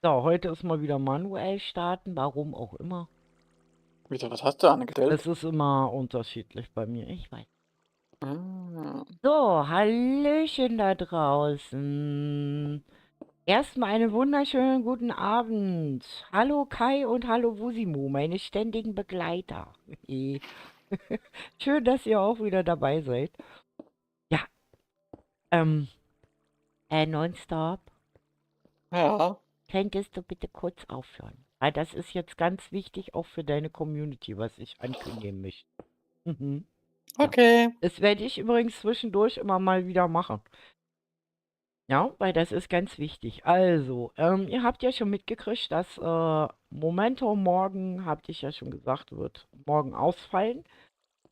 So, heute ist mal wieder manuell starten, warum auch immer. Wieso, was hast du angestellt? Es ist immer unterschiedlich bei mir, ich weiß. Ah, So, Hallöchen da draußen. Erstmal einen wunderschönen guten Abend. Hallo Kai und hallo Wusimo, meine ständigen Begleiter. Schön, dass ihr auch wieder dabei seid. Ja, ähm, Nonstop, ja, könntest du bitte kurz aufhören? Weil das ist jetzt ganz wichtig auch für deine Community, was ich ankündigen möchte. Mhm. Ja. okay. Das werde ich übrigens zwischendurch immer mal wieder machen. Ja, weil das ist ganz wichtig. Also, ihr habt ja schon mitgekriegt, dass Momentum morgen, habt ihr ja schon gesagt, wird morgen ausfallen.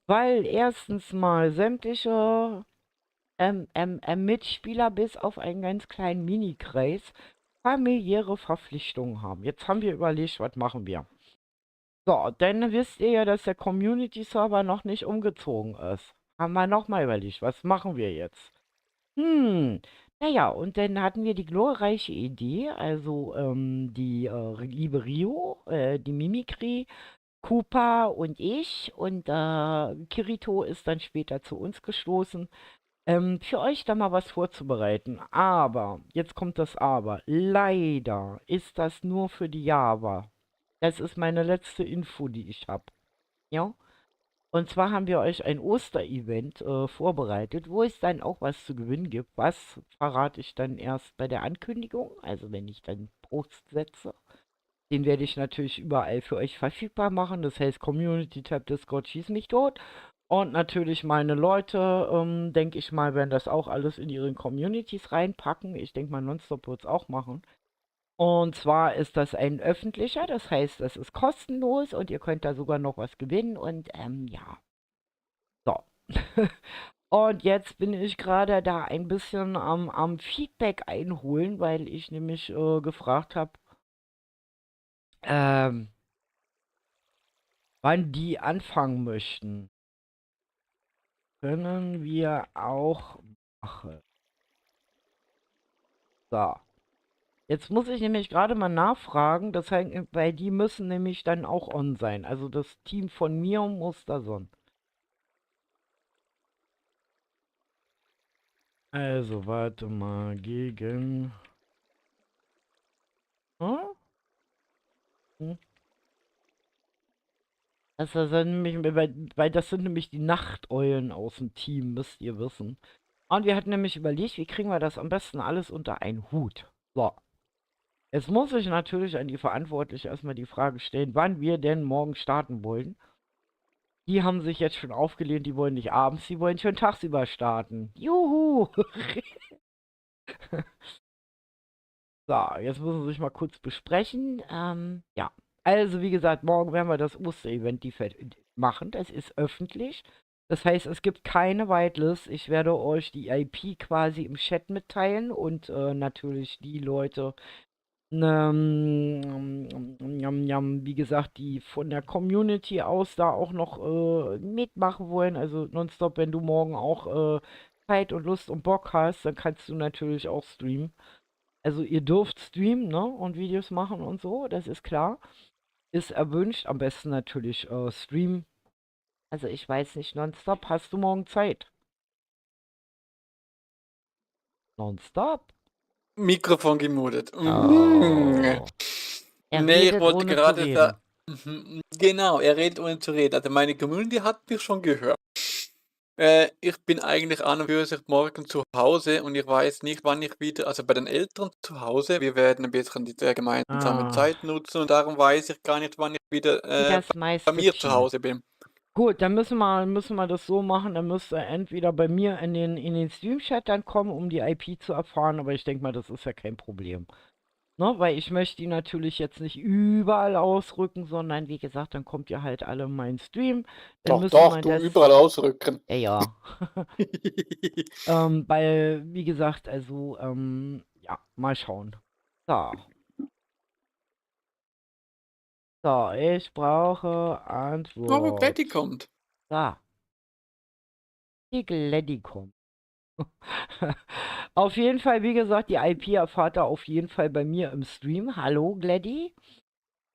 Weil erstens mal sämtliche Mitspieler bis auf einen ganz kleinen Mini-Kreis familiäre Verpflichtungen haben. Jetzt haben wir überlegt, was machen wir. So, dann wisst ihr ja, dass der Community-Server noch nicht umgezogen ist. Haben wir nochmal überlegt, was machen wir jetzt? Hm, naja, und dann hatten wir die glorreiche Idee, also die liebe Rio, die Mimikry, Koopa und ich und Kirito ist dann später zu uns gestoßen, für euch da mal was vorzubereiten. Aber, jetzt kommt das Aber, leider ist das nur für die Java. Das ist meine letzte Info, die ich habe. Ja? Und zwar haben wir euch ein Osterevent vorbereitet, wo es dann auch was zu gewinnen gibt. Was verrate ich dann erst bei der Ankündigung, also wenn ich dann Post setze. Den werde ich natürlich überall für euch verfügbar machen. Das heißt Community Tab, Discord, schieß mich tot. Und natürlich meine Leute, denke ich mal, werden das auch alles in ihren Communities reinpacken. Ich denke mal, Nonstop wird es auch machen. Und zwar ist das ein öffentlicher, das heißt, das ist kostenlos und ihr könnt da sogar noch was gewinnen. Und ja, so. Und jetzt bin ich gerade da ein bisschen am Feedback einholen, weil ich nämlich gefragt habe, ähm, wann die anfangen möchten. Können wir auch machen. So. Jetzt muss ich nämlich gerade mal nachfragen, das heißt, weil die müssen nämlich dann auch on sein. Also das Team von mir muss da sein. Also, warte mal, gegen... Hm? Hm? Das sind nämlich, weil das sind nämlich die Nachteulen aus dem Team, müsst ihr wissen. Und wir hatten nämlich überlegt, wie kriegen wir das am besten alles unter einen Hut. So, jetzt muss ich natürlich an die Verantwortlichen erstmal die Frage stellen, wann wir denn morgen starten wollen. Die haben sich jetzt schon aufgelehnt, die wollen nicht abends, die wollen schon tagsüber starten. Juhu! So, jetzt müssen sie sich mal kurz besprechen. Ja. Also, wie gesagt, morgen werden wir das Osterevent machen. Das ist öffentlich. Das heißt, es gibt keine Whitelist. Ich werde euch die IP quasi im Chat mitteilen und natürlich die Leute, wie gesagt, die von der Community aus da auch noch mitmachen wollen. Also nonstop, wenn du morgen auch Zeit und Lust und Bock hast, dann kannst du natürlich auch streamen. Also ihr dürft streamen, ne? Und Videos machen und so, das ist klar. Ist erwünscht. Am besten natürlich streamen. Also ich weiß nicht, nonstop. Hast du morgen Zeit? Nonstop? Mikrofon gemutet. Oh. Er Nee, ich redet wollte ohne zu gerade sagen. reden. Genau, er redet ohne zu reden. Also meine Community hat mich schon gehört. Ich bin eigentlich an und für sich morgen zu Hause und ich weiß nicht, wann ich wieder, also bei den Eltern zu Hause, wir werden ein bisschen die gemeinsame Ah, Zeit nutzen und darum weiß ich gar nicht, wann ich wieder wie das bei meiste mir zu Team. Hause bin. Gut, dann müssen wir das so machen. Dann müsst ihr entweder bei mir in den Stream-Chat dann kommen, um die IP zu erfahren. Aber ich denke mal, das ist ja kein Problem. Ne? Weil ich möchte die natürlich jetzt nicht überall ausrücken, sondern wie gesagt, dann kommt ihr halt alle in meinen Stream. Dann Doch, müssen doch, wir du das. überall ausrücken. Ja, ja. Weil, wie gesagt, also, ja, mal schauen. So. So, ich brauche Oh, Kletti Antwort. kommt. So, die Gladdy kommt. Auf jeden Fall, wie gesagt, die IP erfahrt ihr auf jeden Fall bei mir im Stream. Hallo, Gladdy.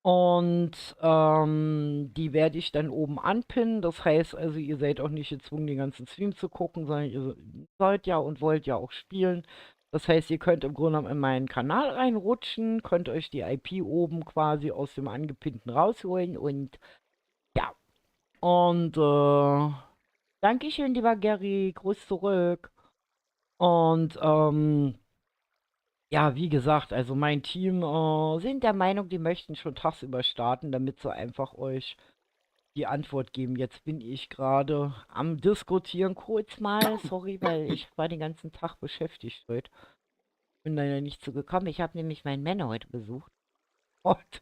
Und die werde ich dann oben anpinnen. Das heißt also, ihr seid auch nicht gezwungen, den ganzen Stream zu gucken, sondern ihr sollt ja und wollt ja auch spielen. Das heißt, ihr könnt im Grunde genommen in meinen Kanal reinrutschen, könnt euch die IP oben quasi aus dem angepinnten rausholen und ja. Und Dankeschön, lieber Gary. Gruß zurück. Und ja, wie gesagt, also mein Team sind der Meinung, die möchten schon tagsüber starten, damit sie einfach euch die Antwort geben. Jetzt bin ich gerade am Diskutieren kurz mal. Sorry, weil ich war den ganzen Tag beschäftigt heute. Bin leider nicht zugekommen. Ich habe nämlich meinen Männer heute besucht. Und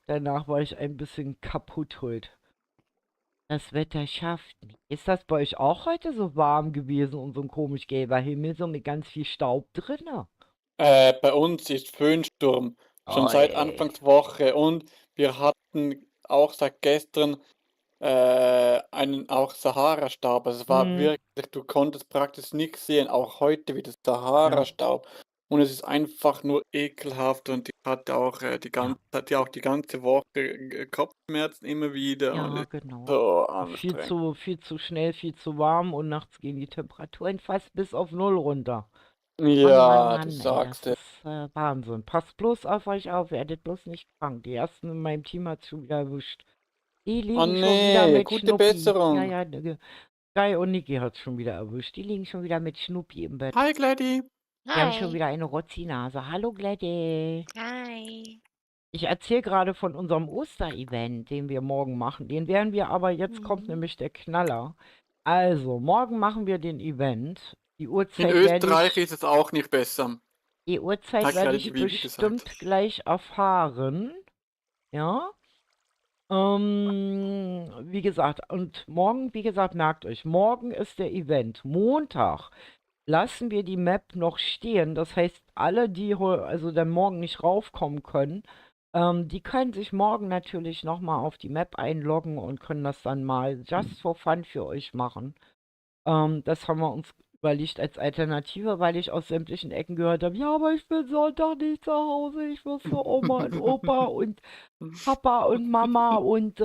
danach war ich ein bisschen kaputt heute. Das Wetter schafft mich. Ist das bei euch auch heute so warm gewesen und so ein komisch gelber Himmel, so mit ganz viel Staub drinne? Bei uns ist Föhnsturm, schon seit Oi. Anfangswoche, und wir hatten auch seit gestern einen auch Sahara-Staub. Also es war Hm, wirklich, du konntest praktisch nichts sehen, auch heute wieder ja, Sahara-Staub. Und es ist einfach nur ekelhaft, und ich hatte auch ja. die ganze Woche Kopfschmerzen immer wieder, und es Ja, ist genau. so Viel anstrengend. zu, viel zu schnell, viel zu warm und nachts gehen die Temperaturen fast bis auf Null runter. Mann, Mann, Ja, du Mann, ey, das sagst es. ist Wahnsinn. Passt bloß auf euch auf, werdet bloß nicht krank. Die ersten in meinem Team hat es schon wieder erwischt. Die Oh liegen schon wieder nee, mit gute Schnuppi. Ja, Besserung. ja, Guy und Niki hat es schon wieder erwischt. Die liegen schon wieder mit Schnuppi im Bett. Hi, Gladdy. Die haben schon Hi. wieder eine Rotzinase. Hallo, Gladys. Hi. Ich erzähle gerade von unserem Osterevent, den wir morgen machen. Den werden wir aber, jetzt kommt Mhm. nämlich der Knaller. Also, morgen machen wir den Event. In Österreich ist es auch nicht besser, Die Uhrzeit hat werde gerade ich die Vivi gesagt. bestimmt gleich erfahren. Ja. Wie gesagt, und morgen, wie gesagt, merkt euch, morgen ist der Event. Montag lassen wir die Map noch stehen. Das heißt, alle, die also dann morgen nicht raufkommen können, die können sich morgen natürlich nochmal auf die Map einloggen und können das dann mal just for fun für euch machen. Das haben wir uns überlegt als Alternative, weil ich aus sämtlichen Ecken gehört habe, ja, aber ich bin Sonntag nicht zu Hause, ich muss für Oma und Opa und Papa und Mama und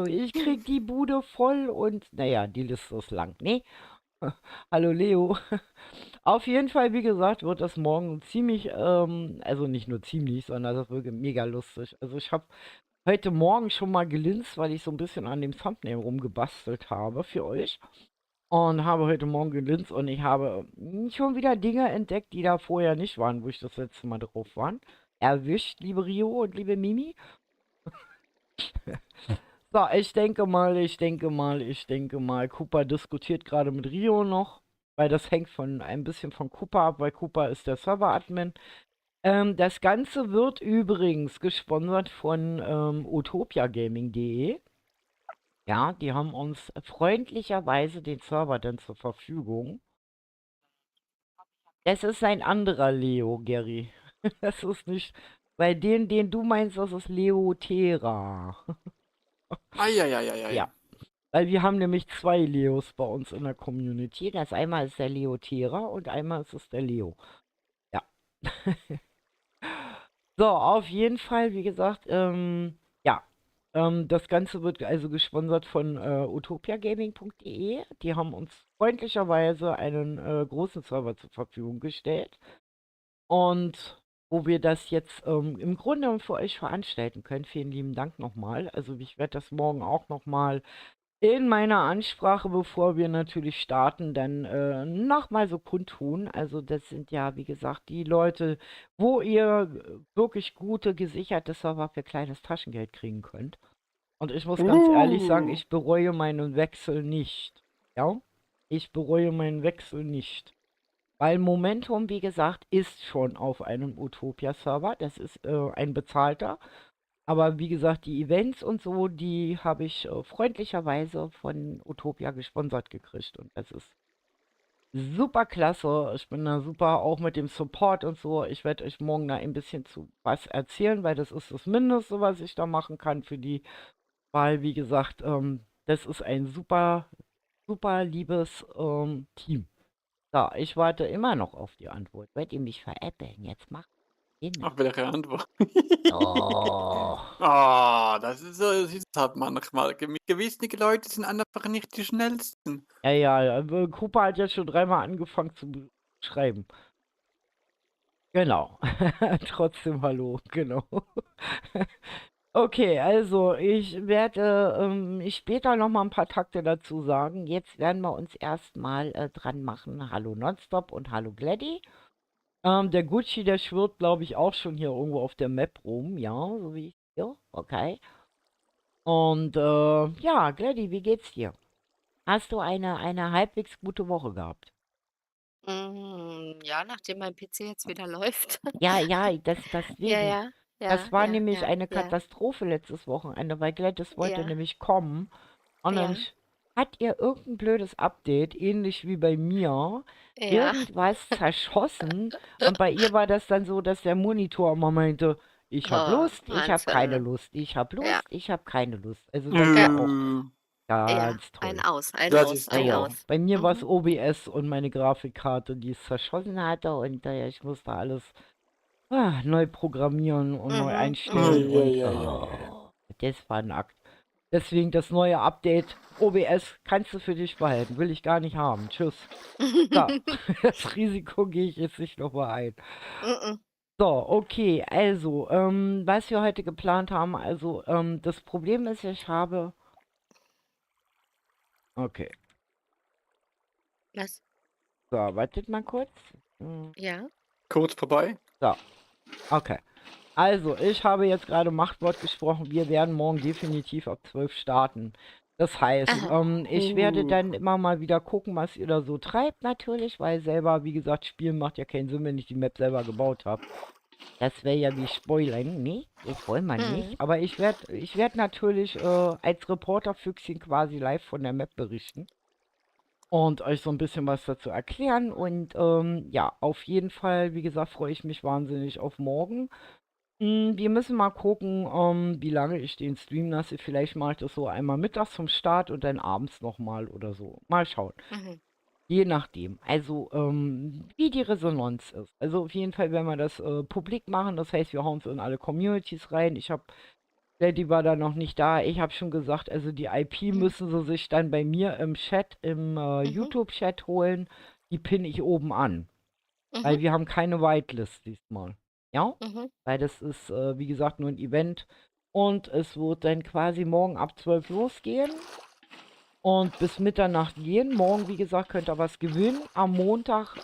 ich krieg die Bude voll und naja, die Liste ist lang, ne? Hallo Leo. Auf jeden Fall, wie gesagt, wird das morgen ziemlich, also nicht nur ziemlich, sondern das wird mega lustig. Also ich habe heute Morgen schon mal gelinst, weil ich so ein bisschen an dem Thumbnail rumgebastelt habe für euch. Und habe heute Morgen gelinst und ich habe schon wieder Dinge entdeckt, die da vorher nicht waren, wo ich das letzte Mal drauf war. Erwischt, liebe Rio und liebe Mimi. So, ich denke mal, Cooper diskutiert gerade mit Rio noch, weil das hängt von ein bisschen von Cooper ab, weil Cooper ist der Server-Admin. Das Ganze wird übrigens gesponsert von utopiagaming.de. Ja, die haben uns freundlicherweise den Server dann zur Verfügung. Das ist ein anderer Leo, Gary. Das ist nicht, bei dem, den du meinst, das ist Leo Terra. Eieieiei. Ja. Weil wir haben nämlich zwei Leos bei uns in der Community. Das einmal ist der Leo Terra und einmal ist es der Leo. Ja. So, auf jeden Fall, wie gesagt, ja. Das Ganze wird also gesponsert von utopiagaming.de. Die haben uns freundlicherweise einen großen Server zur Verfügung gestellt. Und wo wir das jetzt im Grunde für euch veranstalten können. Vielen lieben Dank nochmal. Also ich werde das morgen auch nochmal in meiner Ansprache, bevor wir natürlich starten, dann nochmal so kundtun. Also das sind ja, wie gesagt, die Leute, wo ihr wirklich gute, gesicherte Server für kleines Taschengeld kriegen könnt. Und ich muss ganz ehrlich sagen, Uh. ich bereue meinen Wechsel nicht. Ja, ich bereue meinen Wechsel nicht. Weil Momentum, wie gesagt, ist schon auf einem Utopia-Server. Das ist ein bezahlter. Aber wie gesagt, die Events und so, die habe ich freundlicherweise von Utopia gesponsert gekriegt. Und das ist super klasse. Ich bin da super auch mit dem Support und so. Ich werde euch morgen da ein bisschen zu was erzählen, weil das ist das Mindeste, was ich da machen kann für die. Weil, wie gesagt, das ist ein super, super liebes Team. So, ich warte immer noch auf die Antwort. Wollt ihr mich veräppeln? Jetzt macht hin. Ach, welche Antwort? Oh. Das ist so, das ist halt manchmal. Gewisse Leute sind einfach nicht die schnellsten. Ja, Cooper hat jetzt schon dreimal angefangen zu schreiben. Genau. Trotzdem hallo, genau. Okay, also ich werde später noch mal ein paar Takte dazu sagen. Jetzt werden wir uns erstmal dran machen. Hallo Nonstop und hallo Gladdy. Der Gucci, der schwirrt, glaube ich, auch schon hier irgendwo auf der Map rum. Ja, so wie ich hier. Okay. Und ja, Gladdy, wie geht's dir? Hast du eine halbwegs gute Woche gehabt? Ja, nachdem mein PC jetzt wieder läuft. Ja, Ja, deswegen. ja, Das ja, war ja, nämlich ja, eine ja, Katastrophe letztes Wochenende, weil Gladys wollte ja, nämlich kommen und dann ja, hat ihr irgendein blödes Update, ähnlich wie bei mir, ja. irgendwas zerschossen und bei ihr war das dann so, dass der Monitor immer meinte, ich habe Oh, Lust, ich habe keine Wahnsinn. Lust, ich habe Ja, Lust, ich habe keine Lust. Also das ja, war auch Äh, ja. ganz Ein toll. Aus, ein Das Aus, ist ein doof. Ja, Aus. bei mir war es Mhm. OBS und meine Grafikkarte, die es zerschossen hatte und ich musste alles neu programmieren und neu Mhm, einstellen mhm. und Eieieiei. das war ein Akt. Deswegen das neue Update OBS kannst du für dich behalten, will ich gar nicht haben. Tschüss. So, das Risiko gehe ich jetzt nicht nochmal ein. Mhm. So, okay, also, was wir heute geplant haben, also, das Problem ist, ich habe, okay, Was? so, wartet mal kurz. Hm, Ja? Kurz vorbei. So, okay. Also, ich habe jetzt gerade Machtwort gesprochen. Wir werden morgen definitiv ab 12 starten. Das heißt, Aha. ich werde dann immer mal wieder gucken, was ihr da so treibt, natürlich, weil selber, wie gesagt, Spielen macht ja keinen Sinn, wenn ich die Map selber gebaut habe. Das wäre ja wie Spoilern, ne? Das wollen wir Mhm. nicht. Aber ich werd natürlich als Reporterfüchschen quasi live von der Map berichten und euch so ein bisschen was dazu erklären. Und ja, auf jeden Fall, wie gesagt, freue ich mich wahnsinnig auf morgen. Wir müssen mal gucken, wie lange ich den streamen lasse. Vielleicht mache ich das so einmal mittags zum Start und dann abends nochmal oder so. Mal schauen. Mhm. Je nachdem. Also, wie die Resonanz ist. Also auf jeden Fall werden wir das publik machen. Das heißt, wir hauen es in alle Communities rein. Lady war da noch nicht da. Ich habe schon gesagt, also die IP Mhm. müssen sie sich dann bei mir im Chat, im Mhm. YouTube-Chat holen. Die pinne ich oben an. Mhm. Weil wir haben keine Whitelist diesmal. Ja? Mhm. Weil das ist, wie gesagt, nur ein Event. Und es wird dann quasi morgen ab 12 losgehen und bis Mitternacht gehen. Morgen, wie gesagt, könnt ihr was gewinnen. Am Montag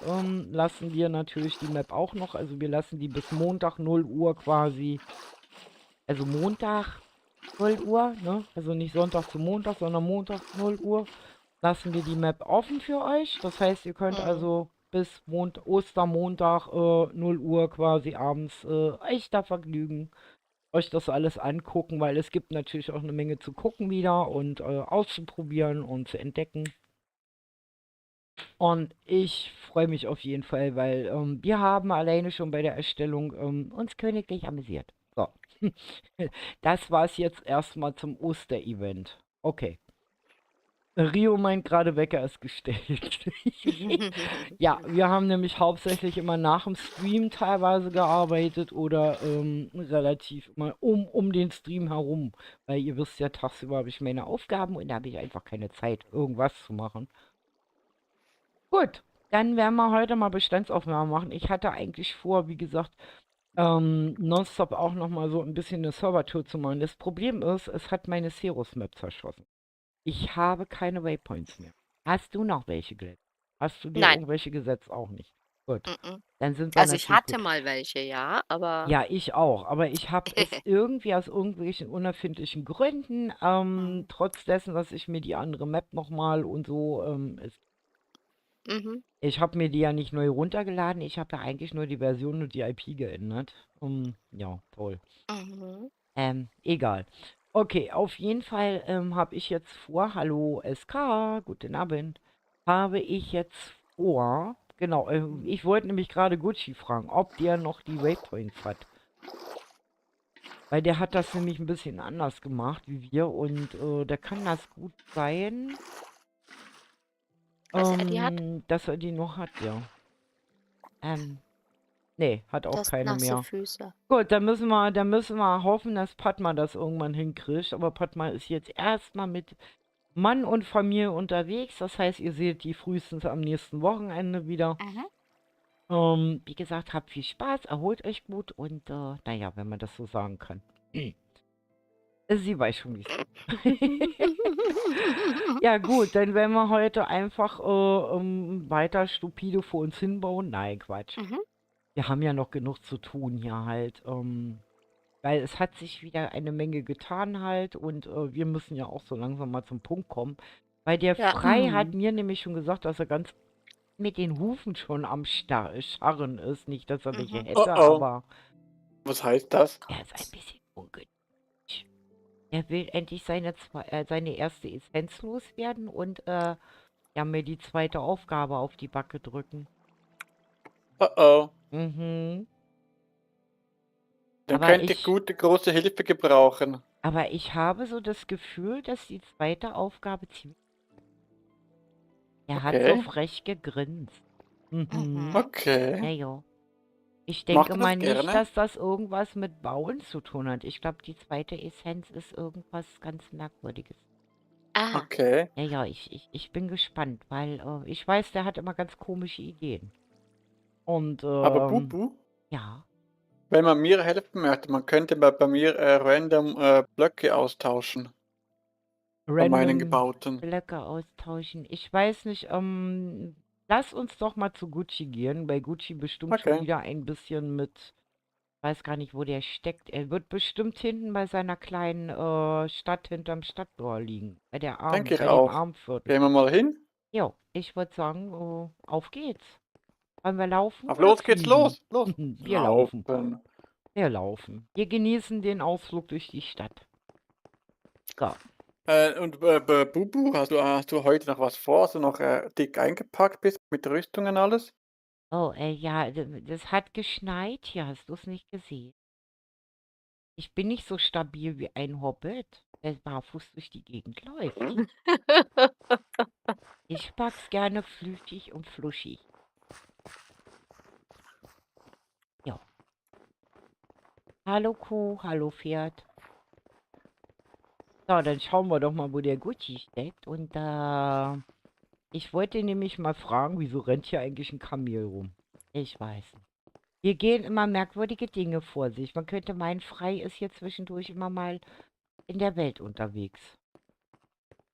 lassen wir natürlich die Map auch noch. Also wir lassen die bis Montag 0 Uhr quasi. Also Montag 0 Uhr, ne? Also nicht Sonntag zu Montag, sondern Montag 0 Uhr lassen wir die Map offen für euch. Das heißt, ihr könnt Mhm. also bis Ostermontag 0 Uhr quasi abends euch da vergnügen, euch das alles angucken, weil es gibt natürlich auch eine Menge zu gucken wieder und auszuprobieren und zu entdecken. Und ich freue mich auf jeden Fall, weil wir haben alleine schon bei der Erstellung uns königlich amüsiert. So. Das war es jetzt erstmal zum Osterevent. Okay. Rio meint gerade, Wecker ist gestellt. Ja, wir haben nämlich hauptsächlich immer nach dem Stream teilweise gearbeitet oder relativ immer um den Stream herum. Weil ihr wisst ja, tagsüber habe ich meine Aufgaben und da habe ich einfach keine Zeit, irgendwas zu machen. Gut, dann werden wir heute mal Bestandsaufnahmen machen. Ich hatte eigentlich vor, wie gesagt, nonstop auch nochmal so ein bisschen eine Servertour zu machen. Das Problem ist, es hat meine Ceros-Map zerschossen. Ich habe keine Waypoints mehr. Hast du noch welche, Glenn? Hast du dir Nein. irgendwelche gesetzt? Auch nicht. Gut. Mhm. Dann sind wir Also ich natürlich hatte gut. mal welche, ja, aber Ja, ich auch. Aber ich habe es irgendwie aus irgendwelchen unerfindlichen Gründen, Mhm. trotz dessen, dass ich mir die andere Map nochmal und so, Mhm. ich habe mir die ja nicht neu runtergeladen. Ich habe ja eigentlich nur die Version und die IP geändert. Ja, toll. Mhm. Egal. Okay, auf jeden Fall habe ich jetzt vor, hallo SK, guten Abend, habe ich jetzt vor, genau, ich wollte nämlich gerade Gucci fragen, ob der noch die Waypoints hat. Weil der hat das nämlich ein bisschen anders gemacht wie wir und da kann das gut sein. Was er die hat? Dass er die noch hat, ja. Nee, hat auch Das keine nasse mehr. Füße. Gut, dann müssen wir hoffen, dass Padma das irgendwann hinkriegt. Aber Padma ist jetzt erstmal mit Mann und Familie unterwegs. Das heißt, ihr seht die frühestens am nächsten Wochenende wieder. Wie gesagt, habt viel Spaß, erholt euch gut und naja, wenn man das so sagen kann. Sie weiß schon, wie es Ja gut, dann werden wir heute einfach weiter stupide vor uns hinbauen. Nein, Quatsch. Wir haben ja noch genug zu tun hier halt. Weil es hat sich wieder eine Menge getan halt und wir müssen ja auch so langsam mal zum Punkt kommen. Weil der Ja. Frei hat mir nämlich schon gesagt, dass er ganz mit den Hufen schon am Scharren ist. Nicht, dass er welche hätte, Oh. aber Was heißt das? er ist ein bisschen ungeduldig. Er will endlich seine erste Essenz loswerden und ja, mir die zweite Aufgabe auf die Backe drücken. Oh. Mhm. Dann Aber könnte ich gute große Hilfe gebrauchen. Aber ich habe so das Gefühl, dass die zweite Aufgabe ziemlich... Er hat so Okay. frech gegrinst. Mhm. Okay. Ja. Ich Macht denke er mal das nicht, gerne? dass das irgendwas mit Bauen zu tun hat. Ich glaube, die zweite Essenz ist irgendwas ganz Merkwürdiges. Ah, Okay. Ja, ich bin gespannt, weil ich weiß, der hat immer ganz komische Ideen. Und, Aber Bubu, ja. wenn man mir helfen möchte, man könnte bei mir random Blöcke austauschen. Bei meinen Random gebauten. Blöcke austauschen. Ich weiß nicht, lass uns doch mal zu Gucci gehen. Bei Gucci bestimmt schon Okay. wieder ein bisschen mit, weiß gar nicht, wo der steckt. Er wird bestimmt hinten bei seiner kleinen Stadt hinterm Stadttor liegen. Bei Denke ich bei dem auch. Armviertel. Gehen wir mal hin? Jo, ich würde sagen, auf geht's. Wollen wir laufen Auf oder los geht's, fliegen? los, los. Wir laufen. Laufen. Wir laufen. Wir genießen den Ausflug durch die Stadt. So. Und Bubu, hast du heute noch was vor? Hast du noch dick eingepackt bist mit Rüstungen alles? Oh, ja, das hat geschneit hier. Hast du es nicht gesehen? Ich bin nicht so stabil wie ein Hobbit, der barfuß durch die Gegend läuft. Ich mag's gerne flüchtig und fluschig. Ja. Hallo Kuh, hallo Pferd. So, dann schauen wir doch mal, wo der Gucci steckt. Und ich wollte nämlich mal fragen, wieso rennt hier eigentlich ein Kamel rum? Ich weiß nicht. Hier gehen immer merkwürdige Dinge vor sich. Man könnte meinen, Frei ist hier zwischendurch immer mal in der Welt unterwegs.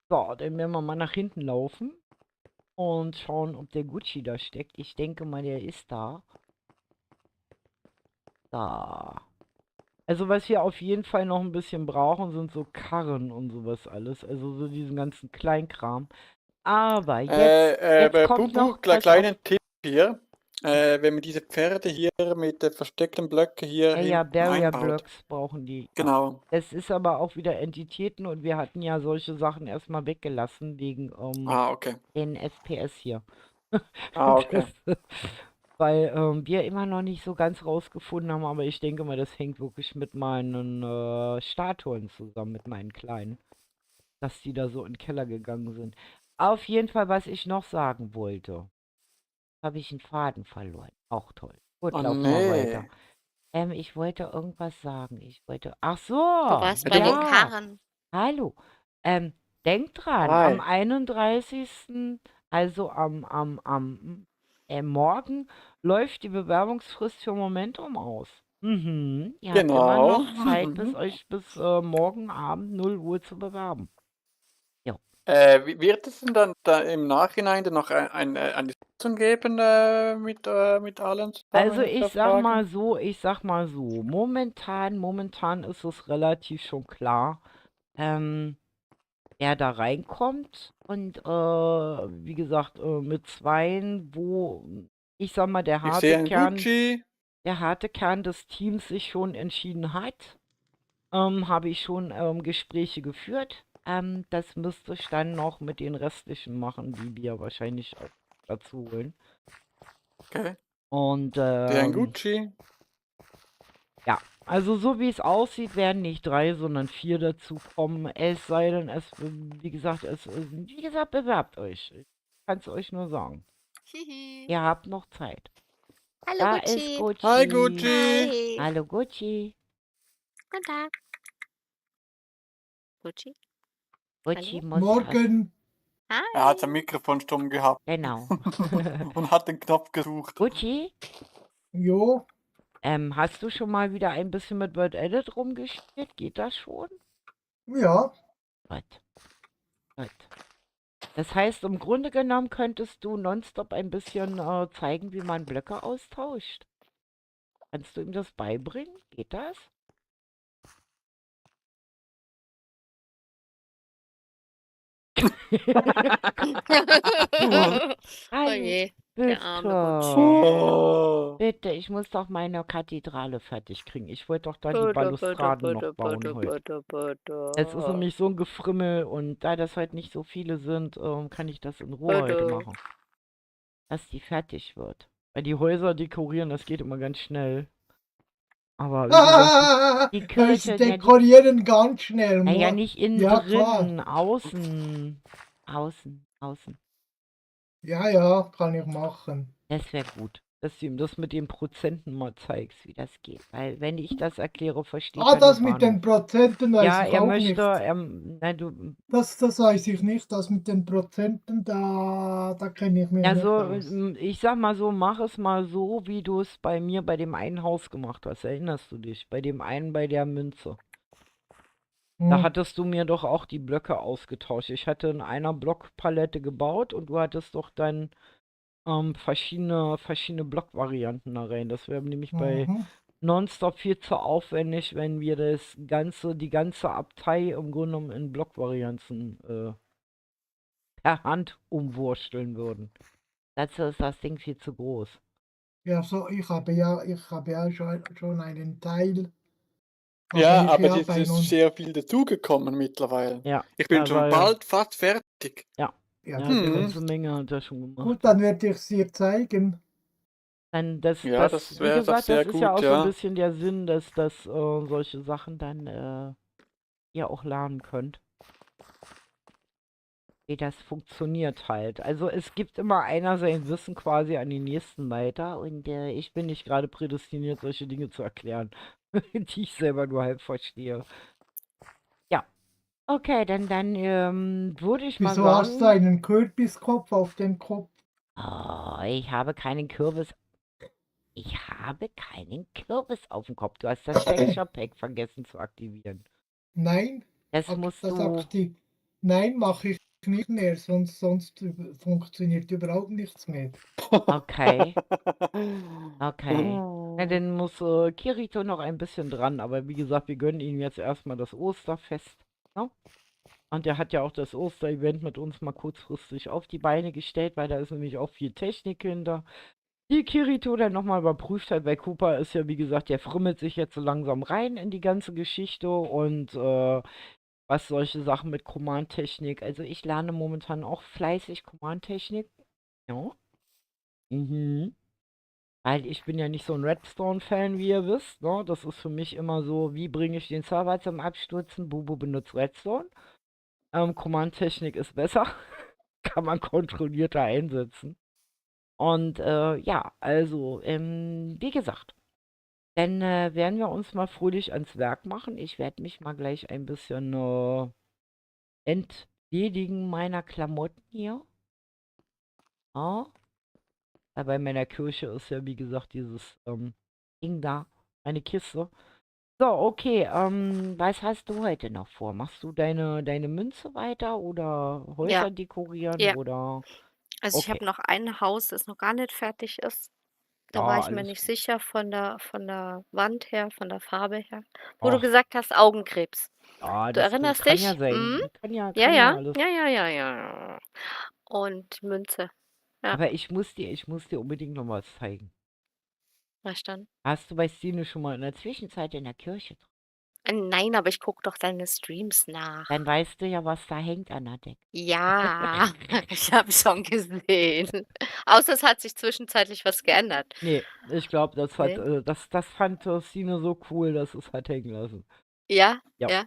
So, dann werden wir mal nach hinten laufen und schauen, ob der Gucci da steckt. Ich denke mal, der ist da. Da. Also was wir auf jeden Fall noch ein bisschen brauchen, sind so Karren und sowas alles. Also so diesen ganzen Kleinkram. Aber jetzt kommt Bubu, noch, pass auf. kleinen Tipp hier. Wenn man diese Pferde hier mit versteckten Blöcken hier Ja, hinten Barrier einbaut. Blocks brauchen die. Ja. Genau. Es ist aber auch wieder Entitäten und wir hatten ja solche Sachen erstmal weggelassen wegen Okay. den FPS hier. Okay. Weil wir immer noch nicht so ganz rausgefunden haben, aber ich denke mal, das hängt wirklich mit meinen Statuen zusammen, mit meinen kleinen, dass die da so in den Keller gegangen sind. Auf jeden Fall, was ich noch sagen wollte, habe ich einen Faden verloren. Auch toll. Gut, Oh laufen wir weiter. nee. Ich wollte irgendwas sagen. Ach du so, warst bei den ja. Karren. Hallo. Denkt dran, am 31., also morgen läuft die Bewerbungsfrist für Momentum aus. Ihr habt immer Genau. noch Zeit, euch bis morgen Abend 0 Uhr zu bewerben. Ja. Wird es denn dann da im Nachhinein dann noch eine Sitzung geben mit allen zusammen? Also wenn ich da sag Fragen? mal so, momentan ist es relativ schon klar, wer da reinkommt und wie gesagt, mit zweien, wo ich sag mal, Ich sehe einen Gucci. der harte Kern des Teams sich schon entschieden hat, habe ich schon Gespräche geführt. Das müsste ich dann noch mit den restlichen machen, die wir wahrscheinlich auch dazu holen. Okay. Und Der ein Gucci. ja, also so wie es aussieht, werden nicht 3, sondern 4 dazu kommen. Es sei denn, wie gesagt, bewerbt euch. kann's euch nur sagen. Hihi. Ihr habt noch Zeit. Hallo Da ist Gucci. Hi, Gucci. Gucci. Hi. Hallo Gucci. Guten Tag. Gucci. Gucci Hallo. muss Morgen. Er hat sein Hi. Mikrofon stumm gehabt Genau. und hat den Knopf gesucht. Gucci, Jo, hast du schon mal wieder ein bisschen mit Word Edit rumgespielt? Geht das schon? ja. Gut, gut. Das heißt, im Grunde genommen könntest du nonstop ein bisschen zeigen, wie man Blöcke austauscht. Kannst du ihm das beibringen? Geht das? Oh Hallo, je, der arme Gucci. bitte. Oh. Bitte, ich muss doch meine Kathedrale fertig kriegen. Ich wollte doch dann die Bitte, bitte, Balustraden noch bitte, bauen bitte, heute. bitte, Es ist bitte. nämlich so ein Gefrimmel und da das heute nicht so viele sind, kann ich das in Ruhe heute Bitte. machen. Dass die fertig wird. Weil die Häuser dekorieren, das geht immer ganz schnell. Aber wie gesagt, die Das Kirche, ja, Dekorieren ganz schnell. naja, nicht innen Ja, klar. drin, außen. Außen. Ja, ja, kann ich machen. Das wäre gut, dass du ihm das mit den Prozenten mal zeigst, wie das geht. Weil wenn ich das erkläre, versteht er Das nur mit den Bahnhof. Prozenten weiß Ja, ich er auch möchte, nicht. na, du, Das weiß ich nicht. Das mit den Prozenten, da kenne ich mich nicht also aus. ich sag mal so, mach es mal so, wie du es bei mir bei dem einen Haus gemacht hast. Erinnerst du dich? Bei dem einen bei der Münze. Da Hm. hattest du mir doch auch die Blöcke ausgetauscht. Ich hatte in einer Blockpalette gebaut und du hattest doch dann verschiedene Blockvarianten da rein. Das wäre nämlich bei Mhm. Nonstop viel zu aufwendig, wenn wir die ganze Abtei im Grunde genommen in Blockvarianten per Hand umwursteln würden. Dazu ist das Ding viel zu groß. Ja, so, ich habe ja schon einen Teil. Ja, ich aber ja es bei ist nun. sehr viel dazugekommen mittlerweile. Ja, Ich bin schon weil, bald fast fertig. Ja, ja, das eine ist ganze Menge hat er schon gemacht. gut, dann werde ich es dir zeigen. Dann Ja, das wie wäre doch gesagt, das sehr ist ja gut, auch so ein ja. bisschen der Sinn, dass solche Sachen dann ihr auch lernen könnt. Wie das funktioniert halt. Also es gibt immer einer sein Wissen quasi an den nächsten weiter und ich bin nicht gerade prädestiniert, solche Dinge zu erklären, die ich selber nur halb verstehe. Ja, okay, dann würde ich mal Wieso hast du sagen, einen Kürbiskopf auf dem Kopf? oh, ich habe keinen Kürbis. Ich habe keinen Kürbis auf dem Kopf. Du hast das Texture Pack vergessen zu aktivieren. Nein, Das musst du. Nein, mache ich nicht mehr, sonst funktioniert überhaupt nichts mehr. Okay. Okay. Na, dann muss Kirito noch ein bisschen dran, aber wie gesagt, wir gönnen ihm jetzt erstmal das Osterfest. Ne? Und der hat ja auch das Osterevent mit uns mal kurzfristig auf die Beine gestellt, weil da ist nämlich auch viel Technik hinter. Die Kirito dann nochmal überprüft hat, weil Cooper ist ja, wie gesagt, der frimmelt sich jetzt so langsam rein in die ganze Geschichte und was solche Sachen mit Command-Technik. Also ich lerne momentan auch fleißig Command-Technik. Ja. Mhm. Weil ich bin ja nicht so ein Redstone-Fan, wie ihr wisst. Ne? Das ist für mich immer so, wie bringe ich den Server zum Abstürzen? Bubu benutzt Redstone. Command-Technik ist besser. Kann man kontrollierter einsetzen. Und ja, also, wie gesagt, dann werden wir uns mal fröhlich ans Werk machen. Ich werde mich mal gleich ein bisschen entledigen meiner Klamotten hier. Ja. Weil bei meiner Kirche ist ja, wie gesagt, dieses Ding da, eine Kiste. So, okay, was hast du heute noch vor? Machst du deine Münze weiter oder Ja, Häuser dekorieren ja. oder? Also ich Okay. habe noch ein Haus, das noch gar nicht fertig ist. Da war Ja, ich mir alles nicht gut. sicher von der Wand her, von der Farbe her. Wo du Ach, gesagt hast, Augenkrebs. ja, Du das erinnerst kann ja dich? Mhm. sein. Ja, Kann ja ja, alles. ja, ja, ja, ja. Und Münze. Ja, Aber ich muss dir unbedingt noch was zeigen. was dann? Hast du bei Stine schon mal in der Zwischenzeit in der Kirche drin? Nein, aber ich gucke doch deine Streams nach. Dann weißt du ja, was da hängt an der Decke. Ja, ich habe schon gesehen. Außer es hat sich zwischenzeitlich was geändert. Nee, ich glaube, Nee? das fand Stine so cool, dass es hat hängen lassen. Ja, Ja. ja.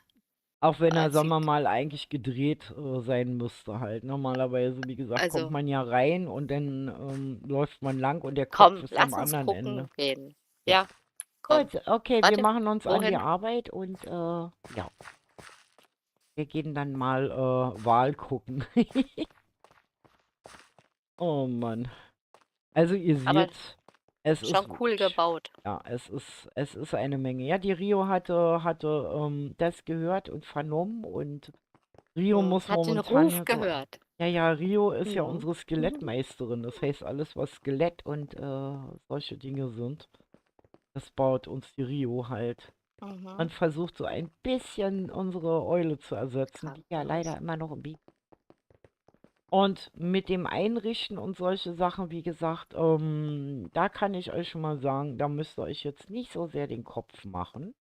Auch wenn er, sagen sieht, wir mal, eigentlich gedreht sein müsste halt. Normalerweise, wie gesagt, kommt also man ja rein und dann läuft man lang und der Kopf komm, ist am lass uns anderen Ende. gucken gehen. Ja. Ja, komm. Gut, okay, wir Warte, machen uns an die wohin? Arbeit und ja, wir gehen dann mal Wahl gucken. Oh Mann. Also ihr Aber seht, es ist schon cool wirklich, gebaut. ja, es ist eine Menge. Ja, die Rio hatte das gehört und vernommen und Rio muss Hat den momentan Ruf ja so, gehört. ja, Rio ist ja Mhm. unsere Skelettmeisterin. Das heißt, alles, was Skelett und solche Dinge sind, das baut uns die Rio halt. Man Mhm. versucht so ein bisschen unsere Eule zu ersetzen, die ja leider Krankenhaus. immer noch im Biegen. Und mit dem Einrichten und solche Sachen, wie gesagt, da kann ich euch schon mal sagen, da müsst ihr euch jetzt nicht so sehr den Kopf machen.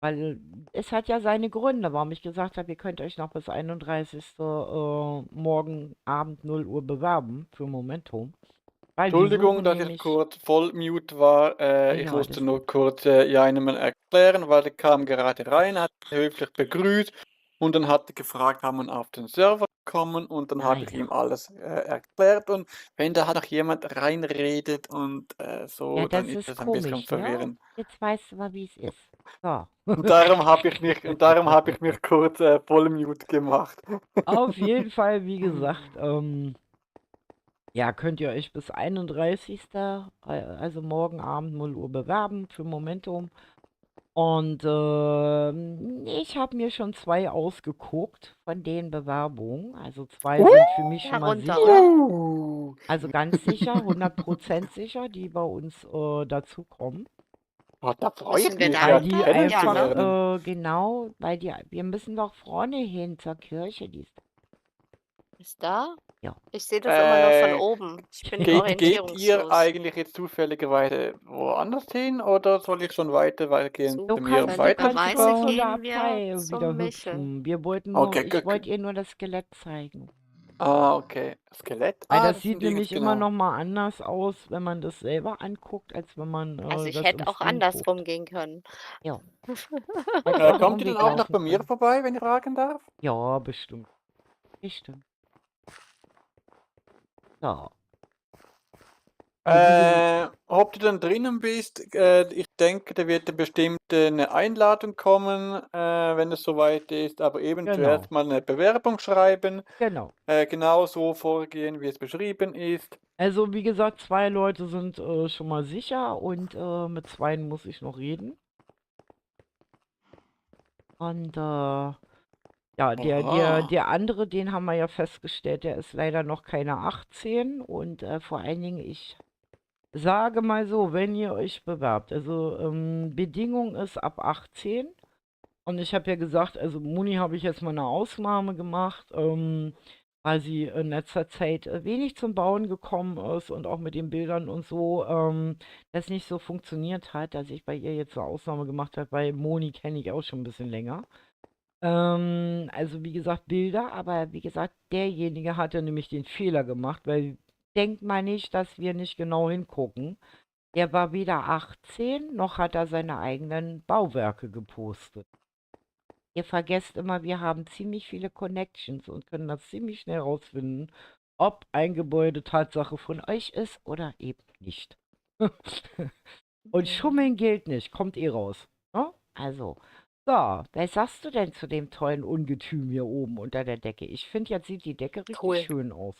Weil es hat ja seine Gründe, warum ich gesagt habe, ihr könnt euch noch bis 31. Morgen Abend 0 Uhr bewerben für Momentum. Weil die Entschuldigung, suchen dass ich nämlich, kurz voll mute war. Ich ja, musste das, nur kurz jemandem erklären, weil der kam gerade rein, hat höflich begrüßt und dann hat er gefragt, haben wir auf den Server kommen und dann habe ich ja. ihm alles erklärt und wenn da halt noch jemand reinredet und Ja, so, dann das ist ist das ein bisschen komisch, ne? verwirrend. Jetzt weißt du mal, wie es ist. So. Und darum habe ich mich kurz voll mute gemacht. Auf jeden Fall, wie gesagt, ja, könnt ihr euch bis 31., also morgen Abend 0 Uhr bewerben für Momentum. Und ich habe mir schon 2 ausgeguckt von den Bewerbungen. Also 2 sind für mich schon mal Herunter, sicher. oder? Also ganz sicher, 100% sicher, die bei uns dazukommen. Oh, da freue ich Müssen wir mich da Weil ja, die hinter? Ja, ne? kennenzulernen. einfach, genau, weil wir müssen doch vorne hin zur Kirche. Die ist, Ist da? ja. Ich sehe das immer nur von Äh, oben. Ich bin geht ihr orientierungslos. eigentlich jetzt zufälligerweise woanders hin oder soll ich schon weitergehen zu mir um Du kannst zu Zufälligerweise weiterzuschauen? der gehen wir Abtei wieder zum Michel. hüpfen. Wir wollten nur, Okay, ich wollte ihr nur das Skelett zeigen. okay. Skelett? Weil Ah, das das sieht sind Dings, nämlich immer genau. noch mal anders aus, wenn man das selber anguckt, als wenn man Also ich das im hätte auch Stream guckt. andersrum gehen können. Ja, hättest auch einen Kommt ihr dann Umweg auch noch laufen bei mir können. vorbei, wenn ich fragen darf? Ja, bestimmt. Bestimmt. So. Nee, wie gesagt, Ob du dann drinnen bist, ich denke, da wird dann bestimmt eine Einladung kommen, wenn es soweit ist, aber eben genau, zuerst mal eine Bewerbung schreiben, genau. genau so vorgehen, wie es beschrieben ist. Also wie gesagt, 2 Leute sind schon mal sicher und mit 2 muss ich noch reden. Und ja, Aha. der andere, den haben wir ja festgestellt, der ist leider noch keine 18 und vor allen Dingen, ich sage mal so, wenn ihr euch bewerbt, also Bedingung ist ab 18 und ich habe ja gesagt, also Moni habe ich jetzt mal eine Ausnahme gemacht, weil sie in letzter Zeit wenig zum Bauen gekommen ist und auch mit den Bildern und so, das nicht so funktioniert hat, dass ich bei ihr jetzt eine Ausnahme gemacht habe, weil Moni kenne ich auch schon ein bisschen länger. Also wie gesagt, Bilder, aber wie gesagt, derjenige hatte nämlich den Fehler gemacht, weil denkt mal nicht, dass wir nicht genau hingucken. Der war weder 18, noch hat er seine eigenen Bauwerke gepostet. Ihr vergesst immer, wir haben ziemlich viele Connections und können das ziemlich schnell rausfinden, ob ein Gebäude Tatsache von euch ist oder eben nicht. Und Schummeln gilt nicht, kommt eh raus. Ne? Also, so, was sagst du denn zu dem tollen Ungetüm hier oben unter der Decke? Ich finde, jetzt sieht die Decke richtig Cool, schön aus.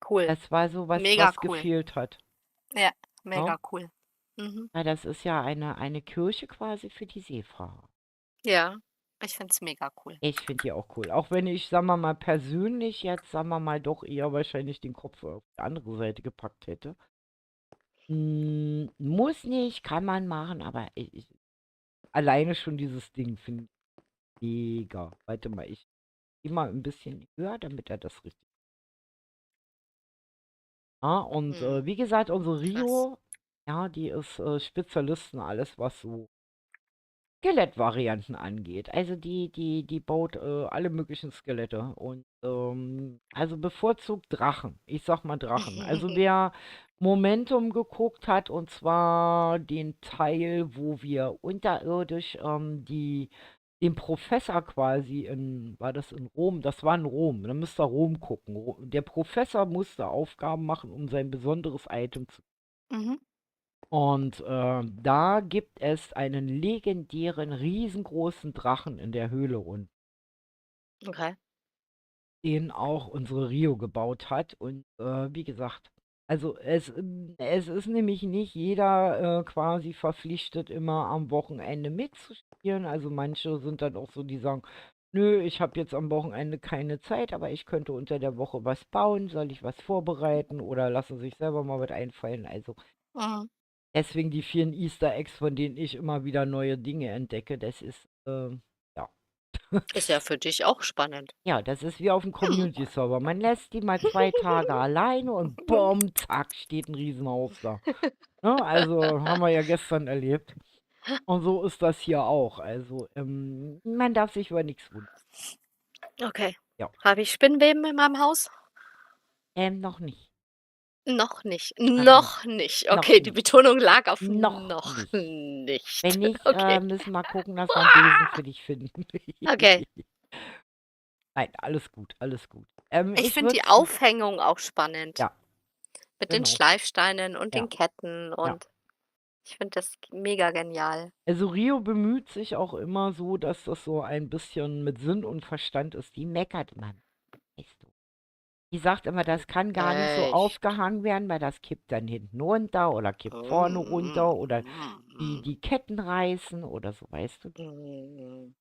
cool. Das war so was, Mega was cool. gefehlt hat. Ja, Ne? mega cool. Mhm. Ja, das ist ja eine Kirche quasi für die Seefahrer. Ja, ich finde es mega cool. Ich finde die auch cool. Auch wenn ich, sagen wir mal, persönlich jetzt, sagen wir mal, doch eher wahrscheinlich den Kopf auf die andere Seite gepackt hätte. Muss nicht, kann man machen, aber alleine schon dieses Ding finde ich mega. Warte mal, ich gehe mal ein bisschen höher, damit er das richtig. Ja, und wie gesagt, unsere Krass. Rio, ja, die ist Spezialisten, alles was so Skelettvarianten angeht. Also die baut alle möglichen Skelette und also bevorzugt Drachen. Ich sag mal Drachen. Also wer Momentum geguckt hat und zwar den Teil, wo wir unterirdisch die den Professor quasi war das in Rom? Das war in Rom. Dann müsst ihr Rom gucken. Der Professor musste Aufgaben machen, um sein besonderes Item zu. Mhm. Und da gibt es einen legendären, riesengroßen Drachen in der Höhle unten, Okay. den auch unsere Rio gebaut hat. Und wie gesagt, also es ist nämlich nicht jeder quasi verpflichtet, immer am Wochenende mitzuspielen. Also manche sind dann auch so, die sagen, nö, ich habe jetzt am Wochenende keine Zeit, aber ich könnte unter der Woche was bauen, soll ich was vorbereiten oder lassen sich selber mal was einfallen. Also Mhm. deswegen die vielen Easter Eggs, von denen ich immer wieder neue Dinge entdecke, das ist, ja. Ist ja für dich auch spannend. Ja, das ist wie auf dem Community-Server. Man lässt die mal 2 Tage alleine und bumm, zack, steht ein Riesenhaus da. Ne? Also haben wir ja gestern erlebt. Und so ist das hier auch. Also man darf sich über nichts wundern. Okay. Ja, Habe ich Spinnweben in meinem Haus? noch nicht. Noch nicht. Nein, Noch nicht. noch Okay, die nicht. Betonung lag auf Noch noch nicht. nicht. Wenn nicht, Okay. müssen wir gucken, dass wir einen Besen für dich finden. Okay. Nein, alles gut, alles gut. Ich Ich finde die würde, Aufhängung auch spannend. ja, Mit den genau, Schleifsteinen und ja, den Ketten ja. und ich finde das mega genial. Also Rio bemüht sich auch immer so, dass das so ein bisschen mit Sinn und Verstand ist. Die meckert immer, weißt du. Die sagt immer, das kann gar nicht so Echt? aufgehangen werden, weil das kippt dann hinten runter oder kippt vorne runter oder die Ketten reißen oder so, weißt du. Die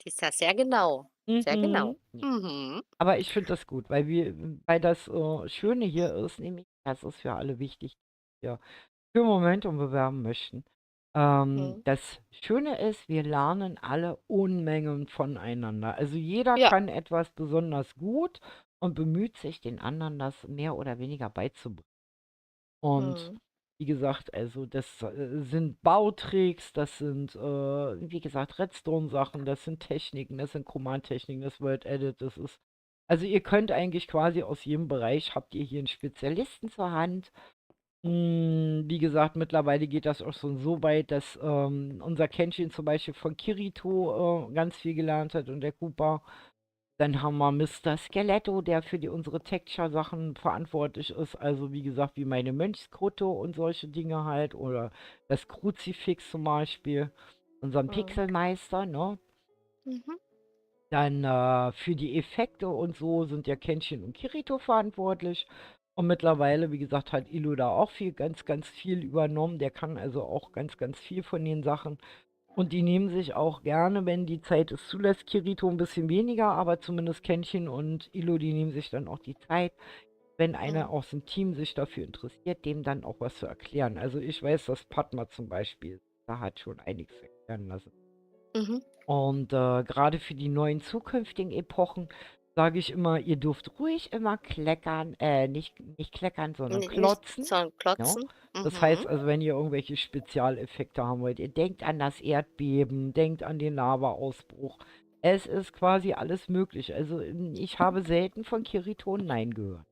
ist ja sehr genau. Sehr genau. Mhm. Ja. Mhm. Aber ich finde das gut, weil das Schöne hier ist, nämlich, das ist für alle wichtig, die sich für Momentum bewerben möchten. Mhm. Das Schöne ist, wir lernen alle Unmengen voneinander. Also jeder Ja. kann etwas besonders gut und bemüht sich, den anderen das mehr oder weniger beizubringen. Und Mhm. wie gesagt, also das sind Bautricks, das sind, wie gesagt, Redstone-Sachen, das sind Techniken, das sind Command-Techniken, das Word Edit, das ist. Also ihr könnt eigentlich quasi aus jedem Bereich, habt ihr hier einen Spezialisten zur Hand. Wie gesagt, mittlerweile geht das auch schon so weit, dass unser Kenshin zum Beispiel von Kirito ganz viel gelernt hat und der Koopa. Dann haben wir Mr. Skeletto, der für unsere Texture-Sachen verantwortlich ist. Also wie gesagt, wie meine Mönchskrutto und solche Dinge halt. Oder das Kruzifix zum Beispiel. Unseren Mhm. Pixelmeister, ne? Mhm. Dann für die Effekte und so sind ja Kenshin und Kirito verantwortlich. Und mittlerweile, wie gesagt, hat Ilo da auch ganz, ganz viel übernommen. Der kann also auch ganz, ganz viel von den Sachen. Und die nehmen sich auch gerne, wenn die Zeit es zulässt, Kirito ein bisschen weniger, aber zumindest Kenshin und Ilo, die nehmen sich dann auch die Zeit, wenn einer Mhm. aus dem Team sich dafür interessiert, dem dann auch was zu erklären. Also ich weiß, dass Padma zum Beispiel, da hat schon einiges erklären lassen. Mhm. Und gerade für die neuen zukünftigen Epochen sage ich immer, ihr dürft ruhig immer kleckern, nicht kleckern, sondern Nicht klotzen. so ein Ne? Klotzen. Das Mhm. heißt also, wenn ihr irgendwelche Spezialeffekte haben wollt, ihr denkt an das Erdbeben, denkt an den Lavaausbruch. Es ist quasi alles möglich. Also ich habe selten von Kirito ein Nein gehört.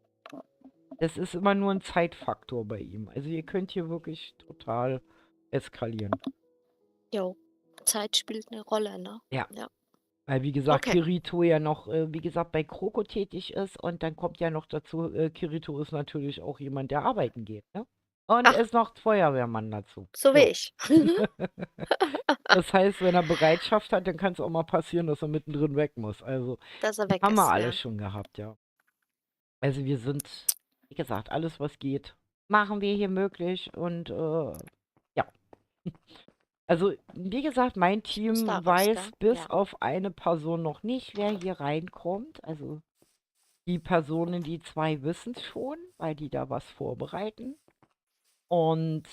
Das ist immer nur ein Zeitfaktor bei ihm. Also ihr könnt hier wirklich total eskalieren. Jo. Zeit spielt eine Rolle, ne? Ja. Ja. Weil, wie gesagt, Okay. Kirito ja noch, wie gesagt, bei Kroko tätig ist und dann kommt ja noch dazu, Kirito ist natürlich auch jemand, der arbeiten geht, ne? Und er Ach, ist noch Feuerwehrmann dazu. so wie Jo. ich. Das heißt, wenn er Bereitschaft hat, dann kann es auch mal passieren, dass er mittendrin weg muss. Also, Dass er weg haben wir ist, alles ja. schon gehabt, ja. Also wir sind, wie gesagt, alles was geht, machen wir hier möglich und ja. Also, wie gesagt, mein Ich muss da Team raus, weiß gell? bis Ja. auf eine Person noch nicht, wer hier reinkommt. Also die Personen, die 2 wissen es schon, weil die da was vorbereiten. Und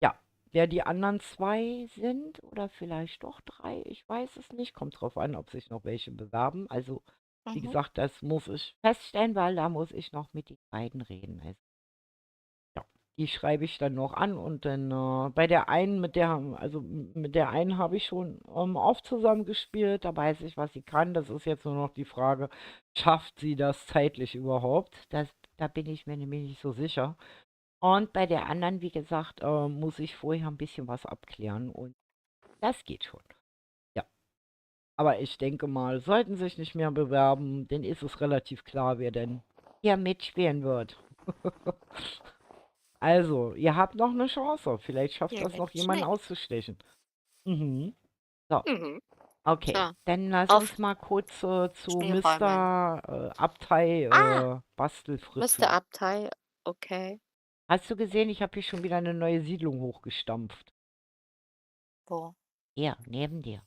ja, wer die anderen 2 sind oder vielleicht doch 3, ich weiß es nicht. Kommt drauf an, ob sich noch welche bewerben. Also, wie Mhm. gesagt, das muss ich feststellen, weil da muss ich noch mit den beiden reden. Also, ja, die schreibe ich dann noch an und dann bei der einen, mit der einen habe ich schon oft zusammengespielt, da weiß ich, was sie kann. Das ist jetzt nur noch die Frage, schafft sie das zeitlich überhaupt? Da bin ich mir nämlich nicht so sicher. Und bei der anderen, wie gesagt, muss ich vorher ein bisschen was abklären und das geht schon. Ja. Aber ich denke mal, sollten sich nicht mehr bewerben, dann ist es relativ klar, wer denn hier mitspielen wird. Also, ihr habt noch eine Chance. Vielleicht schafft Ja, das noch nicht jemanden schlecht. auszustechen. Mhm. So, Mhm. okay. So, Dann lass auf uns mal kurz zu Spielräumen. Mr. Abtei Ah, Bastelfritze. Mr. Abtei. Okay. Hast du gesehen, ich habe hier schon wieder eine neue Siedlung hochgestampft. Wo? Hier, neben dir.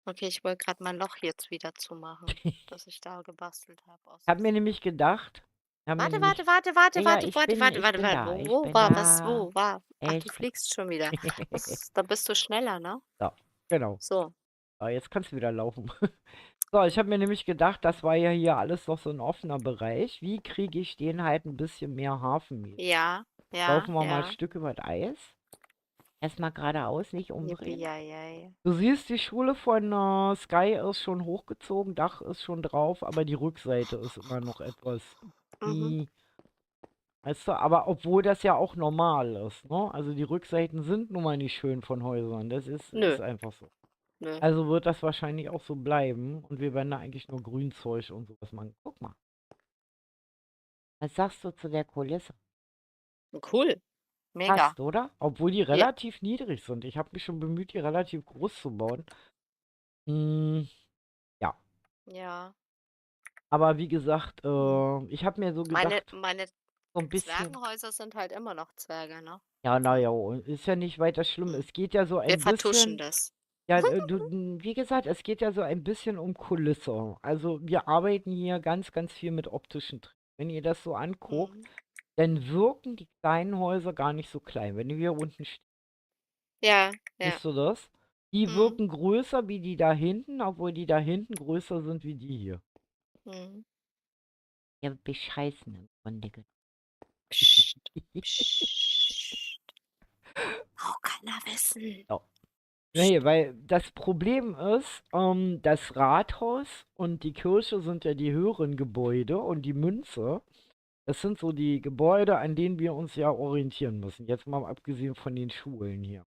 Okay, ich wollte gerade mein Loch jetzt wieder zumachen, das ich da gebastelt habe aus Ich habe mir Versehen. nämlich gedacht, habe mir Warte, nämlich, warte, warte, warte, ja, ja, warte, warte, warte, ich warte, bin warte. da, Wo, ich wo bin war was? da. Wo war? Ach, du Ich bin. fliegst schon wieder. Dann bist du schneller, ne? So, genau. So. Ah, jetzt kannst du wieder laufen. So, ich habe mir nämlich gedacht, das war ja hier alles noch so ein offener Bereich. Wie kriege ich den halt ein bisschen mehr Hafenmäßig? Ja, ja, Laufen wir mal ein ja. Stück über das Eis. Erstmal geradeaus, nicht umdrehen. Yippie-yay-yay. Du siehst, die Schule von Sky ist schon hochgezogen, Dach ist schon drauf, aber die Rückseite ist immer noch etwas. Mhm. Weißt du, aber obwohl das ja auch normal ist, ne? Also die Rückseiten sind nun mal nicht schön von Häusern. Das ist Nö, einfach so. nö. Also wird das wahrscheinlich auch so bleiben und wir werden da eigentlich nur Grünzeug und sowas machen. Guck mal. Was sagst du zu der Kulisse? Cool. Mega. Passt, oder? Obwohl die Ja. relativ niedrig sind. Ich habe mich schon bemüht, die relativ groß zu bauen. Hm, ja. Ja. Aber wie gesagt, Hm. ich habe mir so Meine gedacht, so ein bisschen. Zwergenhäuser sind halt immer noch Zwerge, ne? Ja, naja, ist ja nicht weiter schlimm. Hm. Es geht ja so Wir ein vertuschen bisschen. das. Ja, wie gesagt, es geht ja so ein bisschen um Kulisse. Also wir arbeiten hier ganz, ganz viel mit optischen Tricks. Wenn ihr das so anguckt, Mhm. dann wirken die kleinen Häuser gar nicht so klein. Wenn du hier unten stehst, Ja, ja. siehst du das? Die Mhm. wirken größer wie die da hinten, obwohl die da hinten größer sind wie die hier. Mhm. Ja, bescheißen im Grunde genommen. Psst, psst. Braucht keiner wissen. Ja. Nee, weil das Problem ist, das Rathaus und die Kirche sind ja die höheren Gebäude und die Münze, das sind so die Gebäude, an denen wir uns ja orientieren müssen. Jetzt mal abgesehen von den Schulen hier.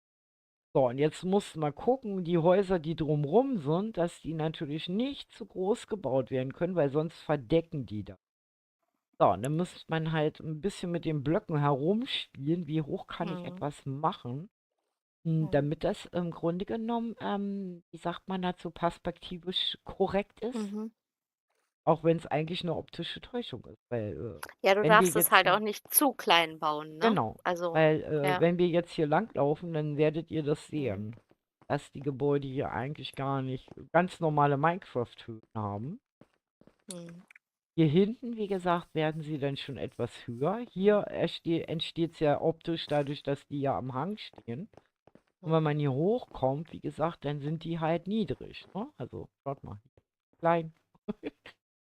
So, und jetzt muss man gucken, die Häuser, die drumrum sind, dass die natürlich nicht zu groß gebaut werden können, weil sonst verdecken die das. So, und dann müsste man halt ein bisschen mit den Blöcken herumspielen. Wie hoch kann ich Mhm. etwas machen? Mhm. Damit das im Grunde genommen, wie sagt man dazu, perspektivisch korrekt ist. Mhm. Auch wenn es eigentlich eine optische Täuschung ist. Weil, Ja, du wenn wir darfst es jetzt halt hier, auch nicht zu klein bauen, ne? genau, Also, weil, ja. wenn wir jetzt hier langlaufen, dann werdet ihr das Mhm. sehen, dass die Gebäude hier eigentlich gar nicht ganz normale Minecraft-Höhen haben. Mhm. Hier hinten, wie gesagt, werden sie dann schon etwas höher. Hier entsteht es ja optisch dadurch, dass die ja am Hang stehen. Und wenn man hier hochkommt, wie gesagt, dann sind die halt niedrig. Ne? Also, schaut mal. Klein.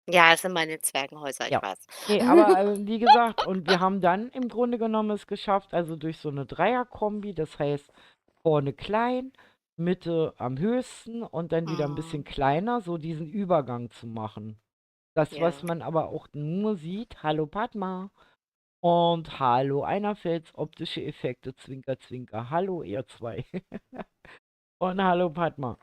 Ja, es sind meine Zwergenhäuser, ich Ja. weiß. Nee, aber wie gesagt, und wir haben dann im Grunde genommen es geschafft, also durch so eine Dreierkombi, das heißt vorne klein, Mitte am höchsten und dann wieder ein bisschen Mhm. kleiner, so diesen Übergang zu machen. Das, was Ja. man aber auch nur sieht, hallo Padma und hallo Einerfels, optische Effekte, Zwinker, Zwinker, hallo ihr zwei und hallo Padma.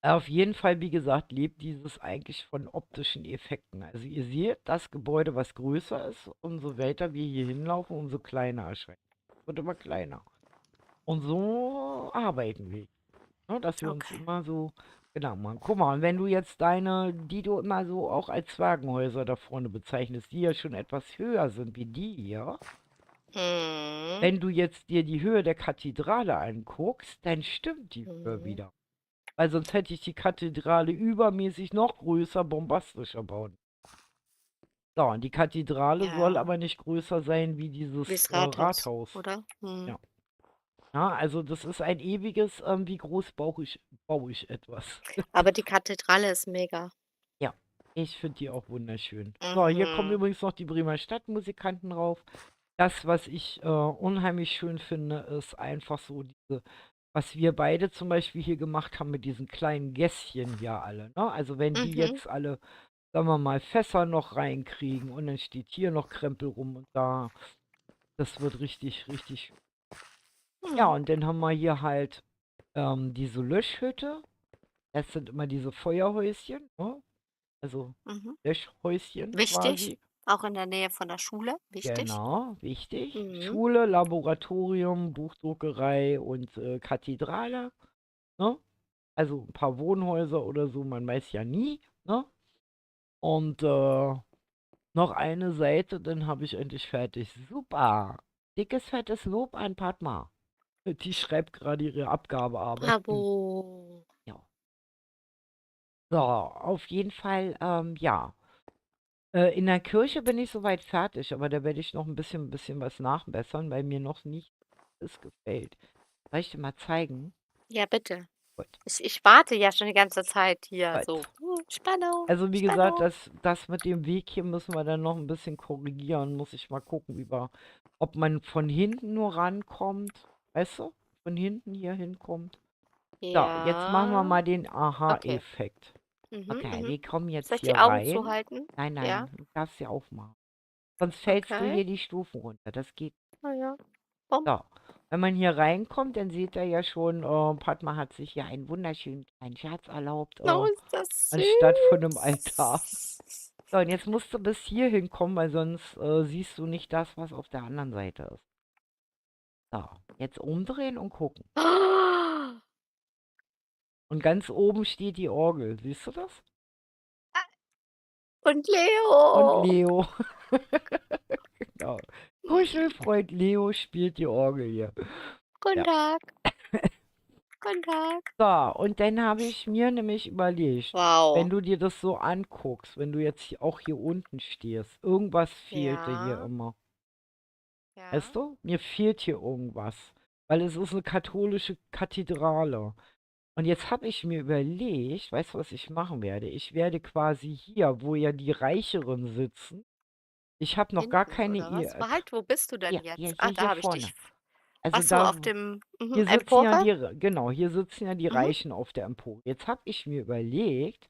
Auf jeden Fall, wie gesagt, lebt dieses eigentlich von optischen Effekten. Also ihr seht, das Gebäude, was größer ist, umso weiter wir hier hinlaufen, umso kleiner erscheint. Es wird immer kleiner. Und so arbeiten wir. Ne, dass wir uns Okay. immer so genau machen. Guck mal, und wenn du jetzt die du immer so auch als Zwergenhäuser da vorne bezeichnest, die ja schon etwas höher sind wie die hier, Mhm. wenn du jetzt dir die Höhe der Kathedrale anguckst, dann stimmt die Höhe Mhm. wieder. Weil sonst hätte ich die Kathedrale übermäßig noch größer, bombastischer bauen. So, und die Kathedrale soll Ja. aber nicht größer sein wie dieses Wie's Rathaus, Rathaus. oder? Mhm. Ja. Ja, also das ist ein ewiges, wie groß baue ich etwas. Aber die Kathedrale ist mega. Ja, ich finde die auch wunderschön. So, hier kommen Mhm. übrigens noch die Bremer Stadtmusikanten rauf. Das, was ich unheimlich schön finde, ist einfach so was wir beide zum Beispiel hier gemacht haben mit diesen kleinen Gässchen hier alle. Ne? Also wenn die Mhm. jetzt alle, sagen wir mal, Fässer noch reinkriegen und dann steht hier noch Krempel rum und da, das wird richtig, richtig. Ja, Mhm. und dann haben wir hier halt diese Löschhütte. Das sind immer diese Feuerhäuschen, ne? Also Mhm. Löschhäuschen Wichtig. quasi. Auch in der Nähe von der Schule. Wichtig. Genau, wichtig. Mhm. Schule, Laboratorium, Buchdruckerei und Kathedrale, ne? Also ein paar Wohnhäuser oder so, man weiß ja nie, ne? Und noch eine Seite, dann habe ich endlich fertig. Super. Dickes, fettes Lob an Padma. Die schreibt gerade ihre Abgabearbeit. Bravo. Ja. So, auf jeden Fall, ja. In der Kirche bin ich soweit fertig, aber da werde ich noch ein bisschen was nachbessern, weil mir noch nicht das gefällt. Soll ich dir mal zeigen? Ja, bitte. Gut. Ich warte ja schon die ganze Zeit hier so. Gut. Spannung, Also wie gesagt, Spannung. das mit dem Weg hier müssen wir dann noch ein bisschen korrigieren. Muss ich mal gucken, ob man von hinten nur rankommt. Weißt du? Von hinten hier hinkommt. So, jetzt machen wir Ja. mal den Okay. Aha-Effekt. Mhm, Okay, mhm. wir kommen Soll jetzt ich hier die Augen rein. zuhalten? Nein, Ja. nein, du darfst sie aufmachen. Sonst fällst du Okay. hier die Stufen runter. Das geht. Ah ja. Bumm. So, wenn man hier reinkommt, dann sieht er ja schon, Padma hat sich hier einen wunderschönen kleinen Scherz erlaubt, Oh, ist das anstatt von einem Altar. süß. So, und jetzt musst du bis hier hinkommen, weil sonst siehst du nicht das, was auf der anderen Seite ist. So, jetzt umdrehen und gucken. Und ganz oben steht die Orgel. Siehst du das? Und Und Leo. Leo. Genau. Kuschelfreund Leo spielt die Orgel hier. Guten Ja. Tag. Guten Tag. So, und dann habe ich mir nämlich überlegt, wenn Wow. du dir das so anguckst, wenn du jetzt auch hier unten stehst, irgendwas fehlte hier Ja. immer. Ja. Weißt du? Mir fehlt hier irgendwas. Weil es ist eine katholische Kathedrale. Und jetzt habe ich mir überlegt, weißt du, was ich machen werde? Ich werde quasi hier, wo ja die Reicheren sitzen, ich habe noch gar Hinten, keine oder was? Ihr. Halt, wo bist du denn Ja, hier, jetzt? hier, Ah, da hier habe ich vorne. dich. Also Ach so, auf da, dem hier sitzen ja Empore? genau, hier sitzen ja die Mhm. Reichen auf der Empore. Jetzt habe ich mir überlegt,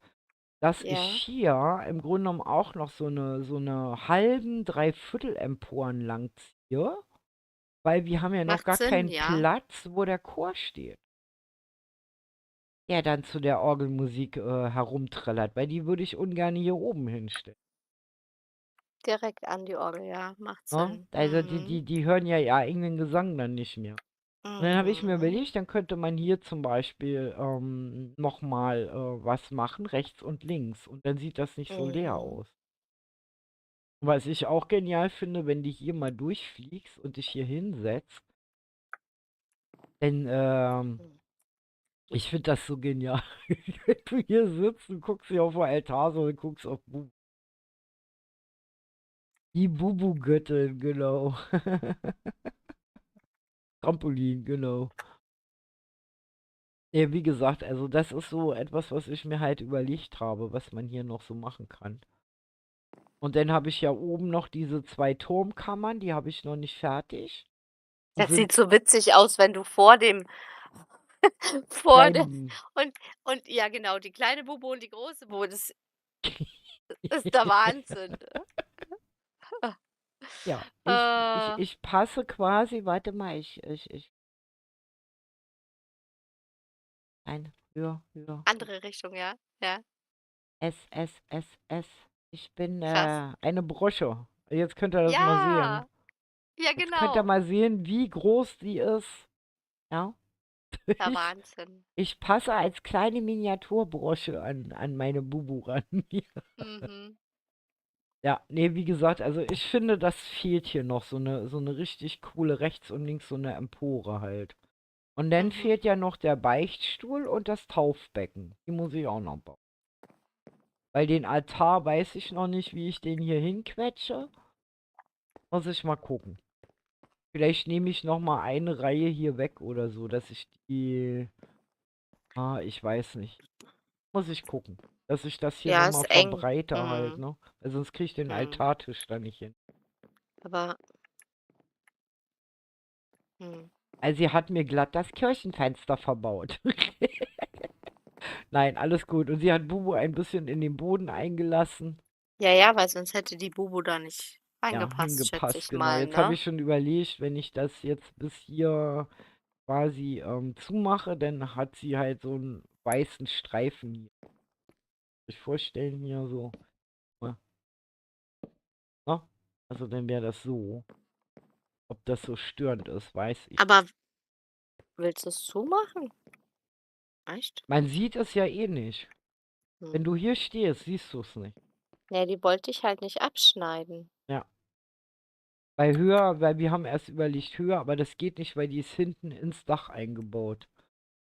dass ich Ja. hier im Grunde genommen auch noch so eine halben, dreiviertel Emporen lang ziehe, weil wir haben ja noch Macht gar Sinn, keinen ja. Platz, wo der Chor steht, der dann zu der Orgelmusik herumträllert, weil die würde ich ungern hier oben hinstellen. Direkt an die Orgel, ja. Macht Ne? Sinn. Also Mhm. die hören ja ihr eigenen Gesang dann nicht mehr. Und dann habe ich mir Mhm. überlegt, dann könnte man hier zum Beispiel nochmal was machen, rechts und links. Und dann sieht das nicht so leer Mhm. aus. Und was ich auch genial finde, wenn du hier mal durchfliegst und dich hier hinsetzt, denn Mhm. ich finde das so genial. Wenn du hier sitzt und guckst hier auf den Altar so und guckst auf Bubu. Die Bubu-Göttin, genau. Trampolin, genau. Ja, wie gesagt, also das ist so etwas, was ich mir halt überlegt habe, was man hier noch so machen kann. Und dann habe ich ja oben noch diese 2 Turmkammern, die habe ich noch nicht fertig. Die Das sieht sind so witzig aus, wenn du vor dem vor dem kleinen. und ja genau, die kleine Bubu und die große Bubu, das ist der Wahnsinn. Ja, Äh, ich passe quasi, warte mal, ich, höher, höher, andere Richtung, ja? Ja, S. Ich bin krass. eine Brosche. Jetzt könnt ihr das mal sehen. Ja, ja Jetzt könnt ihr genau. mal sehen, wie groß die ist. Ja, Der ich, Wahnsinn. ich passe als kleine Miniaturbrosche an meine Bubu ran. Mhm. Ja, nee, wie gesagt, also ich finde, das fehlt hier noch, so eine richtig coole rechts und links so eine Empore halt. Und dann Mhm. fehlt ja noch der Beichtstuhl und das Taufbecken. Die muss ich auch noch bauen. Weil den Altar weiß ich noch nicht, wie ich den hier hinquetsche. Muss ich mal gucken. Vielleicht nehme ich noch mal eine Reihe hier weg oder so, dass ich die. Ah, ich weiß nicht. Muss ich gucken. Dass ich das hier noch Ja, mal ist eng. verbreite halt, Mhm. ne? Weil sonst kriege ich den Mhm. Altartisch da nicht hin. Aber mhm. Also sie hat mir glatt das Kirchenfenster verbaut. Nein, alles gut. Und sie hat Bubu ein bisschen in den Boden eingelassen. Ja, ja, weil sonst hätte die Bubu da nicht Ja, reingepasst, schätze hingepasst, ich genau. mal, Jetzt habe ne? ich schon überlegt, wenn ich das jetzt bis hier quasi zumache, dann hat sie halt so ein weißen Streifen hier. Ich vorstellen hier so. Ne? Also dann wäre das so. Ob das so störend ist, weiß ich. Aber willst du es zumachen? Echt? Man sieht es ja eh nicht. Wenn Hm. du hier stehst, siehst du es nicht. Ja, die wollte ich halt nicht abschneiden. Ja. Weil höher, weil wir haben erst überlegt höher, aber das geht nicht, weil die ist hinten ins Dach eingebaut.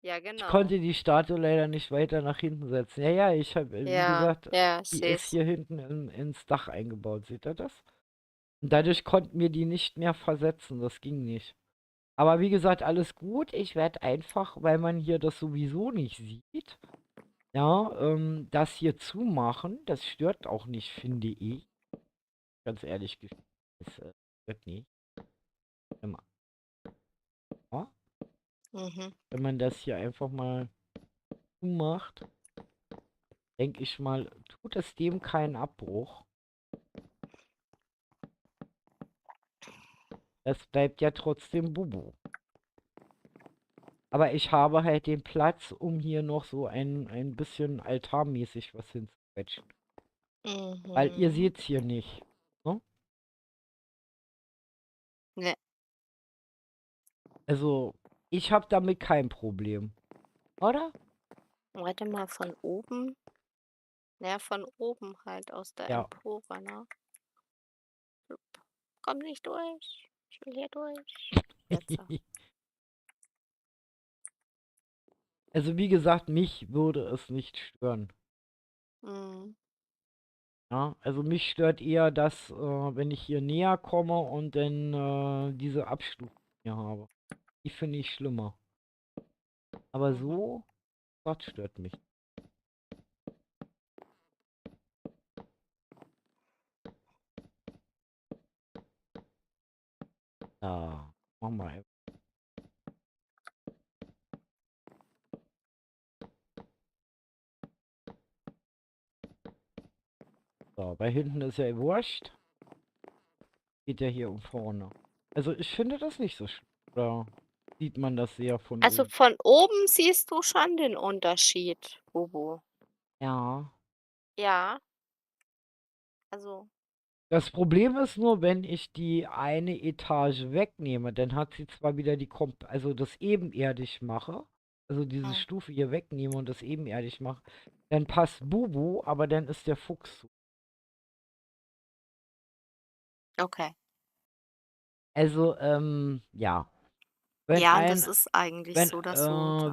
Ja, Ich genau. konnte die Statue leider nicht weiter nach hinten setzen. Ja, ja, ich habe, wie Ja, gesagt, ja, ich die ist seh's. hier hinten ins Dach eingebaut. Seht ihr das? Und dadurch konnten wir die nicht mehr versetzen. Das ging nicht. Aber wie gesagt, alles gut. Ich werde einfach, weil man hier das sowieso nicht sieht, ja, das hier zumachen. Das stört auch nicht, finde ich. Ganz ehrlich gesagt. Das stört nicht. Immer. Ja? Mhm. Wenn man das hier einfach mal zumacht, denke ich mal, tut es dem keinen Abbruch. Es bleibt ja trotzdem Bubu. Aber ich habe halt den Platz, um hier noch so ein bisschen altarmäßig was hinzuquetschen. Weil ihr Mhm. seht's hier nicht. Ne? Ne. Also, ich habe damit kein Problem. Oder? Warte mal, von oben. Ja, von oben halt aus der Ja. Empore, ne? Blub. Komm nicht durch. Ich will hier durch. Jetzt. Also, wie gesagt, mich würde es nicht stören. Mhm. Ja, also mich stört eher das, wenn ich hier näher komme und dann diese Abstufung hier habe. Die finde ich schlimmer. Aber Mhm. so, das stört mich. Ja, mach mal. So, bei hinten ist ja wurscht. Geht ja hier um vorne. Also ich finde das nicht so schlimm. Oder sieht man das sehr von Also oben? von oben siehst du schon den Unterschied, Bubu. Ja. Ja. Also. Das Problem ist nur, wenn ich die eine Etage wegnehme, dann hat sie zwar wieder also das ebenerdig mache, also diese Mhm. Stufe hier wegnehme und das ebenerdig mache, dann passt Bubu, aber dann ist der Fuchs zu. Okay. Also, ja. Wenn Ja, das ein, ist eigentlich wenn, so das so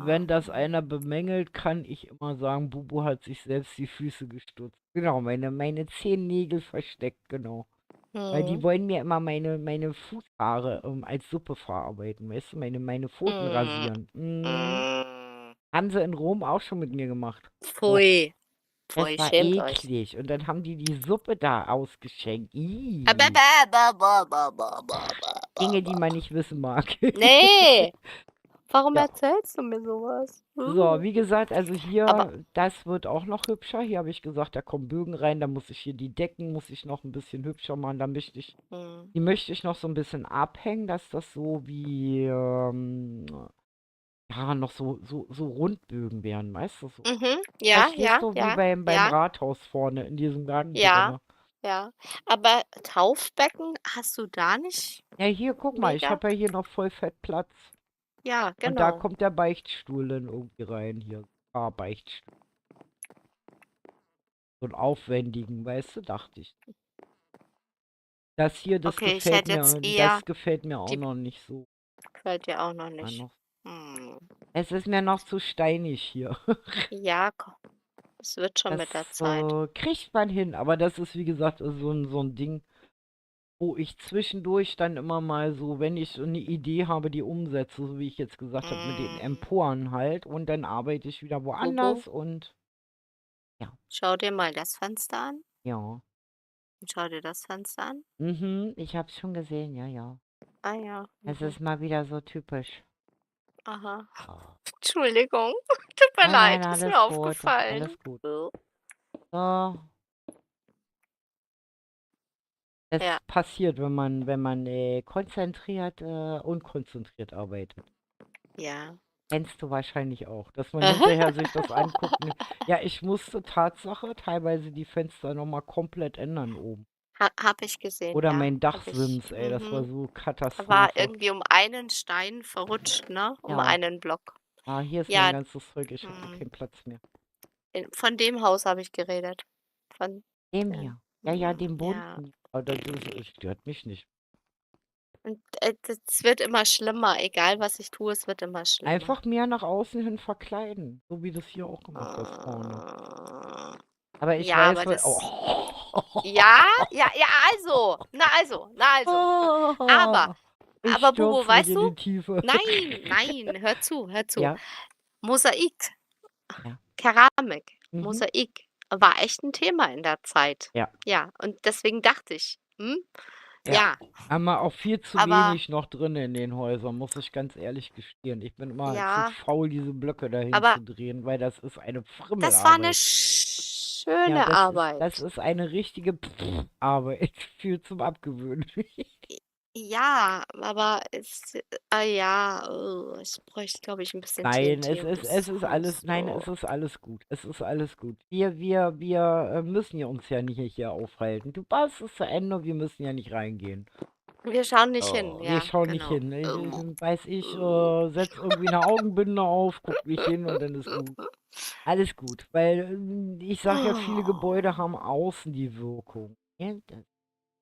wenn da. das einer bemängelt, kann ich immer sagen, Bubu hat sich selbst die Füße gestutzt. Genau, meine Zehennägel versteckt, genau. Weil die Mhm. wollen mir immer meine Fußhaare als Suppe verarbeiten, weißt du, meine Pfoten Mhm. rasieren. Mhm. Haben sie in Rom auch schon mit mir gemacht. So, Pfui. das Pfui, war schämt euch. eklig. Und dann haben die Suppe da ausgeschenkt. Ih, Dinge, die man nicht wissen mag. Nee. Warum Ja. erzählst du mir sowas? So, wie gesagt, also Aber hier, das wird auch noch hübscher. Hier habe ich gesagt, da kommen Bögen rein, da muss ich hier die Decken, muss ich noch ein bisschen hübscher machen. mhm. Die möchte ich noch so ein bisschen abhängen, dass das so wie, ja, noch so Rundbögen wären, weißt du, so. Mhm. Ja, Verstehst ja, du, wie ja, beim ja, Rathaus vorne in diesem Garten ja, drinne. ja. Aber Taufbecken hast du da nicht Ja, hier, guck mal, ich mega? habe ja hier noch voll fett Platz. Ja, Und da genau. kommt der Beichtstuhl dann irgendwie rein, hier. Ah, Beichtstuhl. So einen aufwendigen, weißt du, dachte ich. Das hier, Okay, ich hätte jetzt eher das gefällt mir auch die noch nicht so. gefällt dir auch noch Ah, nicht. noch. Hm. Es ist mir noch zu steinig hier. Ja, es wird schon Das mit der Zeit. kriegt man hin, aber das ist, wie gesagt, so ein Ding, wo ich zwischendurch dann immer mal so, wenn ich so eine Idee habe, die umsetze, so wie ich jetzt gesagt habe, mit den Emporen halt, und dann arbeite ich wieder Bubu, woanders und ja, schau dir mal das Fenster an. ja. Und schau dir das Fenster an. Mhm, ich hab's schon gesehen, ja, ja. Ah ja. Es Mhm. ist mal wieder so typisch. Aha. Oh. Entschuldigung. Tut mir Nein, nein, leid, ist alles mir gut, aufgefallen. alles gut. So. So, das Ja. passiert, wenn man konzentriert, unkonzentriert arbeitet. Ja. Kennst du wahrscheinlich auch, dass man hinterher sich das anguckt. Ne? Ja, ich musste Tatsache teilweise die Fenster nochmal komplett ändern oben. Habe ich gesehen, Oder ja. mein Habe ich. Dachsims, ey, das war so Da war Katastrophe. irgendwie um einen Stein verrutscht, ne? Um Ja. einen Block. Ah, hier ist Ja, mein ganzes Zeug, ich habe hm, keinen Platz mehr. Von dem Haus habe ich geredet. Von Dem dem. hier. Ja, dem Ja. bunten. Aber das stört mich nicht. Und das wird immer schlimmer. Egal, was ich tue, es wird immer schlimmer. Einfach mehr nach außen hin verkleiden. So wie du es hier auch gemacht hast vorne. Äh, Aber ich Ja, weiß, aber weil. das. Oh. Ja, also. Na also. Aber Ich Bubu, stürze mich weißt in du? die Tiefe. Nein, hör zu. Ja, Mosaik, ja. Keramik, Mhm. Mosaik war echt ein Thema in der Zeit. Ja. Ja, und deswegen dachte ich, Ja. ja, Haben wir auch viel zu aber wenig noch drin in den Häusern, muss ich ganz ehrlich gestehen. Ich bin immer ja, zu faul, diese Blöcke dahin aber zu drehen, weil das ist eine das war eine Frimmelarbeit. Ja, schöne das Arbeit. ist eine richtige Arbeit für zum Abgewöhnen. Ja, aber ich bräuchte, glaube ich, ein bisschen Nein, TNT, um es das ist alles, Haus nein, so. es ist alles gut. Es ist alles gut. Wir müssen ja uns ja nicht hier aufhalten. Du baust es zu Ende, wir müssen ja nicht reingehen. Wir schauen nicht hin, Wir ja, schauen nicht genau. hin. Setz irgendwie eine Augenbinde auf, guck nicht hin und dann ist gut. Alles gut, weil ich sag ja, viele Gebäude haben außen die Wirkung. Ja, das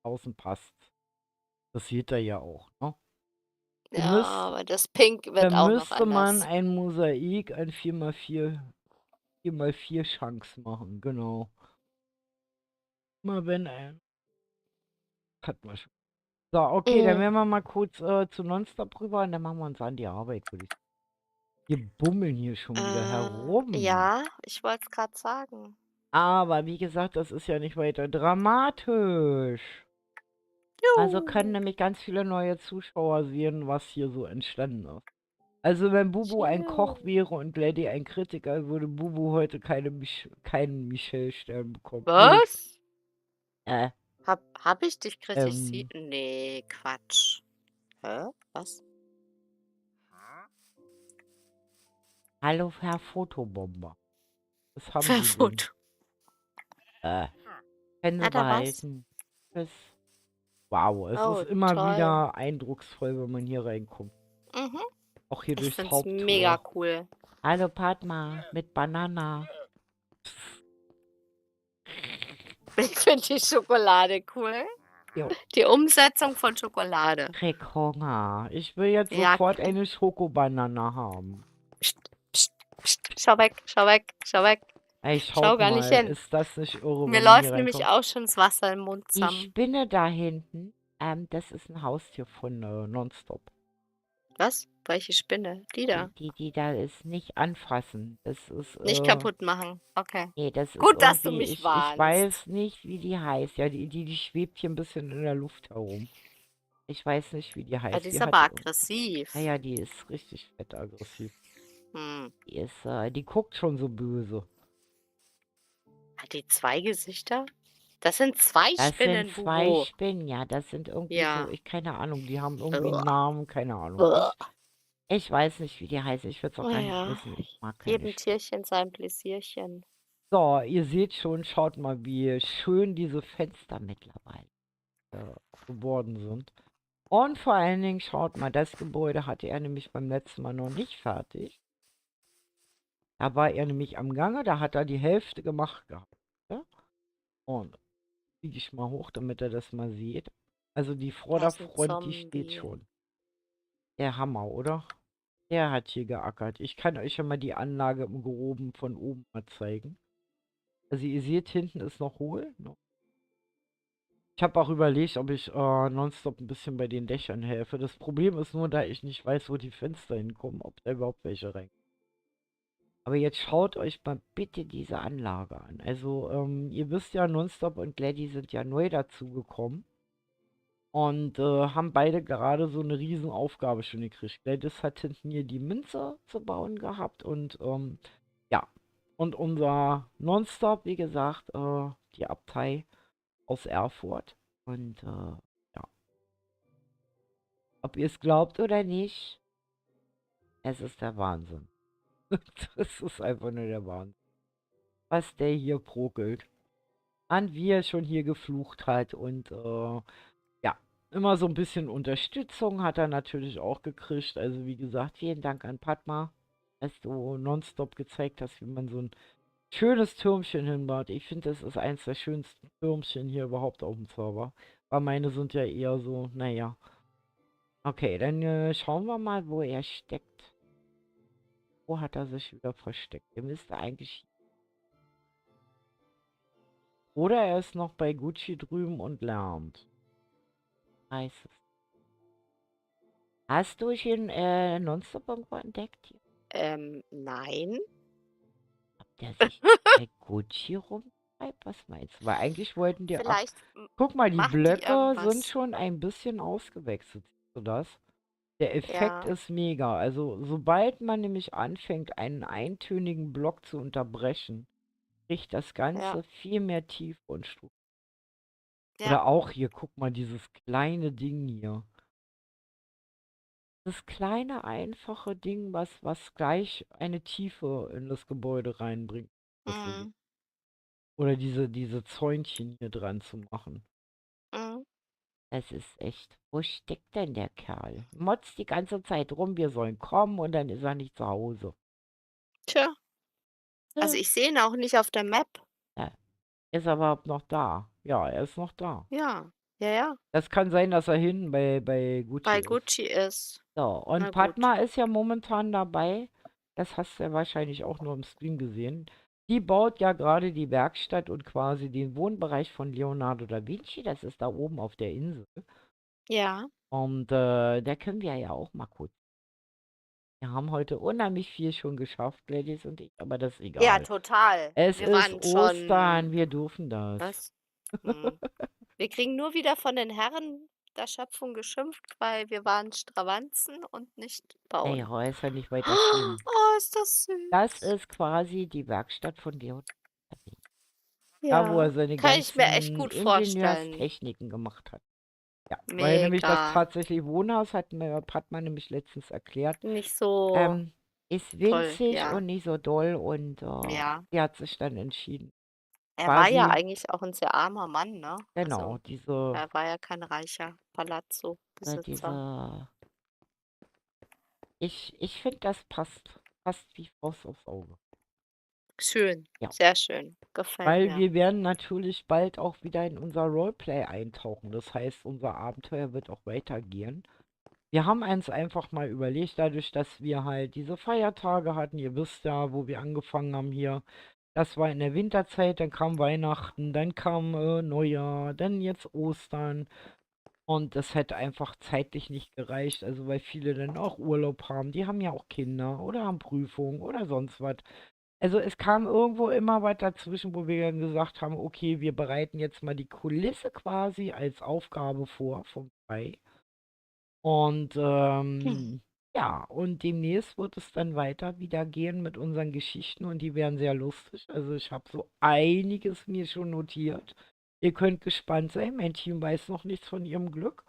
außen passt. Das sieht er ja auch, ne? Ihr Ja, müsst, aber das Pink wird dann auch noch müsste man anders. ein Mosaik, ein 4x4 Chance machen, genau. Mal wenn ein. Hat man schon. So, okay, dann werden wir mal kurz zu Nonstop rüber und dann machen wir uns an die Arbeit, würde ich sagen. Wir bummeln hier schon wieder herum. Ja, ich wollte es gerade sagen. Aber wie gesagt, das ist ja nicht weiter dramatisch. Also können nämlich ganz viele neue Zuschauer sehen, was hier so entstanden ist. Also wenn Bubu ein Koch wäre und Lady ein Kritiker, würde Bubu heute keinen Michel-Stern bekommen. Was? Äh, Hab ich dich kritisiert? Nee, Quatsch. Hä? Was? hallo Herr Fotobomber. Was haben Für ein Sie denn? Foto. Können Sie Hat er was? behalten. Tschüss. Wow, es Oh, ist immer toll. wieder eindrucksvoll, wenn man hier reinkommt. Mhm. Auch hier Ich durchs find's Haupttor. mega cool. Hallo Padma, mit Banana. Ich finde die Schokolade cool. Jo. Die Umsetzung von Schokolade. Krieg Hunger. Ich will jetzt Ja, sofort eine Schokobanane haben. Psst, psst, psst. Schau weg, schau weg, schau weg. Ey, Schau schaut gar mal, nicht hin. ist das nicht irre, Mir wenn man hier läuft nämlich reinkommt? auch schon das Wasser im Mund Die zusammen. Spinne da hinten, das ist ein Haustier von Nonstop. Was? Welche Spinne? Die da? Die da ist nicht anfassen. Das ist, Nicht kaputt machen. Okay. nee, das ist Gut, dass du irgendwie, mich ich warnst. weiß nicht, wie die heißt. Ja, die schwebt hier ein bisschen in der Luft herum. Ich weiß nicht, wie die Ah, heißt. die Die ist hat, aber aggressiv. ja, die ist richtig fett aggressiv. Hm. Die guckt schon so böse. Hat die zwei Gesichter? Das sind zwei Das Spinnen, sind zwei Bubu. Spinnen, ja. Das sind irgendwie Ja. so, keine Ahnung, die haben irgendwie Uah. einen Namen, keine Ahnung. Uah. Ich weiß nicht, wie die heißen. Ich würde es auch gar Ja, nicht wissen. Ich mag keine jedem Spinnen. Tierchen sein Pläsierchen. So, ihr seht schon, schaut mal, wie schön diese Fenster mittlerweile geworden sind. Und vor allen Dingen, schaut mal, das Gebäude hatte er nämlich beim letzten Mal noch nicht fertig. Da war er nämlich am Gange, da hat er die Hälfte gemacht gehabt. Ja? Und fliege ich mal hoch, damit er das mal sieht. Also die Da ist ein Vorderfront, die steht Zombie. schon. Der Hammer, oder? Der hat hier geackert. Ich kann euch ja mal die Anlage im Groben von oben mal zeigen. Also ihr seht, hinten ist noch hohl. Ne? Ich habe auch überlegt, ob ich nonstop ein bisschen bei den Dächern helfe. Das Problem ist nur, da ich nicht weiß, wo die Fenster hinkommen, ob da überhaupt welche rein. Aber jetzt schaut euch mal bitte diese Anlage an. Also, ihr wisst ja, Nonstop und Gladdy sind ja neu dazugekommen. Und haben beide gerade so eine riesen Aufgabe schon gekriegt. Gladys hat hinten hier die Münze zu bauen gehabt. Und ja. Und unser Nonstop, wie gesagt, die Abtei aus Erfurt. Und ja. Ob ihr es glaubt oder nicht, Es ist der Wahnsinn. Das ist einfach nur der Wahnsinn. Was der hier brokelt. Und wie er schon hier geflucht hat. Und ja, immer so ein bisschen Unterstützung hat er natürlich auch gekriegt. Also wie gesagt, vielen Dank an Padma, dass du nonstop gezeigt hast, wie man so ein schönes Türmchen hinbaut. Ich finde, das ist eins der schönsten Türmchen hier überhaupt auf dem Server. Weil meine sind ja eher so, naja. Okay, dann schauen wir mal, wo er steckt. Wo hat er sich wieder versteckt? Er müsste eigentlich... Oder er ist noch bei Gucci drüben und lernt. Weiß es. Hast du ihn nonstop irgendwo entdeckt? Nein. Ob der sich bei Gucci rumtreibt? Was meinst du? Weil eigentlich wollten die... Ach, Vielleicht guck mal, die machen die Blöcke sind irgendwas. schon ein bisschen ausgewechselt. Siehst du das? Der Effekt Ja, ist mega. Also, sobald man nämlich anfängt, einen eintönigen Block zu unterbrechen, kriegt das ja, Ganze viel mehr Tiefe und Struktur. ja. Oder auch hier, guck mal, dieses kleine Ding hier. Das kleine, einfache Ding, was gleich eine Tiefe in das Gebäude reinbringt. Das so Mhm. oder diese Zäunchen hier dran zu machen. Mhm. Das ist echt. Wo steckt denn der Kerl? Motzt die ganze Zeit rum, wir sollen kommen und dann ist er nicht zu Hause. Tja, also Äh, ich sehe ihn auch nicht auf der Map. Ja, ist er überhaupt noch da? Ja, er ist noch da. Ja, ja, ja, Das kann sein, dass er hinten bei Gucci bei ist. Gucci ist. So, und Na gut. Padma ist ja momentan dabei. Das hast du ja wahrscheinlich auch nur im Stream gesehen. Die baut ja gerade die Werkstatt und quasi den Wohnbereich von Leonardo da Vinci. Das ist da oben auf der Insel. Ja, Und da können wir ja auch mal kurz. Wir haben heute unheimlich viel schon geschafft, Ladies und ich, aber das ist ja, egal. total. Es Wir ist waren Ostern, schon, wir dürfen das. was? Hm. Wir kriegen nur wieder von den Herren der Schöpfung geschimpft, weil wir waren Stravanzen und nicht bauen. Naja, ist ja nicht weiter schlimm. Oh, ist das Das süß. ist quasi die Werkstatt von Leonardo da Vinci. Da, wo er Ja, seine kann ich mir echt ganzen gut vorstellen. Ingenieurstechniken gemacht hat. Ja, weil nämlich das Mega. tatsächlich Wohnhaus, hat man nämlich letztens erklärt, Nicht so ähm, ist toll, winzig ja. und nicht so doll und Ja. sie hat sich dann entschieden, Er war ja quasi, eigentlich auch ein sehr armer Mann, ne? genau, Also, diese, er war ja kein reicher Palazzo-Besitzer. diese, ich finde, das passt wie Faust aufs Auge. Schön, Ja, sehr schön, gefällt weil mir. wir werden natürlich bald auch wieder in unser Roleplay eintauchen. Das heißt, unser Abenteuer wird auch weitergehen. Wir haben uns einfach mal überlegt, dadurch, dass wir halt diese Feiertage hatten, ihr wisst ja, wo wir angefangen haben hier. Das war in der Winterzeit, dann kam Weihnachten, dann kam Neujahr, dann jetzt Ostern. Und das hätte einfach zeitlich nicht gereicht, also weil viele dann auch Urlaub haben. Die haben ja auch Kinder oder haben Prüfungen oder sonst was. Also es kam irgendwo immer was dazwischen, wo wir dann gesagt haben, okay, wir bereiten jetzt mal die Kulisse quasi als Aufgabe vor vom Frei. Und Hm. ja, und demnächst wird es dann weiter wieder gehen mit unseren Geschichten und die werden sehr lustig. Also ich habe so einiges mir schon notiert. Ihr könnt gespannt sein. Mein Team weiß noch nichts von ihrem Glück.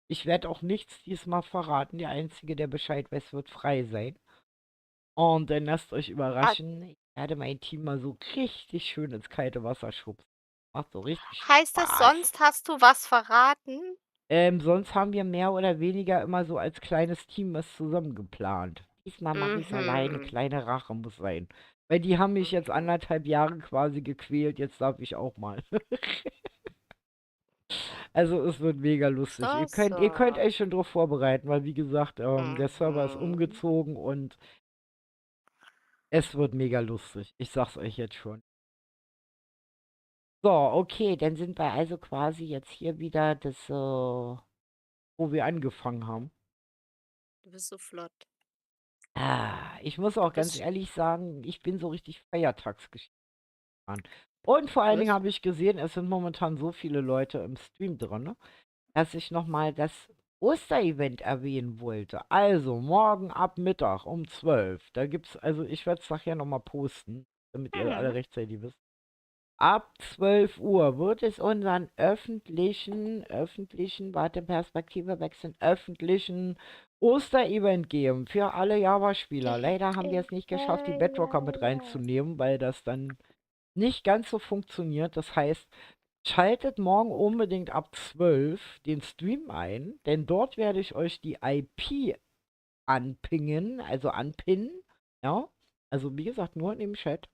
Ich werde auch nichts diesmal verraten. Der Einzige, der Bescheid weiß, wird frei sein. Und dann lasst euch Ah, überraschen. Ich werde mein Team mal so richtig schön ins kalte Wasser schubsen. Macht so richtig heißt das, Spaß. sonst hast du was verraten? Sonst haben wir mehr oder weniger immer so als kleines Team was zusammen geplant. Diesmal mache ich es alleine, Mhm. kleine Rache muss sein. Weil die haben mich jetzt Mhm. 1,5 Jahre quasi gequält, jetzt darf ich auch mal. Also es wird mega lustig. So, Ihr könnt so. euch schon drauf vorbereiten, weil wie gesagt, der Server ist Mhm. umgezogen und es wird mega lustig. Ich sag's euch jetzt schon. So, okay, dann sind wir also quasi jetzt hier wieder wo wir angefangen haben. Du bist so flott. Ich muss Du auch ganz bist ehrlich sagen, ich bin so richtig feiertagsgeschehen. Und vor allen Dingen was? habe ich gesehen, es sind momentan so viele Leute im Stream drin, dass ich nochmal das Osterevent erwähnen wollte. Also morgen ab Mittag um 12. Da gibt's, also ich werde es nachher nochmal posten, damit ihr alle Mhm. rechtzeitig wisst. Ab 12 Uhr wird es unseren warte, Perspektive wechseln, öffentlichen Oster-Event geben für alle Java-Spieler. Leider haben wir es nicht Ja, geschafft, die Bedrocker mit ja. reinzunehmen, weil das dann nicht ganz so funktioniert. Das heißt, schaltet morgen unbedingt ab 12 den Stream ein, denn dort werde ich euch die IP anpingen, also anpinnen. Ja, also wie gesagt, nur in dem Chat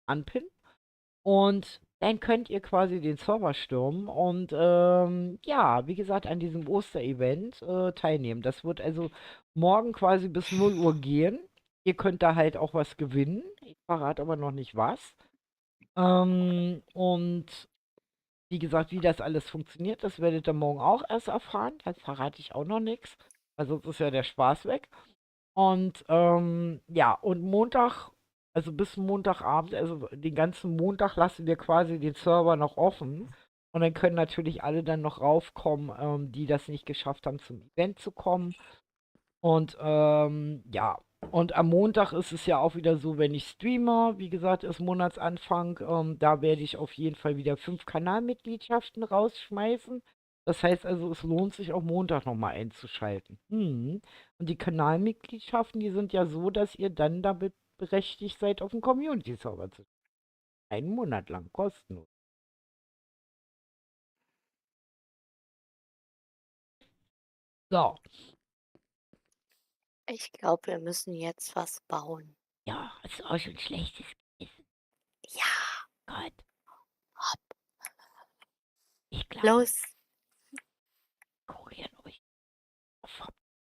anpinnen. Und dann könnt ihr quasi den Server stürmen und ja, wie gesagt, an diesem Osterevent teilnehmen. Das wird also morgen quasi bis 0 Uhr gehen. Ihr könnt da halt auch was gewinnen. Ich verrate aber noch nicht was. Und wie gesagt, wie das alles funktioniert, das werdet ihr morgen auch erst erfahren. Das verrate ich auch noch nichts. Weil sonst ist ja der Spaß weg. Und ja, und Montag, also bis Montagabend, also den ganzen Montag lassen wir quasi den Server noch offen. Und dann können natürlich alle dann noch raufkommen, die das nicht geschafft haben, zum Event zu kommen. Und ja, und am Montag ist es ja auch wieder so, wenn ich streame, wie gesagt, ist Monatsanfang, da werde ich auf jeden Fall wieder 5 Kanalmitgliedschaften rausschmeißen. Das heißt also, es lohnt sich auch Montag nochmal einzuschalten. Und die Kanalmitgliedschaften, die sind ja so, dass ihr dann damit berechtigt seid, auf dem Community-Server zu spielen. Einen Monat lang, kostenlos. So, Ich glaube, wir müssen jetzt was bauen. ja, hast du auch schon schlechtes Gewissen? Ja, Gott, hopp, ich glaube, los. kurieren euch auf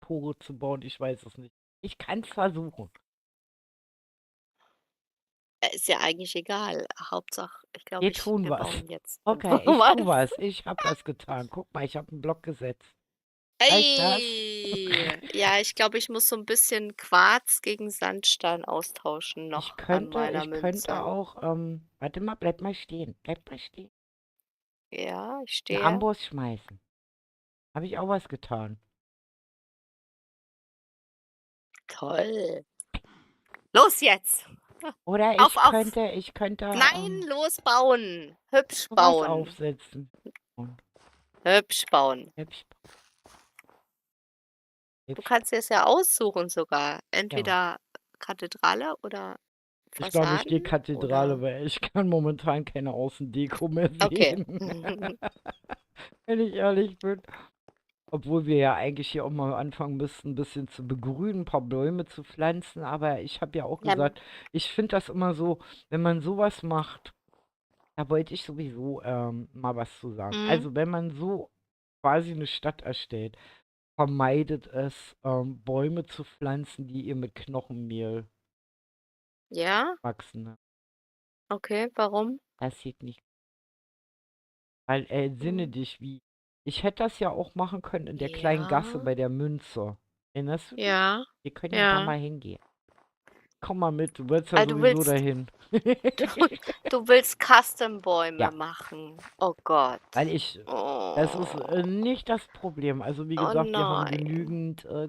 Tore zu bauen, ich weiß es nicht. Ich kann es versuchen. Ist ja eigentlich egal. Hauptsache, ich glaube, Wir tun wir was. bauen jetzt Okay, ich was. tu was. Ich habe was getan. Guck mal, ich habe einen Block gesetzt. Reicht das? Ey! Ja, ich glaube, ich muss so ein bisschen Quarz gegen Sandstein austauschen Ich noch an könnte, meiner ich könnte Münze. auch, warte mal, bleib mal stehen. Bleib mal stehen. Ja, ich Einen stehe. Amboss schmeißen. Habe ich auch was getan. Toll. Los jetzt! Oder Auf, auf! ich könnte Nein, los bauen! Hübsch was bauen! aufsetzen. Und Hübsch bauen. hübsch, Du hübsch. kannst dir es ja aussuchen sogar. Ja. Entweder Kathedrale oder Ich glaube, ich gehe Fassaden Kathedrale, oder weil ich kann momentan keine Außendeko mehr okay. sehen. Wenn ich ehrlich bin. Obwohl wir ja eigentlich hier auch mal anfangen müssten, ein bisschen zu begrünen, ein paar Bäume zu pflanzen. Aber ich habe ja auch Ja, gesagt, ich finde das immer so, wenn man sowas macht, da wollte ich sowieso mal was zu sagen. mhm. Also wenn man so quasi eine Stadt erstellt, vermeidet es, Bäume zu pflanzen, die ihr mit Knochenmehl Ja, wachsen. Ne? okay, warum? Das sieht nicht. Weil, entsinne Mhm. dich, wie. Ich hätte das ja auch machen können in der kleinen Gasse Ja, bei der Münze. Erinnerst du dich? ja, Wir können ja da ja. mal hingehen. Komm mal mit, du willst ja Ah, du sowieso willst dahin. du willst Custom-Bäume Ja, machen. Oh Gott. weil ich, das ist Oh. nicht das Problem. Also wie Oh gesagt, wir haben nein.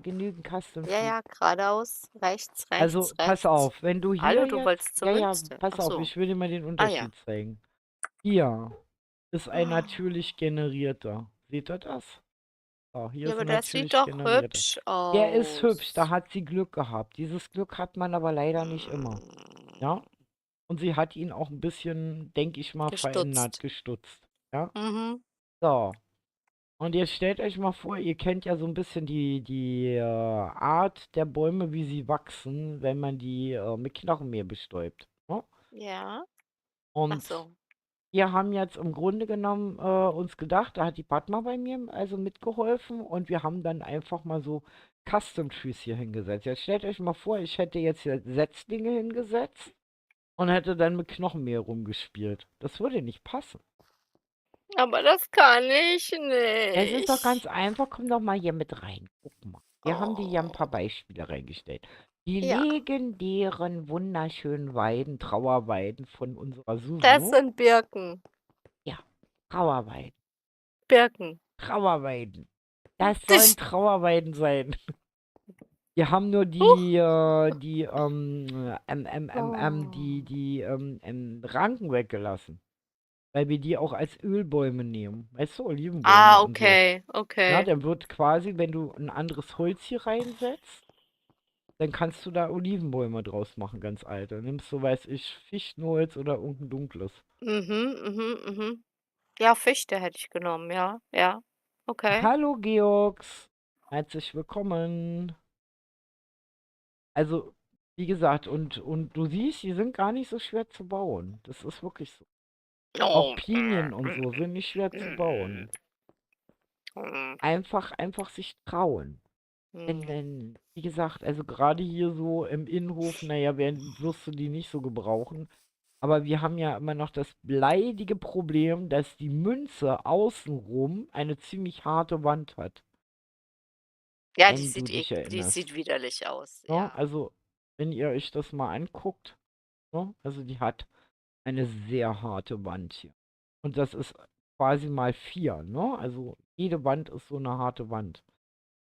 genügend Custom Ja, Trees. ja, geradeaus, rechts, Also rechts, pass rechts. auf, wenn du hier Hallo, du jetzt, wolltest zur ja, ja, Münze. pass Ach auf, so. ich will dir mal den Ah ja. Unterschied zeigen. Hier ist ein natürlich generierter. Seht ihr das? So, hier Ja, ist aber ein das sieht natürlich doch generierter. hübsch Der ist hübsch, da aus. hat sie Glück gehabt. Dieses Glück hat man aber leider nicht immer. Ja? Und sie hat ihn auch ein bisschen, denke ich mal, verändert, Gestutzt. gestutzt. Ja? Mhm. So. Und jetzt stellt euch mal vor, ihr kennt ja so ein bisschen die Art der Bäume, wie sie wachsen, wenn man die mit Knochenmehl bestäubt. Ne? Ja. Ach Und so. wir haben jetzt im Grunde genommen uns gedacht, da hat die Padma bei mir also mitgeholfen und wir haben dann einfach mal so Custom Trees hier hingesetzt. Jetzt stellt euch mal vor, ich hätte jetzt hier Setzlinge hingesetzt und hätte dann mit Knochenmehl rumgespielt. Das würde nicht passen. Aber das kann ich Es ist doch ganz nicht. einfach, komm doch mal hier mit rein. Guck mal. Wir haben dir ja ein paar Oh. Beispiele reingestellt. Die Ja, legendären, wunderschönen Weiden, Trauerweiden von unserer das Susu. sind Birken. Ja, Trauerweiden. Birken. Trauerweiden. Das sollen Dich. Trauerweiden sein. Wir haben nur Huch. die Oh. Ranken weggelassen. weil wir die auch als Ölbäume nehmen. Weißt du, Olivenbäume Ah, und so. okay, Ja, okay. dann wird quasi, wenn du ein anderes Holz hier reinsetzt, dann kannst du da Olivenbäume draus machen, ganz alte. Nimmst du, weiß ich, Fichtenholz oder irgendein dunkles. Mhm. Ja, Fichte hätte ich genommen, ja, ja. Okay. Hallo Georgs, herzlich willkommen. Also, wie gesagt, und du siehst, die sind gar nicht so schwer zu bauen. Das ist wirklich so. Auch Oh. Pinien und so sind nicht schwer zu bauen. Einfach sich trauen. Denn, wie gesagt, also gerade hier so im Innenhof, naja, wirst du die nicht so gebrauchen. Aber wir haben ja immer noch das leidige Problem, dass die Münze außenrum eine ziemlich harte Wand hat, Ja, wenn du dich die sieht erinnerst. widerlich aus, Ne? ja. Also, wenn ihr euch das mal anguckt, ne? Also die hat eine sehr harte Wand hier. Und das ist quasi mal 4, ne? Also jede Wand ist so eine harte Wand.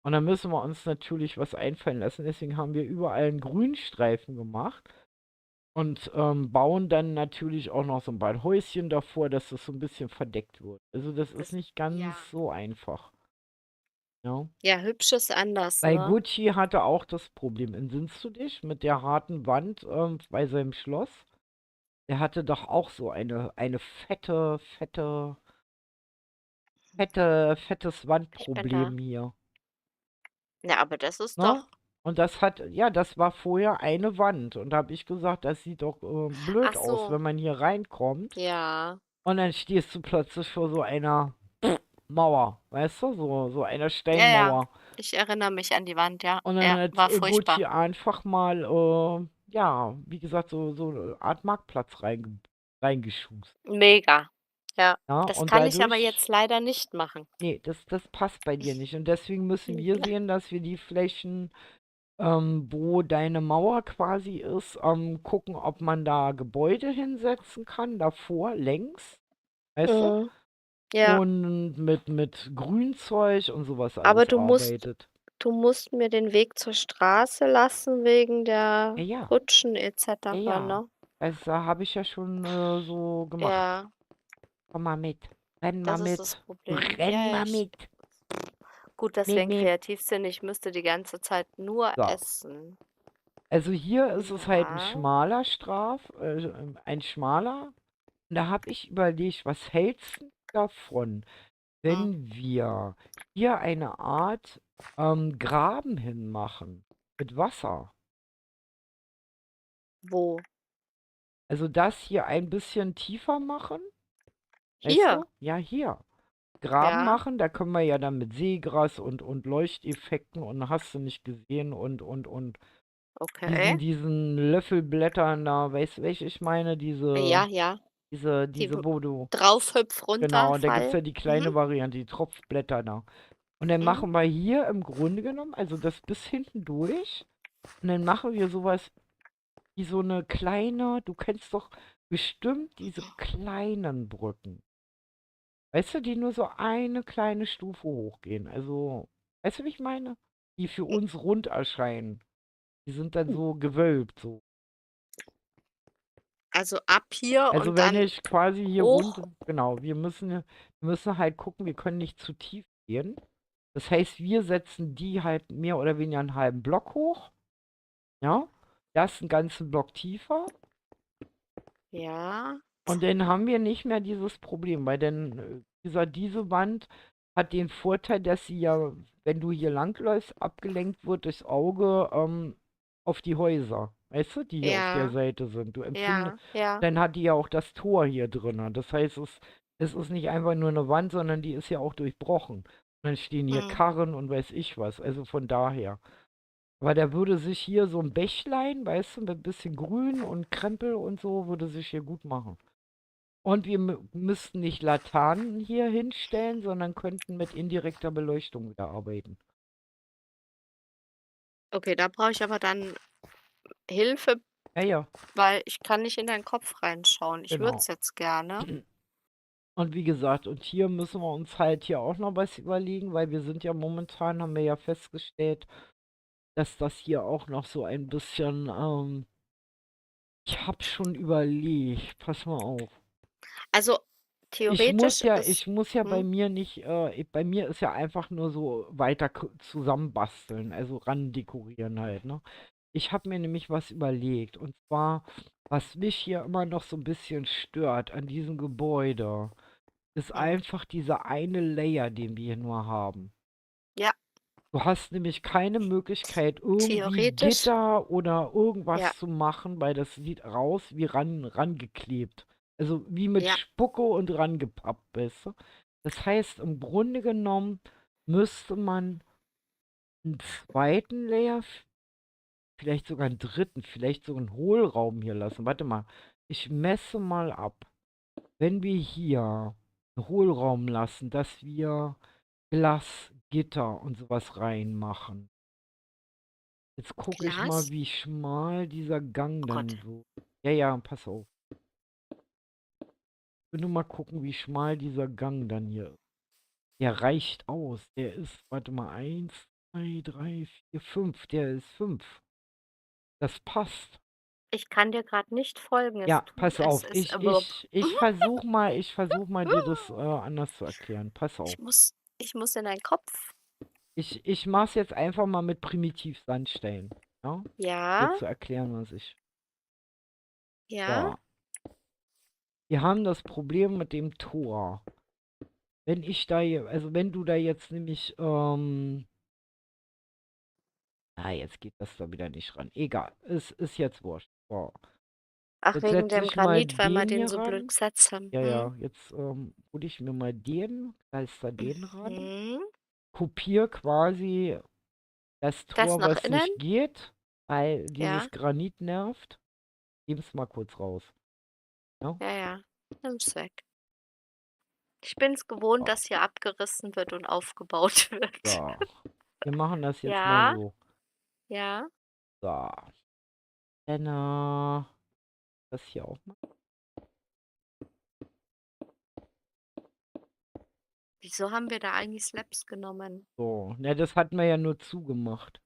Und dann müssen wir uns natürlich was einfallen lassen. Deswegen haben wir überall einen Grünstreifen gemacht und bauen dann natürlich auch noch so ein paar Häuschen davor, dass das so ein bisschen verdeckt wird. Also das ist nicht Ja. ganz so einfach. Ja. Ja, hübsch ist anders, Weil ne? Gucci hatte auch das Problem. Entsinnst du dich mit der harten Wand bei seinem Schloss? Er hatte doch auch so eine fettes Ich bin da. Wandproblem hier. Ja, aber das ist Ne? doch. Und das war vorher eine Wand. Und da habe ich gesagt, das sieht doch blöd Ach aus, so, wenn man hier reinkommt. ja. Und dann stehst du plötzlich vor so einer Mauer, weißt du? So einer Ja, ja. Steinmauer. Ich erinnere mich an die Wand, ja. Und dann Ja, hat war furchtbar. Gucci einfach mal, ja, wie gesagt, so eine Art Marktplatz reingeschust. Mega. Ja. Ja, Das und kann ich aber dadurch, jetzt leider nicht machen. nee, das passt bei dir nicht. Und deswegen müssen wir sehen, dass wir die Flächen, wo deine Mauer quasi ist, gucken, ob man da Gebäude hinsetzen kann, davor, längs, weißt du? Mhm. Ja, Und mit Grünzeug und sowas aber alles arbeitet. du musst mir den Weg zur Straße lassen wegen der Ja, ja, Kutschen et ja, cetera, ja. ne? Also da habe ich ja schon so gemacht. Ja, Komm mal mit. Renn mal das ist das mit. Problem. Renn Ja, mal mit. gut, dass wir Miep, ein miep. Kreativsinn, ich müsste die ganze Zeit nur So. essen. Also hier ist es halt ein Ja. schmaler ein schmaler. Und da habe ich überlegt, was hältst du davon, wenn wir hier eine Art Graben hinmachen mit Wasser? Wo? Also das hier ein bisschen tiefer machen, weißt Hier? du? Ja, hier. Graben Ja, machen, da können wir ja dann mit Seegras und Leuchteffekten und hast du nicht gesehen und okay. diesen Löffelblättern da, weißt du, welche ich meine? Ja, ja. Die w Wo du, Draufhüpf genau, und da gibt es runterfall. ja die kleine Variante, die Tropfblätter da. Und dann Mhm. machen wir hier im Grunde genommen, also das bis hinten durch, und dann machen wir sowas wie so eine kleine, du kennst doch bestimmt diese kleinen Brücken. Weißt du, die nur so eine kleine Stufe hochgehen. Also, weißt du, wie ich meine? Die für uns rund erscheinen. Die sind dann so gewölbt, so. Also ab hier Also und wenn dann ich quasi hier hoch. genau, wir müssen halt gucken, wir können nicht zu tief gehen. Das heißt, wir setzen die halt mehr oder weniger einen halben Block hoch. Ja, das einen ganzen Block tiefer. Ja. Und dann haben wir nicht mehr dieses Problem, weil dann diese Wand hat den Vorteil, dass sie ja, wenn du hier langläufst, abgelenkt wird durchs Auge auf die Häuser. Weißt du, die hier auf der Ja. Seite sind. Du empfindest, Ja. dann hat die ja auch das Tor hier drin. Das heißt, es ist nicht einfach nur eine Wand, sondern die ist ja auch durchbrochen. Und dann stehen hier Mhm. Karren und weiß ich was. Also von daher. Aber da würde sich hier so ein Bächlein, weißt du, mit ein bisschen Grün und Krempel und so, würde sich hier gut machen. Und wir müssten nicht Laternen hier hinstellen, sondern könnten mit indirekter Beleuchtung wieder arbeiten. Okay, da brauche ich aber dann Hilfe, Ja, ja, weil ich kann nicht in deinen Kopf reinschauen. Ich würde genau. es jetzt gerne. Und wie gesagt, und hier müssen wir uns halt hier auch noch was überlegen, weil wir sind ja momentan, haben wir ja festgestellt, dass das hier auch noch so ein bisschen, ich habe schon überlegt, pass mal auf. Also Theoretisch ist, ich muss ja bei hm, mir nicht, bei mir ist ja einfach nur so weiter zusammenbasteln, also ran dekorieren halt, ne? Ich habe mir nämlich was überlegt, und zwar, was mich hier immer noch so ein bisschen stört an diesem Gebäude, ist hm, einfach dieser eine Layer, den wir hier nur haben. ja, Du hast nämlich keine Möglichkeit, irgendwie theoretisch, Gitter oder ja, irgendwas zu machen, weil das sieht aus wie rangeklebt. Also wie mit ja, Spucke und rangepappt, weißt du? Das heißt, im Grunde genommen müsste man einen zweiten Layer, vielleicht sogar einen dritten, vielleicht sogar einen Hohlraum hier lassen. Warte mal, ich messe mal ab. Wenn wir hier einen Hohlraum lassen, dass wir Glas, Gitter und sowas reinmachen. Jetzt gucke ich mal, Glas. wie schmal dieser Gang Oh dann Gott. so. Ja, ja, pass auf. Ich will nur mal gucken, wie schmal dieser Gang dann hier ist. Der reicht aus. Der ist, warte mal, 1, 2, 3, 4, 5. Der ist 5. Das passt. Ich kann dir gerade nicht folgen. Ja, pass Es auf. ist Wirb. Ich versuch mal dir das anders zu erklären. Pass auf. Ich muss in deinen Kopf. Ich mach's jetzt einfach mal mit Primitivsandstein. Ja? Dir Ja, zu erklären, was ich. ja, So. Wir haben das Problem mit dem Tor. Wenn ich da, also wenn du da jetzt nämlich, jetzt geht das da wieder nicht ran. Egal, es ist jetzt wurscht. So, ach, jetzt wegen setze dem ich mal Granit, weil wir den den hier so blöd ran. gesetzt haben. Ja, ja, jetzt hole ich mir mal den, da den ran. Mhm. Kopiere quasi das Das Tor, nach was innen? nicht geht, weil Ja, dieses Granit nervt. Gebe mal kurz raus. Ja? ja, ja. Nimm's weg. Ich bin's gewohnt, So, dass hier abgerissen wird und aufgebaut wird. so. Wir machen das jetzt mal Ja, so. ja. So, dann das hier auch mal. Wieso haben wir da eigentlich Slaps genommen? So, ne, das hatten wir ja nur zugemacht.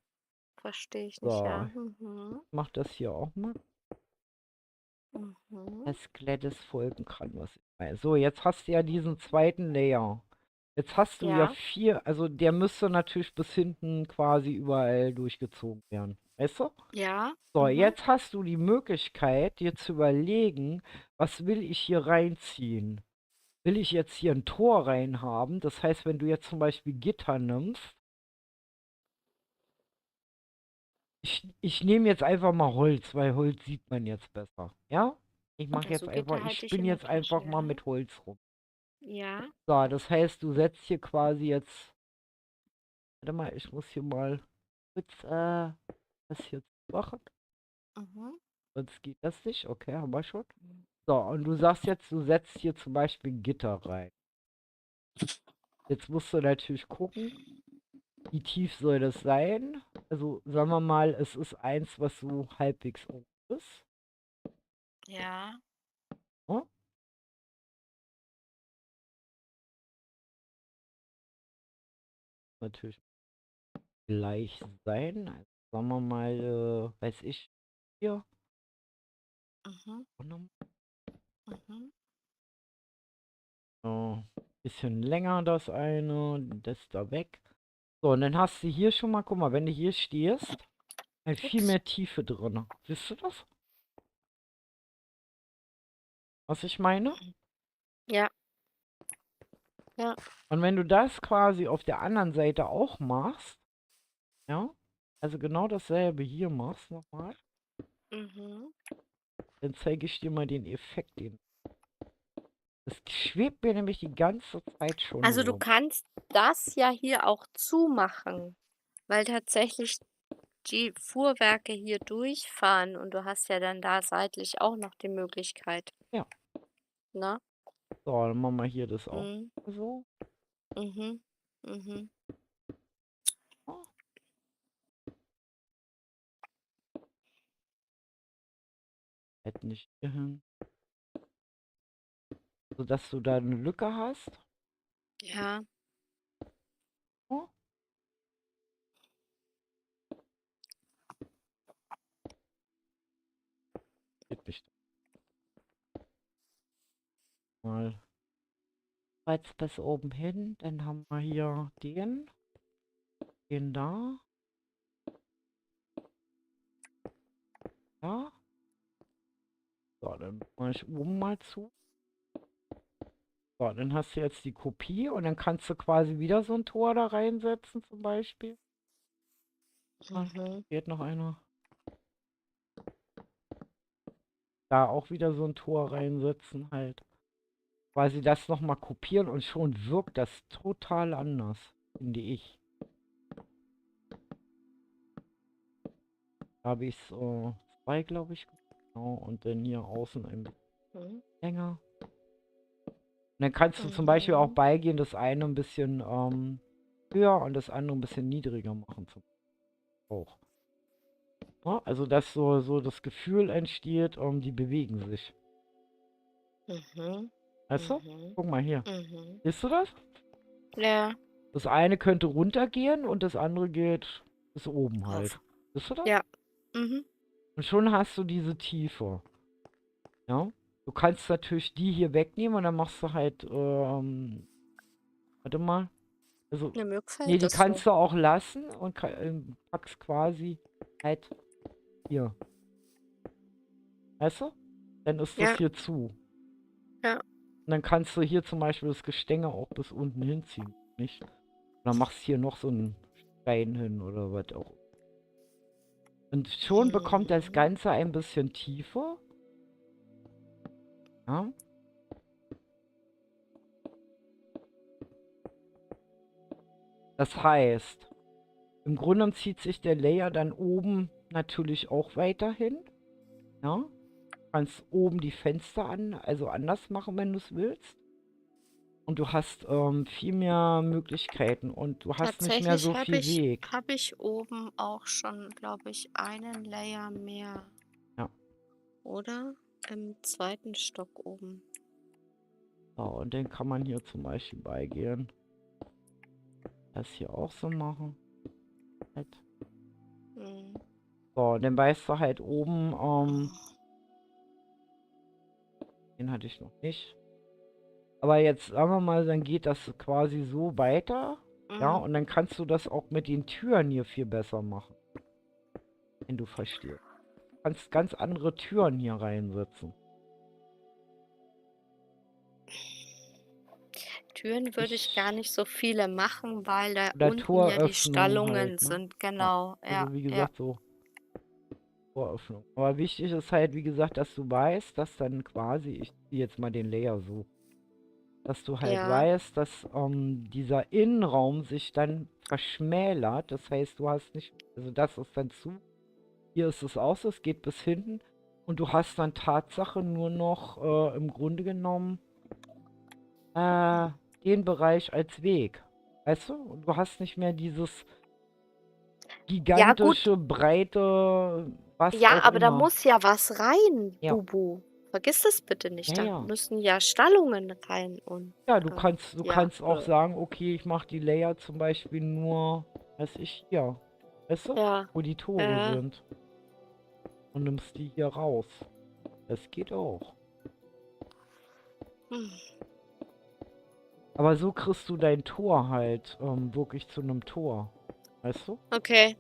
Verstehe ich nicht, So, ja. Mhm. mach das hier auch mal. Mhm. Das glattes folgen kann, was ich meine. So, jetzt hast du ja diesen zweiten Layer. Jetzt hast du ja Ja, 4, also der müsste natürlich bis hinten quasi überall durchgezogen werden. Weißt du? ja. So, Mhm. jetzt hast du die Möglichkeit, dir zu überlegen, was will ich hier reinziehen? Will ich jetzt hier ein Tor reinhaben? Das heißt, wenn du jetzt zum Beispiel Gitter nimmst, ich nehme jetzt einfach mal Holz, weil Holz sieht man jetzt besser. Ja? Ich mache Ja, jetzt so geht einfach, der ich halte ich spinne in der jetzt Tasche, einfach mal ja. mit Holz rum. Ja. So, das heißt, du setzt hier quasi jetzt, warte mal, ich muss hier mal kurz, das hier machen. Mhm. Sonst geht das nicht. Okay, haben wir schon. So, und du sagst jetzt, du setzt hier zum Beispiel ein Gitter rein. Jetzt musst du natürlich gucken, wie tief soll das sein? Also, sagen wir mal, es ist eins, was so halbwegs hoch ist. Ja. Ne? Natürlich gleich sein. Also, sagen wir mal, weiß ich, hier. Mhm. Und Mhm. bisschen länger das eine, das da weg. So, und dann hast du hier schon mal, guck mal, wenn du hier stehst, viel Ups. mehr Tiefe drin. Siehst du das? Was ich meine? Ja, ja. Und wenn du das quasi auf der anderen Seite auch machst, ja, also genau dasselbe hier machst nochmal, Mhm. dann zeige ich dir mal den Effekt. Das schwebt mir nämlich die ganze Zeit schon Also du rum. kannst das ja hier auch zumachen, weil tatsächlich die Fuhrwerke hier durchfahren und du hast ja dann da seitlich auch noch die Möglichkeit, Ja, ne? so, dann machen wir hier das auch Mhm. so. Mhm. Mhm. Oh, hätte nicht hier hin. Sodass du da eine Lücke hast. Ja. Oh, geht nicht. Mal. Jetzt bis oben hin. Dann haben wir hier den da. Ja. So, dann mache ich oben mal zu. So, dann hast du jetzt die Kopie und dann kannst du quasi wieder so ein Tor da reinsetzen zum Beispiel. Ah, Mhm. geht noch einer. Da auch wieder so ein Tor reinsetzen halt. Quasi das nochmal kopieren und schon wirkt das total anders, finde ich. Da habe ich so 2, glaube ich. Genau, und dann hier außen ein bisschen Mhm. länger. Und dann kannst du zum Beispiel auch Mhm. beigehen, das eine ein bisschen höher und das andere ein bisschen niedriger machen. Auch. Ja, also dass so das Gefühl entsteht, die bewegen sich. Mhm. Weißt du? Mhm. Guck mal hier. Mhm. Siehst du das? Ja. Das eine könnte runtergehen und das andere geht bis oben halt. Auf. Siehst du das? Ja. Mhm. Und schon hast du diese Tiefe. Ja? Du kannst natürlich die hier wegnehmen und dann machst du halt, warte mal. Also, Ja, mir nee, gefällt die das so. kannst du auch lassen und packst quasi halt hier. Weißt du? Dann ist das Ja. hier zu. Ja. Und dann kannst du hier zum Beispiel das Gestänge auch bis unten hinziehen. Nicht? Und dann machst du hier noch so einen Stein hin oder was auch. Und schon bekommt das Mhm. Ganze ein bisschen tiefer. Ja? Das heißt, im Grunde zieht sich der Layer dann oben natürlich auch weiterhin. Ja? Du kannst oben die Fenster also anders machen, wenn du es willst. Und du hast viel mehr Möglichkeiten und du hast nicht mehr so viel Weg. Habe ich oben auch schon, glaube ich, einen Layer mehr, Ja. oder? Im zweiten Stock oben. So, und den kann man hier zum Beispiel beigehen. Das hier auch so machen. Halt. Mhm. So, dann weißt du halt oben, den hatte ich noch nicht. Aber jetzt sagen wir mal, dann geht das quasi so weiter. Ja, Mhm. und dann kannst du das auch mit den Türen hier viel besser machen. Wenn du verstehst. Du kannst ganz andere Türen hier reinsetzen. Türen würde ich gar nicht so viele machen, weil da Oder unten ja die Toröffnungen Stallungen halt, ne? sind. Ja. Genau, ja, Also wie ja. gesagt, so Toröffnung. Aber wichtig ist halt, wie gesagt, dass du weißt, dass dann quasi, ich ziehe jetzt mal den Layer so, dass du halt Ja, weißt, dass dieser Innenraum sich dann verschmälert. Das heißt, du hast nicht, also das ist dann zu. Hier ist es auch so, es geht bis hinten. Und du hast dann Tatsache nur noch im Grunde genommen den Bereich als Weg. Weißt du? Und du hast nicht mehr dieses ja gut, gigantische, breite, was ja, auch aber da immer. muss ja was rein, Ja, Bubu. Vergiss das bitte nicht. ja, Da ja. müssen ja Stallungen rein und Ja, du ja. kannst auch sagen, okay, ich mache die Layer zum Beispiel nur, weiß ich, hier. Weißt du? Ja, Wo die Tore ja. sind. Und nimmst die hier raus. Das geht auch. Hm. Aber so kriegst du dein Tor halt wirklich zu einem Tor. Weißt du? Okay,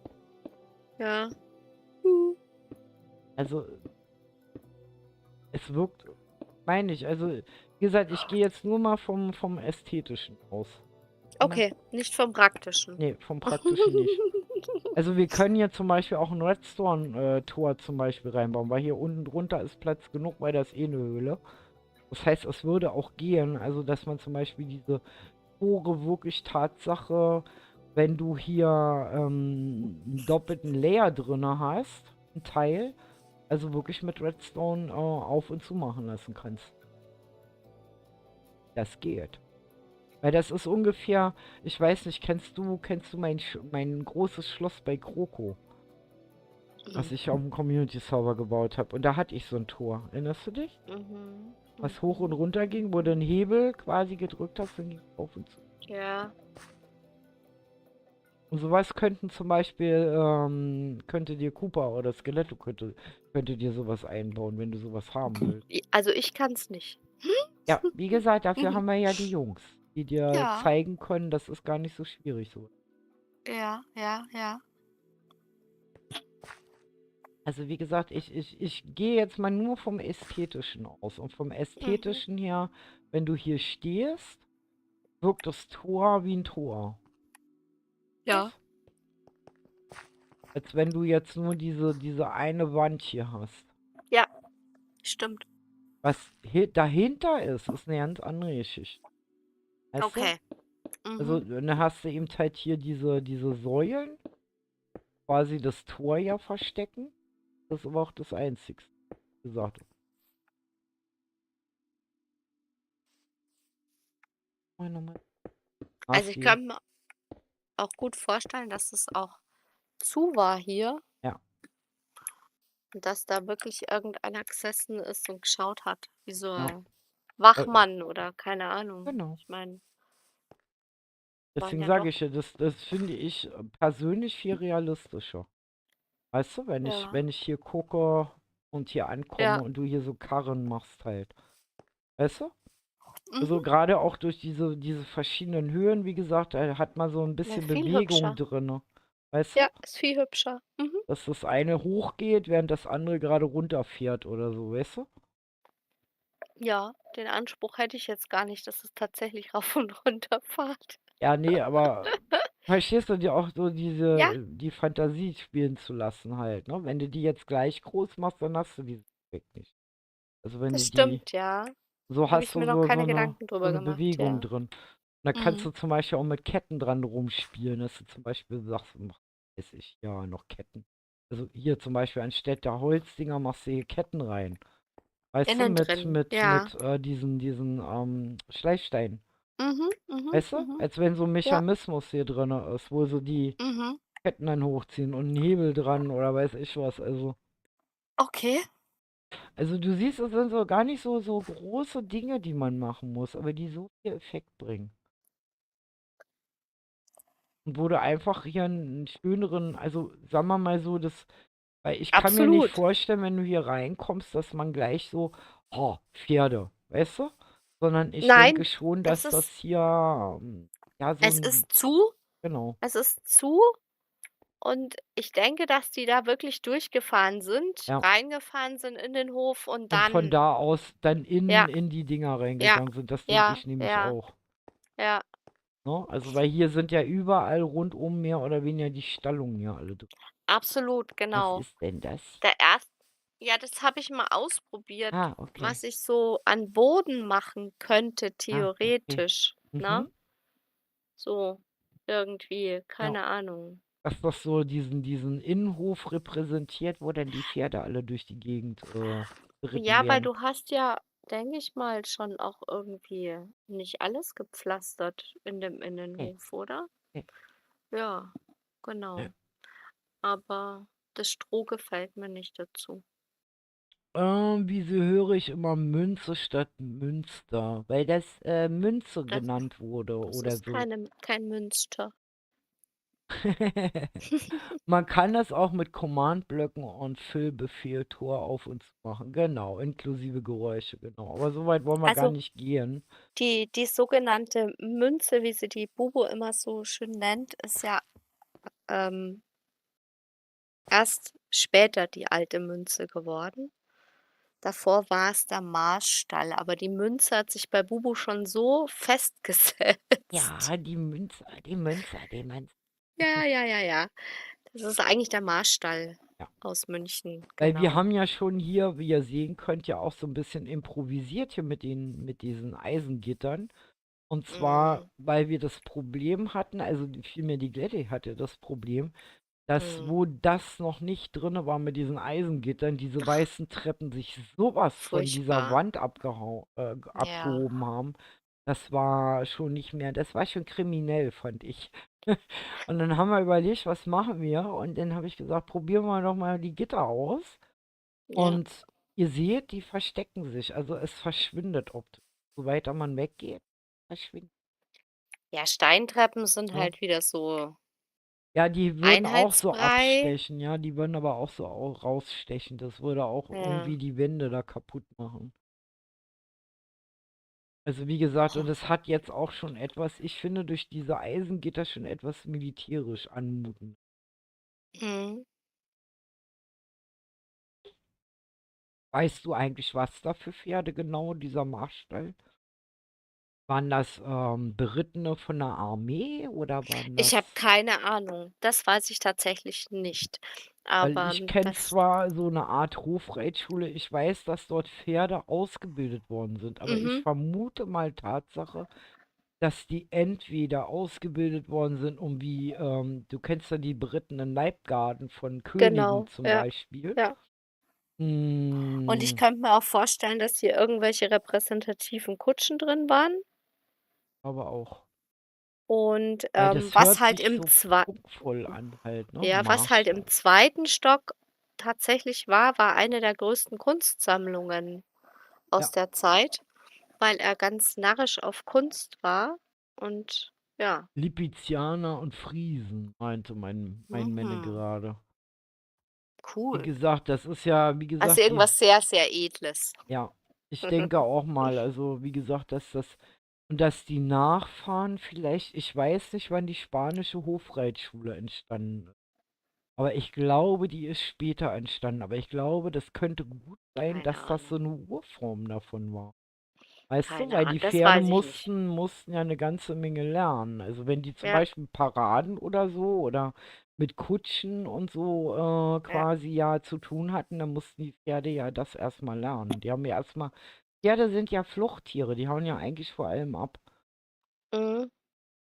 ja. Hm. Also, es wirkt, meine ich, also, wie gesagt, ich gehe jetzt nur mal vom Ästhetischen aus. Ne? Okay, nicht vom Praktischen. Nee, vom Praktischen nicht. Also wir können hier zum Beispiel auch ein Redstone-Tor zum Beispiel reinbauen, weil hier unten drunter ist Platz genug, weil das eh eine Höhle. Das heißt, es würde auch gehen, also dass man zum Beispiel diese Tore wirklich Tatsache, wenn du hier einen doppelten Layer drin hast, ein Teil, also wirklich mit Redstone auf und zu machen lassen kannst. Das geht. Weil das ist ungefähr, ich weiß nicht, kennst du mein großes Schloss bei Kroko, was ich auf dem Community-Server gebaut habe? Und da hatte ich so ein Tor. Erinnerst du dich? Mhm. Was hoch und Mhm. runter ging, wo du einen Hebel quasi gedrückt hast, dann ging es auf und zu. Ja. Und sowas könnten zum Beispiel, könnte dir Cooper oder Skeletto könnte dir sowas einbauen, wenn du sowas haben willst. Also ich kann's nicht. Ja, wie gesagt, dafür Mhm. haben wir ja die Jungs, die dir Ja, zeigen können, das ist gar nicht so schwierig so. ja, ja, ja. Also wie gesagt, ich gehe jetzt mal nur vom Ästhetischen aus. Und vom Mhm. Ästhetischen her, wenn du hier stehst, wirkt das Tor wie ein Tor. Ja, Als wenn du jetzt nur diese eine Wand hier hast. ja, stimmt. Was dahinter ist eine ganz andere Geschichte. Weißt du? Okay. Also Mhm. dann hast du eben halt hier diese Säulen, quasi das Tor ja verstecken. Das ist aber auch das Einzigste, gesagt. Nochmal. Also ich Marci. kann mir auch gut vorstellen, dass es auch zu war hier Ja, und dass da wirklich irgendeiner gesessen ist und geschaut hat, wie so ja. ein Wachmann oder keine Ahnung. Genau. Ich meine, waren Deswegen ja sage doch, ich ja, das finde ich persönlich viel realistischer. Weißt du, wenn ich, ja, wenn ich hier gucke und hier ankomme ja, und du hier so Karren machst halt. Weißt du? Also mhm. gerade auch durch diese verschiedenen Höhen, wie gesagt, da hat man so ein Ja, bisschen viel Bewegung hübscher. drin. Weißt du? Ja, ist viel hübscher. Mhm. Dass das eine hochgeht, während das andere gerade runterfährt oder so, weißt du? Ja, den Anspruch hätte ich jetzt gar nicht, dass es tatsächlich rauf und runter fahrt. Ja, nee, aber verstehst du, dir auch so Ja, die Fantasie spielen zu lassen halt, ne? Wenn du die jetzt gleich groß machst, dann hast du diesen Effekt nicht. Also wenn das du die, stimmt, ja. so Habe hast ich du mir noch so keine eine, Gedanken so drüber eine gemacht, Bewegung ja. drin. Und da kannst Mhm. du zum Beispiel auch mit Ketten dran rumspielen, dass du zum Beispiel sagst, weiß ich, ja, noch Ketten. Also hier zum Beispiel anstatt der Holzdinger machst du hier Ketten rein. Weißt du, Innen mit, drin, mit, ja. mit diesen Schleifsteinen. Mhm, mhm, Weißt du? mhm. Als wenn so ein Ja, Mechanismus hier drin ist, wo so die mhm. Ketten dann hochziehen und einen Hebel dran oder weiß ich was. Okay. Also du siehst, es sind so gar nicht so große Dinge, die man machen muss, aber die so viel Effekt bringen. Und wo du einfach hier einen schöneren, also sagen wir mal so, weil ich kann mir nicht Absolut. vorstellen, wenn du hier reinkommst, dass man gleich so, oh, Pferde, weißt du? Sondern ich denke Nein, schon, es dass das ist hier, ja, so es ein, ist zu genau. es ist zu und ich denke, dass die da wirklich durchgefahren sind, Ja. reingefahren sind in den Hof und Und von dann da aus dann ja, in die Dinger ja, reingegangen sind. Das denke ja, ich nämlich ja, auch. ja, Ne? Also, weil hier sind ja überall rundum mehr oder weniger die Stallungen ja alle drin. absolut, Was genau. ist denn das? Der erst Ja, das habe ich mal ausprobiert, Ah, okay. was ich so an Boden machen könnte Ah, okay. theoretisch, ne? Mhm. So irgendwie, Ja. keine Ahnung. Dass das so diesen Innenhof repräsentiert, wo dann die Pferde alle durch die Gegend geritten Ja, weil werden. du hast ja, denke ich mal, schon auch irgendwie nicht alles gepflastert in dem Okay. Innenhof, oder? Okay. Ja, Ja. genau. Aber das Stroh gefällt mir nicht dazu. Wieso höre ich immer Münze statt Münster? Weil das Münze Das genannt wurde das oder ist so. kein Münster. Man kann das auch mit Command-Blöcken und Füllbefehl Tor auf und zu machen. Genau, inklusive Geräusche, genau. Aber so weit wollen wir gar Also, nicht gehen. die sogenannte Münze, wie sie die Bubu immer so schön nennt, ist ja, ähm, erst später die alte Münze geworden. Davor war es der Marstall, aber die Münze hat sich bei Bubu schon so festgesetzt. Ja, die Münze. Ja, ja, ja, ja. Das ist eigentlich der Marstall Ja. aus München, Weil wir genau. haben ja schon hier, wie ihr sehen könnt, ja auch so ein bisschen improvisiert hier mit diesen Eisengittern. Und zwar, Mhm, weil wir das Problem hatten, also vielmehr die Glätte hatte das Problem, dass mhm. wo das noch nicht drin war mit diesen Eisengittern, diese weißen Treppen sich sowas von dieser Furchtbar. Wand Ja, abgehoben haben. Das war schon nicht mehr, das war schon kriminell, fand ich. Und dann haben wir überlegt, was machen wir? Und dann habe ich gesagt, probieren wir doch mal die Gitter aus. ja. Und ihr seht, die verstecken sich. Also es verschwindet optisch. So weiter man weggeht, verschwindet. Ja, Steintreppen sind Ne? halt wieder so Ja, die würden auch so Einheitsbrei. abstechen, ja, die würden aber auch so rausstechen. Das würde auch Ja. irgendwie die Wände da kaputt machen. Also wie gesagt, und es hat jetzt auch schon etwas, ich finde, durch diese Eisen geht das schon etwas militärisch anmuten. Mhm. Weißt du eigentlich, was da für Pferde genau dieser Marstall? Waren das Berittene von der Armee oder waren Ich das? habe keine Ahnung. Das weiß ich tatsächlich nicht. Weil Aber ich kenne das zwar so eine Art Hofreitschule, ich weiß, dass dort Pferde ausgebildet worden sind, aber ich mhm, vermute mal Tatsache, dass die entweder ausgebildet worden sind, um wie, du kennst ja die berittenen Leibgarden von Königen genau, zum ja, Beispiel. ja. Und ich Hm, könnte mir auch vorstellen, dass hier irgendwelche repräsentativen Kutschen drin waren. aber auch. Und, Weil das was hört halt sich im so zwei prunkvoll an halt, ne? ja, was halt im Marstall. zweiten Stock tatsächlich war eine der größten Kunstsammlungen aus Ja, der Zeit, weil er ganz narrisch auf Kunst war und ja. Lipizianer und Friesen, meinte mein Männer Mhm, gerade. Wie cool. gesagt, das ist ja, wie Also gesagt, irgendwas sehr, sehr Edles. ja, ich denke auch mal, also wie gesagt, dass die Nachfahren vielleicht, ich weiß nicht, wann die spanische Hofreitschule entstanden ist. Aber ich glaube, die ist später entstanden. Aber ich glaube, das könnte gut sein, Keine dass das so Ahnung. eine Urform davon war. Weißt du, Keine weil die Ahnung, das Pferde weiß ich nicht. mussten ja eine ganze Menge lernen. Also wenn die zum Ja, Beispiel Paraden oder so oder mit Kutschen und so ja. quasi ja zu tun hatten, dann mussten die Pferde ja das erstmal lernen. Die haben ja erstmal, Pferde sind ja Fluchttiere, die hauen ja eigentlich vor allem ab. Mhm.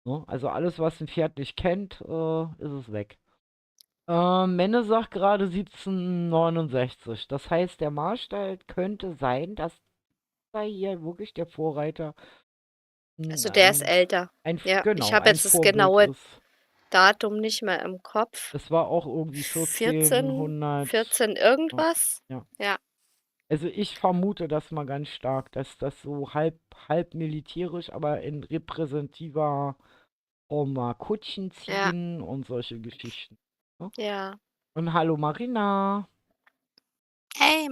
Ne? Also alles, was ein Pferd nicht kennt, ist es weg. Menne sagt gerade 1769. Das heißt, der Marstall könnte sein, dass da hier wirklich der Vorreiter Also der ist älter. Ja, ich genau, habe ein jetzt das Vorbild genaue ist. Datum nicht mehr im Kopf. Es war auch irgendwie 14, 1400. 14 Ja, irgendwas? ja. Ja, Also ich vermute das mal ganz stark, dass das so halb militärisch, aber in repräsentativer Form war. Kutschen ja, ziehen und solche Geschichten. Ne? ja. Und hallo Marina. Hey,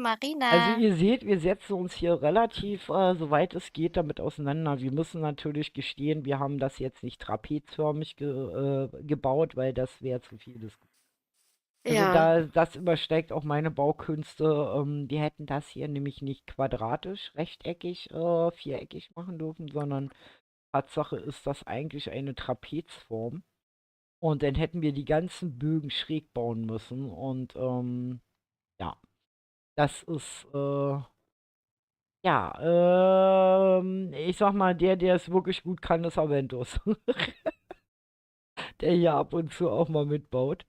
Also Marina. ihr seht, wir setzen uns hier relativ, soweit es geht, damit auseinander. Wir müssen natürlich gestehen, wir haben das jetzt nicht trapezförmig gebaut, weil das wäre zu viel des Guten. Also Ja, das übersteigt auch meine Baukünste. Wir hätten das hier nämlich nicht quadratisch, rechteckig, viereckig machen dürfen, sondern Tatsache ist das eigentlich eine Trapezform. Und dann hätten wir die ganzen Bögen schräg bauen müssen. Und ja, das ist ja, ich sag mal, der es wirklich gut kann, ist Aventus. Der hier ab und zu auch mal mitbaut.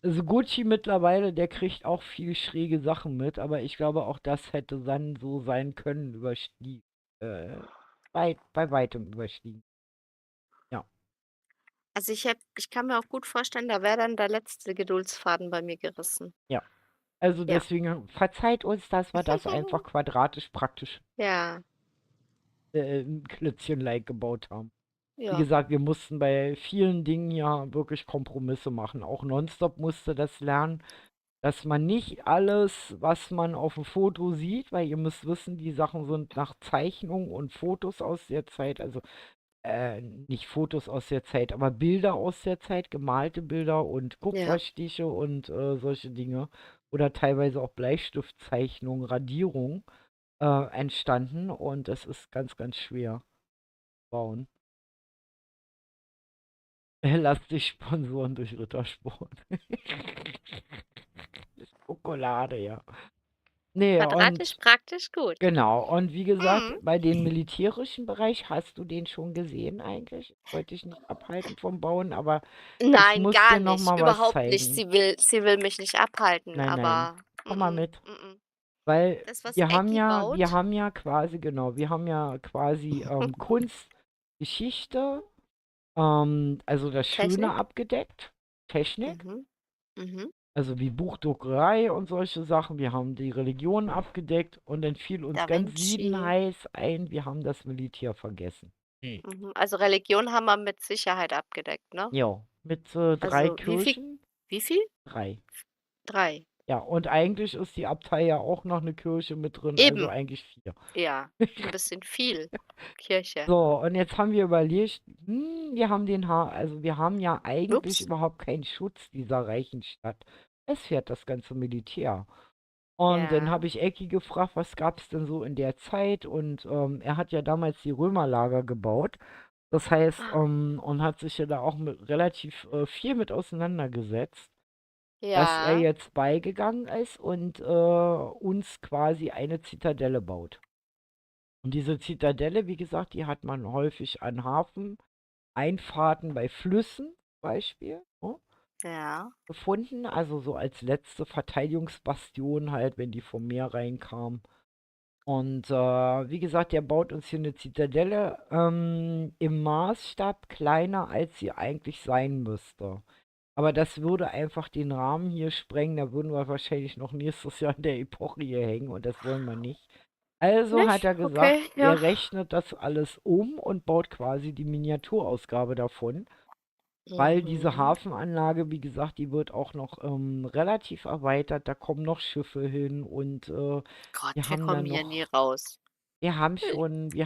Also Gucci mittlerweile, der kriegt auch viel schräge Sachen mit, aber ich glaube auch das hätte dann so sein können, überstiegen. Bei weitem überstiegen. Ja. also ich kann mir auch gut vorstellen, da wäre dann der letzte Geduldsfaden bei mir gerissen. Ja. Also Ja. deswegen verzeiht uns, dass wir das einfach quadratisch praktisch Ja, ein Klötzchen-like gebaut haben. Wie ja, gesagt, wir mussten bei vielen Dingen ja wirklich Kompromisse machen. Auch Nonstop musste das lernen, dass man nicht alles, was man auf dem Foto sieht, weil ihr müsst wissen, die Sachen sind nach Zeichnungen und Fotos aus der Zeit, also nicht Fotos aus der Zeit, aber Bilder aus der Zeit, gemalte Bilder und ja. Kupferstiche und solche Dinge oder teilweise auch Bleistiftzeichnungen, Radierungen entstanden und es ist ganz, ganz schwer zu bauen. Lass dich sponsoren durch Rittersport. Schokolade, ja. Nee, Quadratisch und praktisch gut. genau. Und wie gesagt, Mhm. bei dem militärischen Bereich hast du den schon gesehen eigentlich. Ich wollte dich nicht abhalten vom Bauen, aber ich Nein, muss gar dir noch nicht, mal was überhaupt nicht. zeigen. Sie will mich nicht abhalten, Nein, nein. aber Komm mal mit. mm. Weil Das, was wir Ecki ja, wir baut, haben ja quasi, genau, wir haben ja quasi Kunst, Geschichte, also das Schöne Technik. abgedeckt, Technik. Mhm. Mhm. Also wie Buchdruckerei und solche Sachen. Wir haben die Religion abgedeckt und dann fiel uns Da ganz Vinci. siedenheiß ein, wir haben das Militär vergessen. Mhm. Also Religion haben wir mit Sicherheit abgedeckt, ne? Jo, mit drei Also wie viel? Kirchen, Wie viel? drei. 3. Ja, und eigentlich ist die Abtei ja auch noch eine Kirche mit drin, also Eben, eigentlich 4. ja, ein bisschen viel Kirche. So, und jetzt haben wir überlegt, wir haben also wir haben ja eigentlich Ups. überhaupt keinen Schutz dieser reichen Stadt. Es fährt das ganze Militär. Und dann Ja. habe ich Ecki gefragt, was gab es denn so in der Zeit? Und er hat ja damals die Römerlager gebaut. Das heißt, und hat sich ja da auch mit relativ viel mit auseinandergesetzt, dass er Ja. jetzt beigegangen ist und uns quasi eine Zitadelle baut. Und diese Zitadelle, wie gesagt, die hat man häufig an Hafeneinfahrten bei Flüssen, zum Beispiel, ne, Ja. gefunden. Also so als letzte Verteidigungsbastion halt, wenn die vom Meer reinkamen. Und wie gesagt, der baut uns hier eine Zitadelle im Maßstab kleiner, als sie eigentlich sein müsste. Aber das würde einfach den Rahmen hier sprengen. Da würden wir wahrscheinlich noch nächstes Jahr in der Epoche hier hängen und das wollen wir nicht. Also hat Nicht? er gesagt, Okay, ja. er rechnet das alles um und baut quasi die Miniaturausgabe davon. Weil diese Mhm. Hafenanlage, wie gesagt, die wird auch noch relativ erweitert. Da kommen noch Schiffe hin und Gott, wir wir haben dann kommen hier nie noch, raus. wir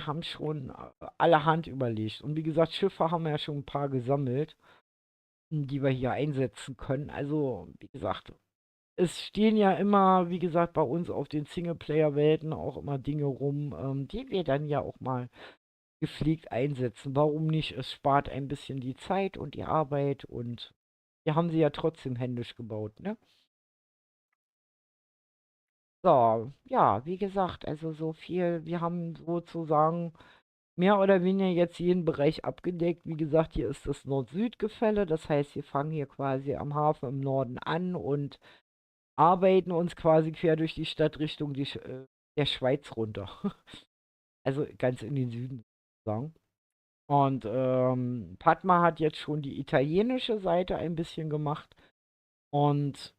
haben schon allerhand überlegt. Und wie gesagt, Schiffe haben wir ja schon ein paar gesammelt, die wir hier einsetzen können. Also, wie gesagt, es stehen ja immer, wie gesagt, bei uns auf den Singleplayer-Welten auch immer Dinge rum, die wir dann ja auch mal gepflegt einsetzen. Warum nicht? Es spart ein bisschen die Zeit und die Arbeit und wir haben sie ja trotzdem händisch gebaut, ne? So, ja, wie gesagt, also so viel, wir haben sozusagen mehr oder weniger jetzt jeden Bereich abgedeckt. Wie gesagt, hier ist das Nord-Süd-Gefälle, das heißt, wir fangen hier quasi am Hafen im Norden an und arbeiten uns quasi quer durch die Stadt Richtung der Schweiz runter. Also ganz in den Süden sozusagen. Und Padma hat jetzt schon die italienische Seite ein bisschen gemacht. Und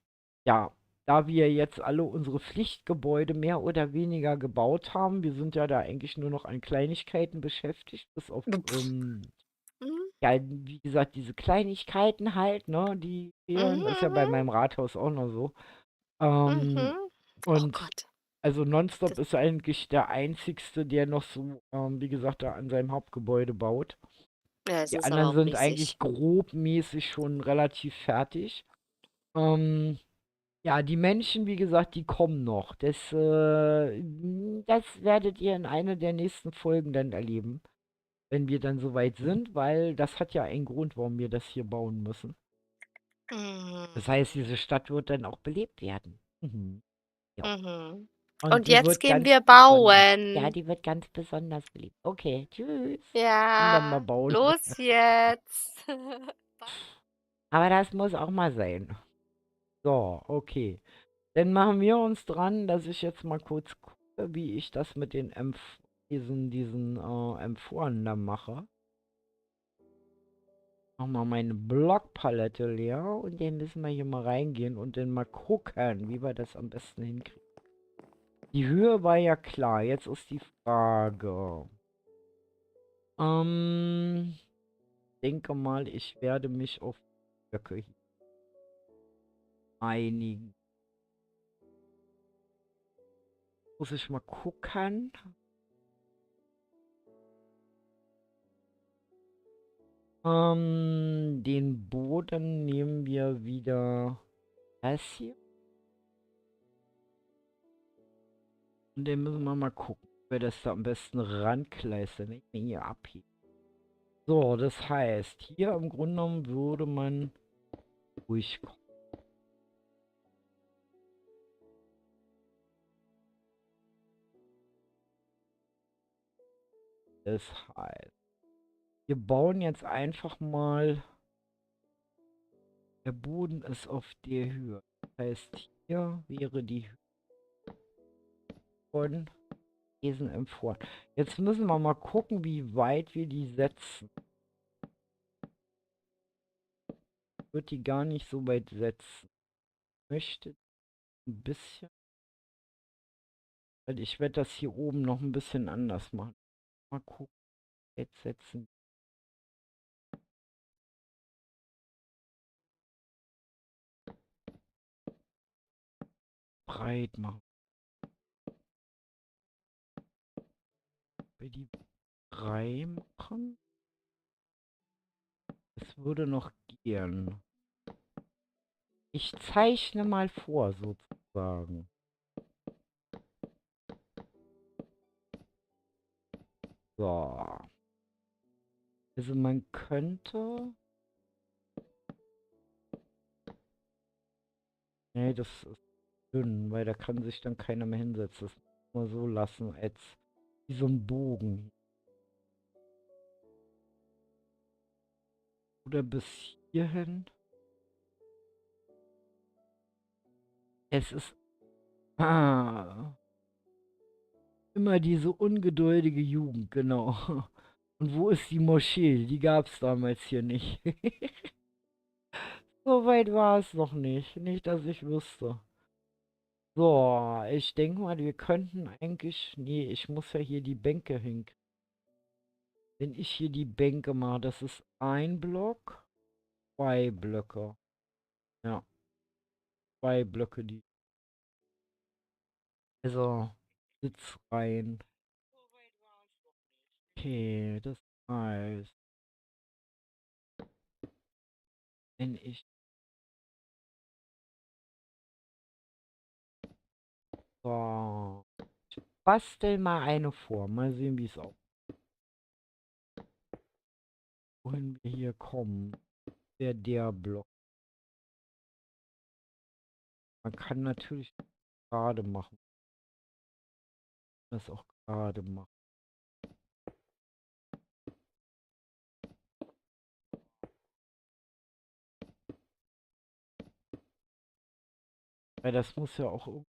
ja, da wir jetzt alle unsere Pflichtgebäude mehr oder weniger gebaut haben, wir sind ja da eigentlich nur noch an Kleinigkeiten beschäftigt, bis auf, Pff. Mhm. ja, wie gesagt, diese Kleinigkeiten halt, ne, die fehlen. Das ist ja bei Mhm. meinem Rathaus auch noch so. Mhm. Ähm, Mhm. Oh und Gott. also Nonstop Das, ist eigentlich der einzigste, der noch so, wie gesagt, da an seinem Hauptgebäude baut. ja, es Die ist aber anderen auch sind riesig. eigentlich grobmäßig schon relativ fertig. Ähm, ja, die Menschen, wie gesagt, die kommen noch. Das werdet ihr in einer der nächsten Folgen dann erleben, wenn wir dann soweit sind, weil das hat ja einen Grund, warum wir das hier bauen müssen. Das heißt, Mhm. diese Stadt wird dann auch belebt werden. Mhm. Ja. Mhm. Und Und die jetzt wird gehen ganz wir besonders. Ja, bauen. die wird ganz besonders beliebt. Okay, tschüss. Und dann mal Ja, bauen. los jetzt. Aber das muss auch mal sein. So, okay. Dann machen wir uns dran, dass ich jetzt mal kurz gucke, wie ich das mit den diesen Amphoren da mache. Mach mal meine Blockpalette leer und dann müssen wir hier mal reingehen und dann mal gucken, wie wir das am besten hinkriegen. Die Höhe war ja klar, jetzt ist die Frage. Denke mal, ich werde mich auf Blöcke hier einigen. Muss ich mal gucken. Den Boden nehmen wir wieder das hier. Und dann müssen wir mal gucken, wer das da am besten rankleistert. Wenn ich mir hier abhebe. So, das heißt, hier im Grunde genommen würde man durchkommen. Das heißt, wir bauen jetzt einfach mal. Der Boden ist auf der Höhe. Das heißt, hier wäre die Höhe von diesen empfohlen. Jetzt müssen wir mal gucken, wie weit wir die setzen. Ich würde die gar nicht so weit setzen. Ich möchte ein bisschen, weil ich werde das hier oben noch ein bisschen anders machen. Mal gucken, jetzt setzen. breit machen. Wir die 3 machen. Es würde noch gehen. Ich zeichne mal vor, sozusagen. So. Also man könnte... Nee, das ist dünn, weil da kann sich dann keiner mehr hinsetzen. Das muss man so lassen, als wie so ein Bogen. Oder bis hierhin. Es ist... Ah. Immer diese ungeduldige Jugend, genau. Und wo ist die Moschee? Die gab es damals hier nicht. So weit war es noch nicht. Nicht, dass ich wüsste. So, ich denke mal, wir könnten eigentlich... Nee, ich muss ja hier die Bänke hinkriegen. Wenn ich hier die Bänke mache, das ist ein Block, 2 Blöcke. Ja, 2 Blöcke, die... Also, Sitzreihen. Okay, das heißt, wenn ich... So, ich bastel mal eine vor. Mal sehen, wie es auch... Wohin wir hier kommen. Der Block. Man kann natürlich gerade machen. Das auch gerade machen. Weil das muss ja auch irgendwie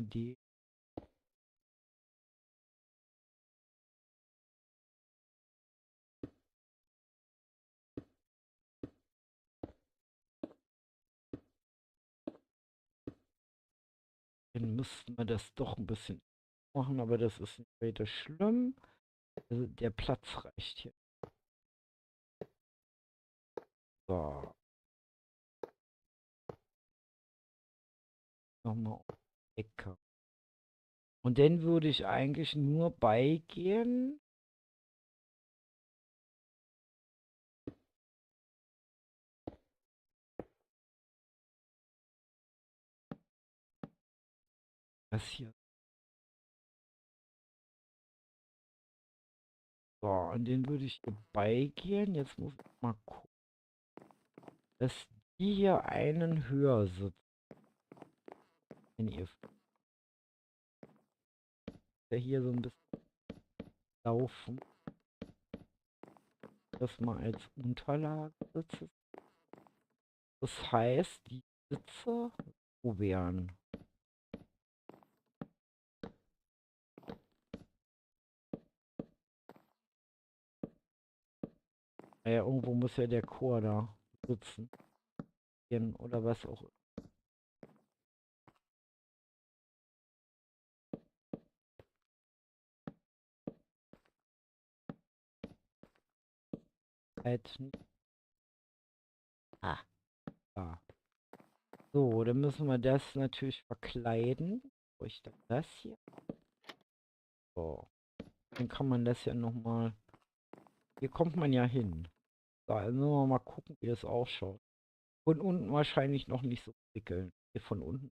die... Dann müssten wir das doch ein bisschen machen, aber das ist nicht weiter schlimm. Also der Platz reicht hier. So, nochmal um die Ecke. Und dann würde ich eigentlich nur beigehen. Das hier. So, und den würde ich hier beigehen. Jetzt muss ich mal gucken, dass die hier einen höher sitzen. Wenn ihr der hier so ein bisschen laufen. Das mal als Unterlage sitze. Das heißt, die Sitze so wären. Naja, irgendwo muss ja der Chor da sitzen. Oder was auch. Halt. Ah, da. So, dann müssen wir das natürlich verkleiden. Wo ich das hier? So. Dann kann man das ja nochmal. Hier kommt man ja hin. So, also müssen wir mal gucken, wie das ausschaut. Von unten wahrscheinlich noch nicht so wickeln. Hier von unten.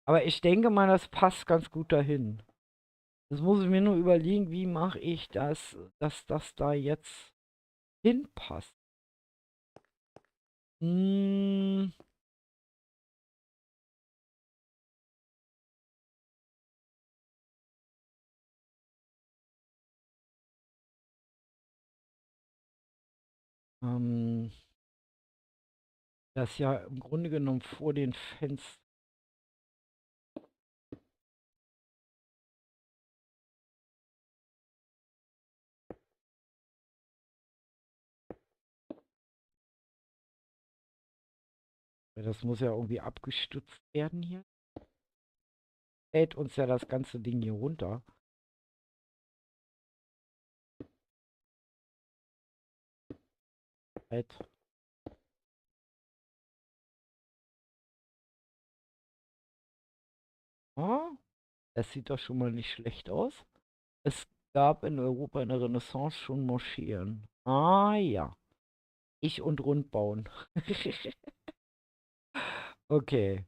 Aber ich denke mal, das passt ganz gut dahin. Das muss ich mir nur überlegen, wie mache ich das, dass das da jetzt hinpasst. Hm, ähm, das ja im Grunde genommen vor den Fenstern. Das muss ja irgendwie abgestützt werden hier. Fällt uns ja das ganze Ding hier runter. Halt. Ah, das sieht doch schon mal nicht schlecht aus. Es gab in Europa in der Renaissance schon Moscheen. Ah ja. Ich und Rundbauen. Okay.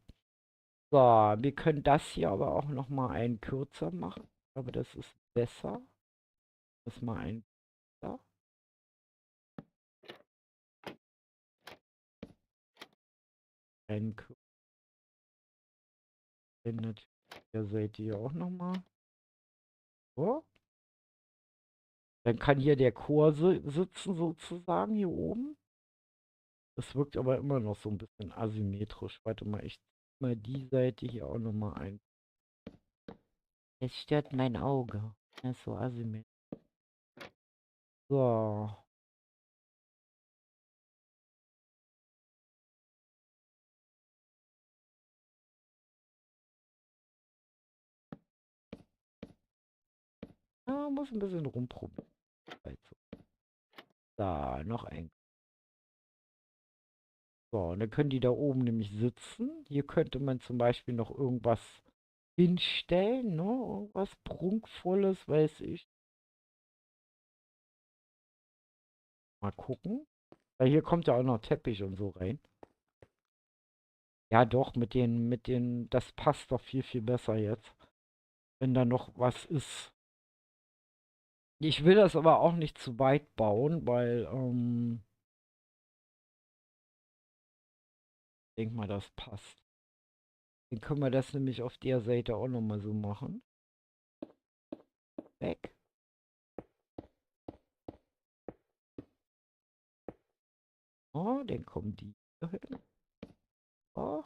So, wir können das hier aber auch noch mal einen kürzer machen. Aber das ist besser. Das mal ein kürzer. Ein kürzer. Natürlich. Hier seht ihr auch noch mal. So. Dann kann hier der Chor sitzen sozusagen hier oben. Das wirkt aber immer noch so ein bisschen asymmetrisch. Warte mal, ich zieh mal die Seite hier auch noch mal ein. Es stört mein Auge. Das ist so asymmetrisch. So. Ja, muss ein bisschen rumprobieren. Also, da, noch ein. So, und dann können die da oben nämlich sitzen. Hier könnte man zum Beispiel noch irgendwas hinstellen, ne? Irgendwas Prunkvolles, weiß ich. Mal gucken. Weil hier kommt ja auch noch Teppich und so rein. Ja, doch, das passt doch viel, viel besser jetzt. Wenn da noch was ist. Ich will das aber auch nicht zu weit bauen, weil, ich denke mal, das passt. Dann können wir das nämlich auf der Seite auch nochmal so machen. Weg. Oh, dann kommen die hier hin. Oh,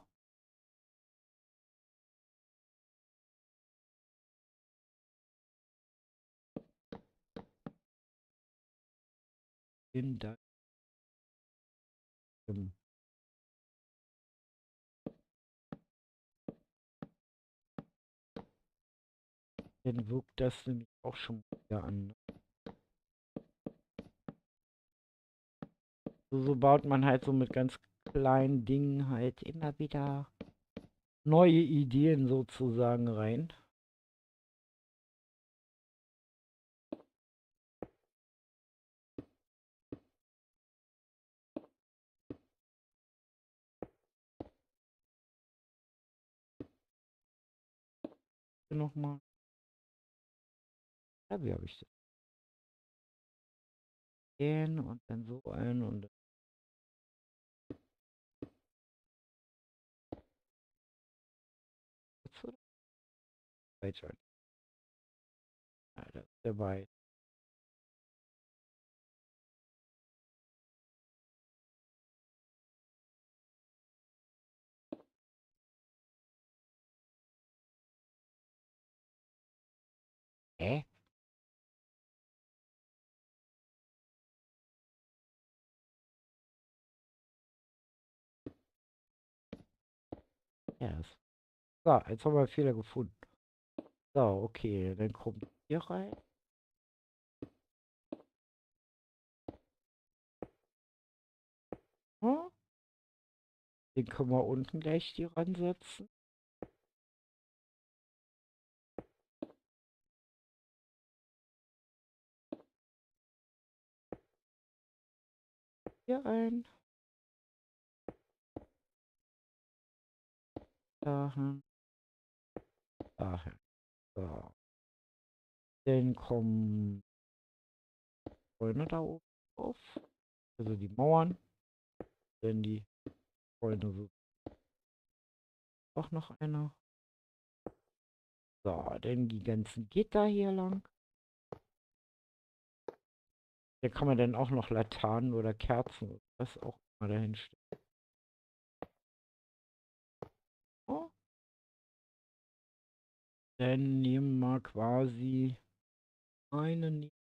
in da. Dann wirkt das nämlich auch schon wieder an. Ne? So baut man halt so mit ganz kleinen Dingen halt immer wieder neue Ideen sozusagen rein. Nochmal. Ja, wie habe ich das? Den und dann so ein und jetzt oder? Falsch ein. Ja, das ist dabei. Hä? Ja, so, jetzt haben wir einen Fehler gefunden. So, okay, dann kommt hier rein. Hm? Den können wir unten gleich hier ransetzen. Hier rein. Dahin. Dahin. So. Dann kommen Zäune da oben auf. Also die Mauern. Dann die Zäune so. Auch noch einer. So, dann die ganzen Gitter hier lang. Hier kann man dann auch noch Laternen oder Kerzen oder was auch immer dahin stellen. Oh. Dann nehmen wir quasi einen.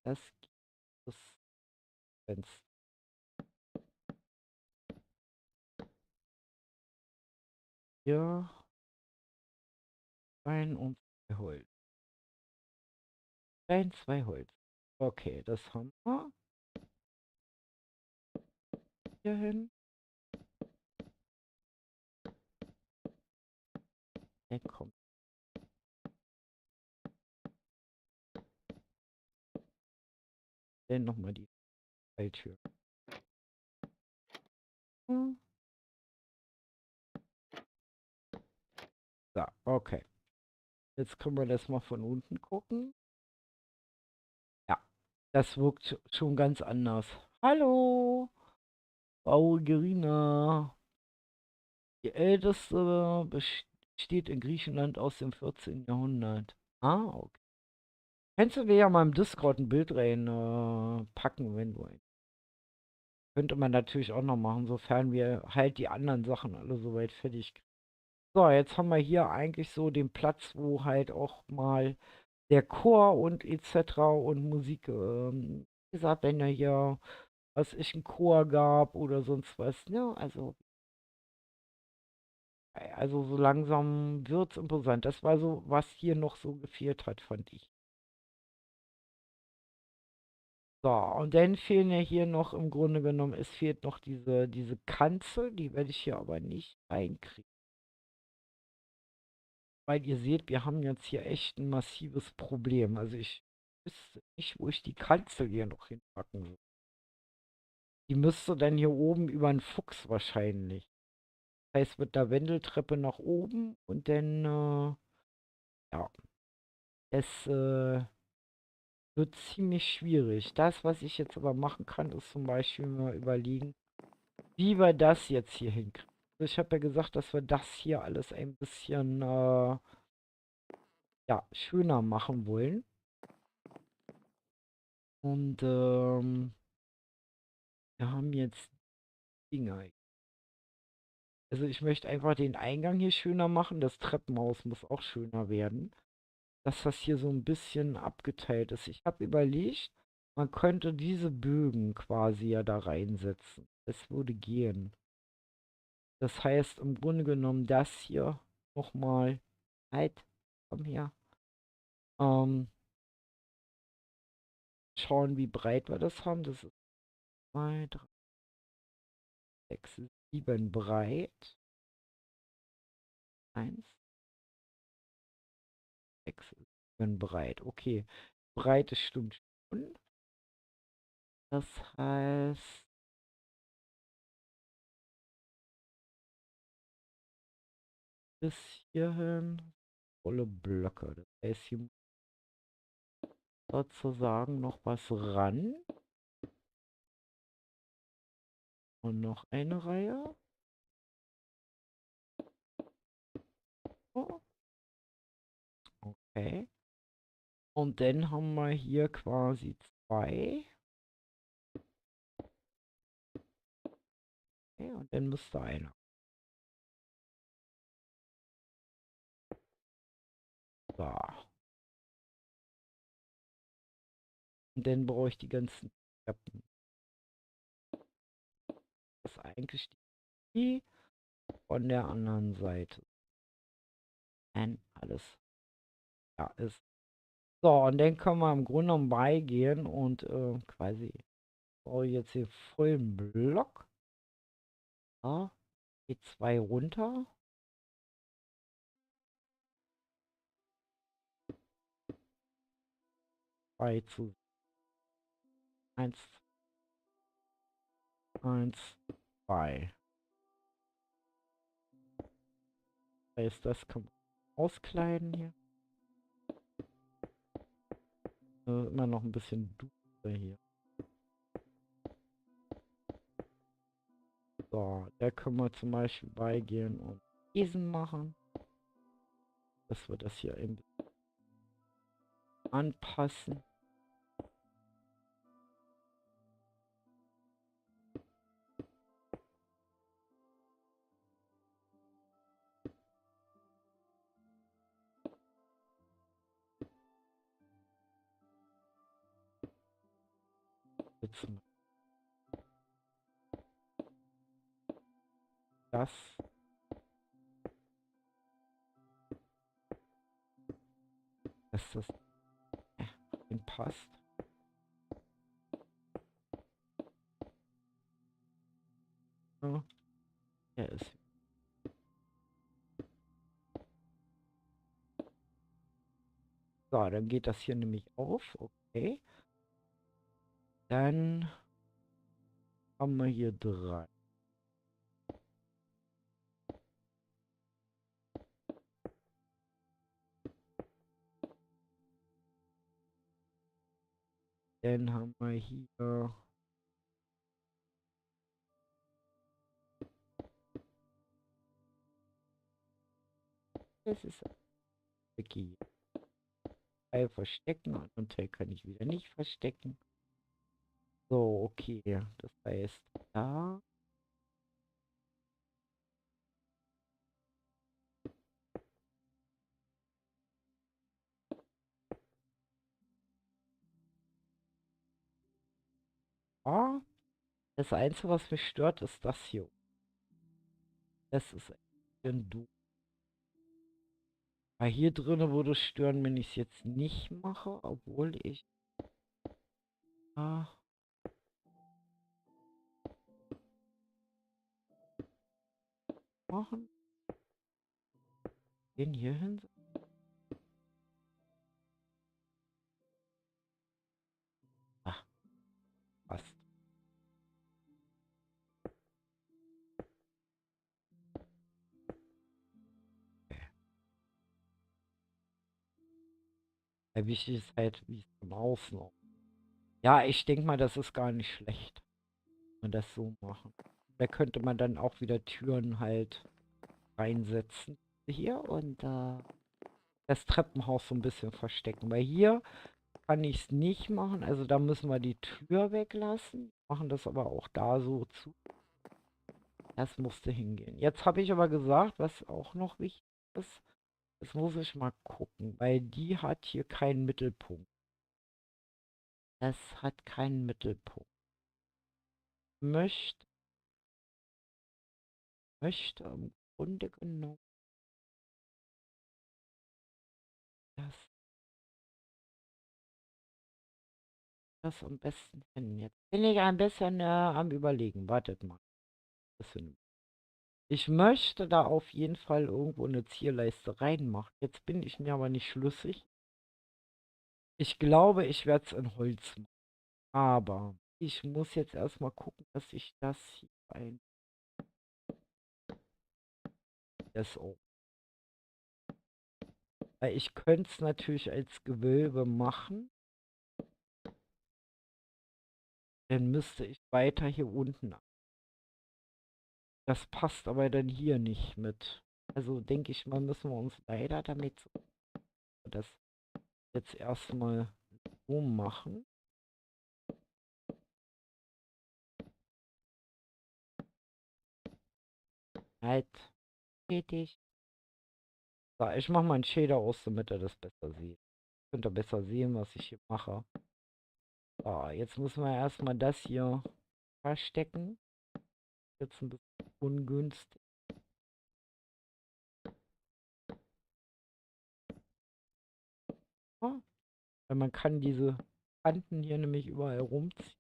Das gibt es. Fenster. Hier Stein und 2 Holz. Stein, 2 Holz. Okay, das haben wir. Hier hin. Der kommt. Dann nochmal die Falltür. Hm. So, okay. Jetzt können wir das mal von unten gucken. Ja, das wirkt schon ganz anders. Hallo, Frau Gerina. Die älteste besteht in Griechenland aus dem 14. Jahrhundert. Ah, okay. Kannst du mir ja mal im Discord ein Bild rein packen, wenn du ein. Könnte man natürlich auch noch machen, sofern wir halt die anderen Sachen alle soweit fertig kriegen. So, jetzt haben wir hier eigentlich so den Platz, wo halt auch mal der Chor und etc. und Musik, wie gesagt, wenn ja hier, was ich, ein Chor gab oder sonst was, ne? Also so langsam wird's imposant. Das war so, was hier noch so gefehlt hat, fand ich. So, und dann fehlen ja hier noch im Grunde genommen, es fehlt noch diese Kanzel, die werde ich hier aber nicht reinkriegen. Weil ihr seht, wir haben jetzt hier echt ein massives Problem. Also ich wüsste nicht, wo ich die Kanzel hier noch hinpacken soll. Die müsste dann hier oben über einen Fuchs wahrscheinlich. Das heißt, mit der Wendeltreppe nach oben und dann, ja, es wird ziemlich schwierig. Das, was ich jetzt aber machen kann, ist zum Beispiel mal überlegen, wie wir das jetzt hier hinkriegen. Also ich habe ja gesagt, dass wir das hier alles ein bisschen, ja, schöner machen wollen. Und, wir haben jetzt Dinger. Also ich möchte einfach den Eingang hier schöner machen. Das Treppenhaus muss auch schöner werden. Dass das hier so ein bisschen abgeteilt ist. Ich habe überlegt, man könnte diese Bögen quasi ja da reinsetzen. Es würde gehen. Das heißt im Grunde genommen das hier nochmal. Halt, komm her. Ähm, schauen, wie breit wir das haben. Das ist 2, 3, 6, 7 breit. 1, 6, 7 breit. Okay. Breite stimmt schon. Das heißt, bis hierhin volle Blöcke. Das heißt, hier muss sozusagen noch was ran. Und noch eine Reihe. Oh, okay. Und dann haben wir hier quasi 2. Okay, und dann müsste einer. So. Und dann brauche ich die ganzen Treppen. Das ist eigentlich die von der anderen Seite. Und alles. Ja, ist. So, und dann können wir im Grunde genommen beigehen und quasi brauche ich jetzt hier vollen Block. Ja, geht 2 runter. Zwei zu 1, 1, 2. Heißt, das kann man auskleiden hier. Immer noch ein bisschen duster hier. So, da können wir zum Beispiel beigehen und diesen machen. Dass wir das hier ein bisschen anpassen. Jetzt das. dass das passt. Ja, der ist. So, dann geht das hier nämlich auf. Okay. Dann haben wir hier 3. Dann haben wir hier. Das ist tricky. Teil verstecken und einen Teil kann ich wieder nicht verstecken. So, okay. Das heißt, da. Ah, das Einzige, was mich stört, ist das hier. Das ist ein Du. Weil hier drinnen würde es stören, wenn ich es jetzt nicht mache, obwohl ich. Ah, machen. Den hier hin. Ah, passt. Ja, wichtig ist halt, wie es im Außen aussieht. Ja, ich denke mal, das ist gar nicht schlecht, wenn wir das so machen. Da könnte man dann auch wieder Türen halt reinsetzen. Hier und das Treppenhaus so ein bisschen verstecken. Weil hier kann ich es nicht machen. Also da müssen wir die Tür weglassen. Machen das aber auch da so zu. Das musste hingehen. Jetzt habe ich aber gesagt, was auch noch wichtig ist. Das muss ich mal gucken, weil die hat hier keinen Mittelpunkt. Das hat keinen Mittelpunkt. Möchte im Grunde genommen das, das am besten hin. Jetzt bin ich ein bisschen am Überlegen. Wartet mal. Bisschen. Ich möchte da auf jeden Fall irgendwo eine Zierleiste reinmachen. Jetzt bin ich mir aber nicht schlüssig. Ich glaube, ich werde es in Holz machen. Aber ich muss jetzt erstmal gucken, dass ich das hier das auch. Weil ich könnte es natürlich als Gewölbe machen. Dann müsste ich weiter hier unten. Das passt aber dann hier nicht mit. Also denke ich mal, müssen wir uns leider damit das jetzt erstmal so machen. Halt. Tätig. So, ich mache mal einen Shader aus, damit er das besser sieht. Könnt ihr besser sehen, was ich hier mache. So, jetzt müssen wir erstmal das hier verstecken. Jetzt ein bisschen ungünstig. Ja, weil man kann diese Kanten hier nämlich überall rumziehen.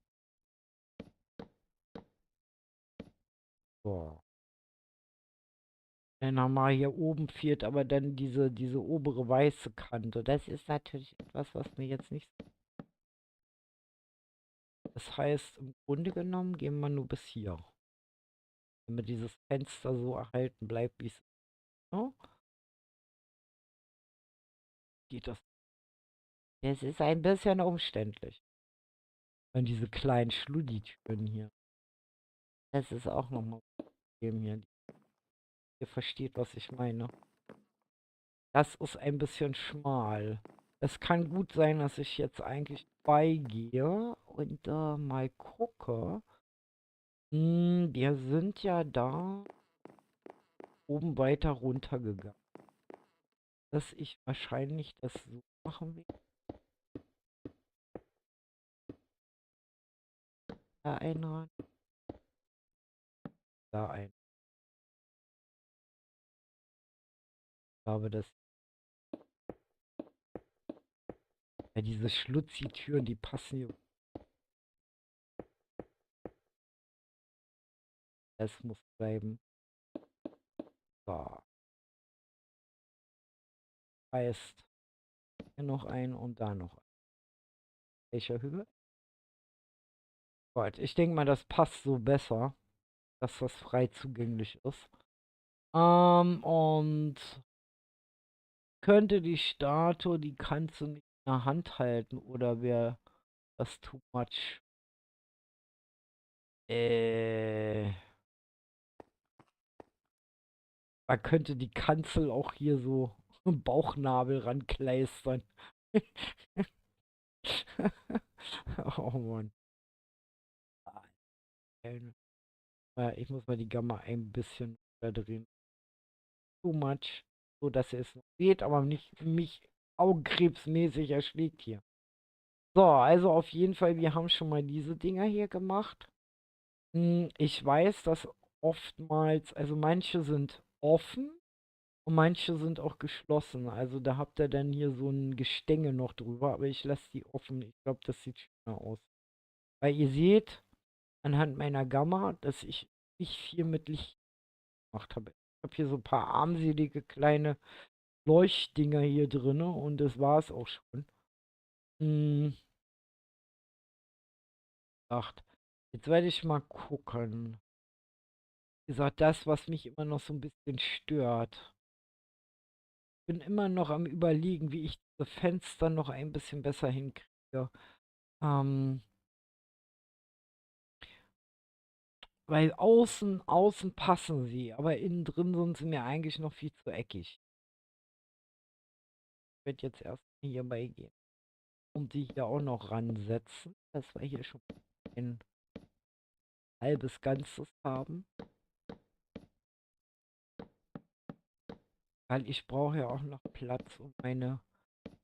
So. Dann haben wir hier oben fehlt aber dann diese obere weiße Kante. Das ist natürlich etwas, was mir jetzt nicht. Das heißt, im Grunde genommen gehen wir nur bis hier. Damit dieses Fenster so erhalten bleibt, wie es ist. Ne? Geht das? Das ist ein bisschen umständlich. Und diese kleinen Schluddi-Türen hier. Das ist auch nochmal ein Problem hier. Ihr versteht, was ich meine. Das ist ein bisschen schmal. Es kann gut sein, dass ich jetzt eigentlich beigehe und mal gucke. Wir sind ja da oben weiter runtergegangen. Dass ich wahrscheinlich das so machen will. Da ein. Da ein. Ich glaube, das Ja, diese Schlutzi-Türen, die passen hier. Das muss bleiben. So. Heißt, hier noch ein und da noch ein. Welcher Höhe? Gut, ich denke mal, das passt so besser, dass das frei zugänglich ist. Und könnte die Statue, die kannst du nicht in der Hand halten oder wäre das too much? Man könnte die Kanzel auch hier so im Bauchnabel rankleistern. Oh Mann. Ich muss mal die Gamma ein bisschen verdrehen. Too much. So, dass er es noch sieht, aber nicht mich augenkrebsmäßig erschlägt hier. So, also auf jeden Fall, wir haben schon mal diese Dinger hier gemacht. Ich weiß, dass oftmals, also manche sind offen und manche sind auch geschlossen. Also da habt ihr dann hier so ein Gestänge noch drüber, aber ich lasse die offen. Ich glaube, das sieht schöner aus. Weil ihr seht anhand meiner Gamma, dass ich nicht viel mit Licht gemacht habe. Ich habe hier so ein paar armselige kleine Leuchtdinger hier drin und das war es auch schon. Hm, 8. Jetzt werde ich mal gucken. Wie gesagt, das, was mich immer noch so ein bisschen stört. Ich bin immer noch am Überlegen, wie ich diese Fenster noch ein bisschen besser hinkriege. Ähm, weil außen passen sie, aber innen drin sind sie mir eigentlich noch viel zu eckig. Ich werde jetzt erst hier beigehen und die hier auch noch ransetzen, dass wir hier schon ein halbes Ganzes haben. Weil ich brauche ja auch noch Platz, um meine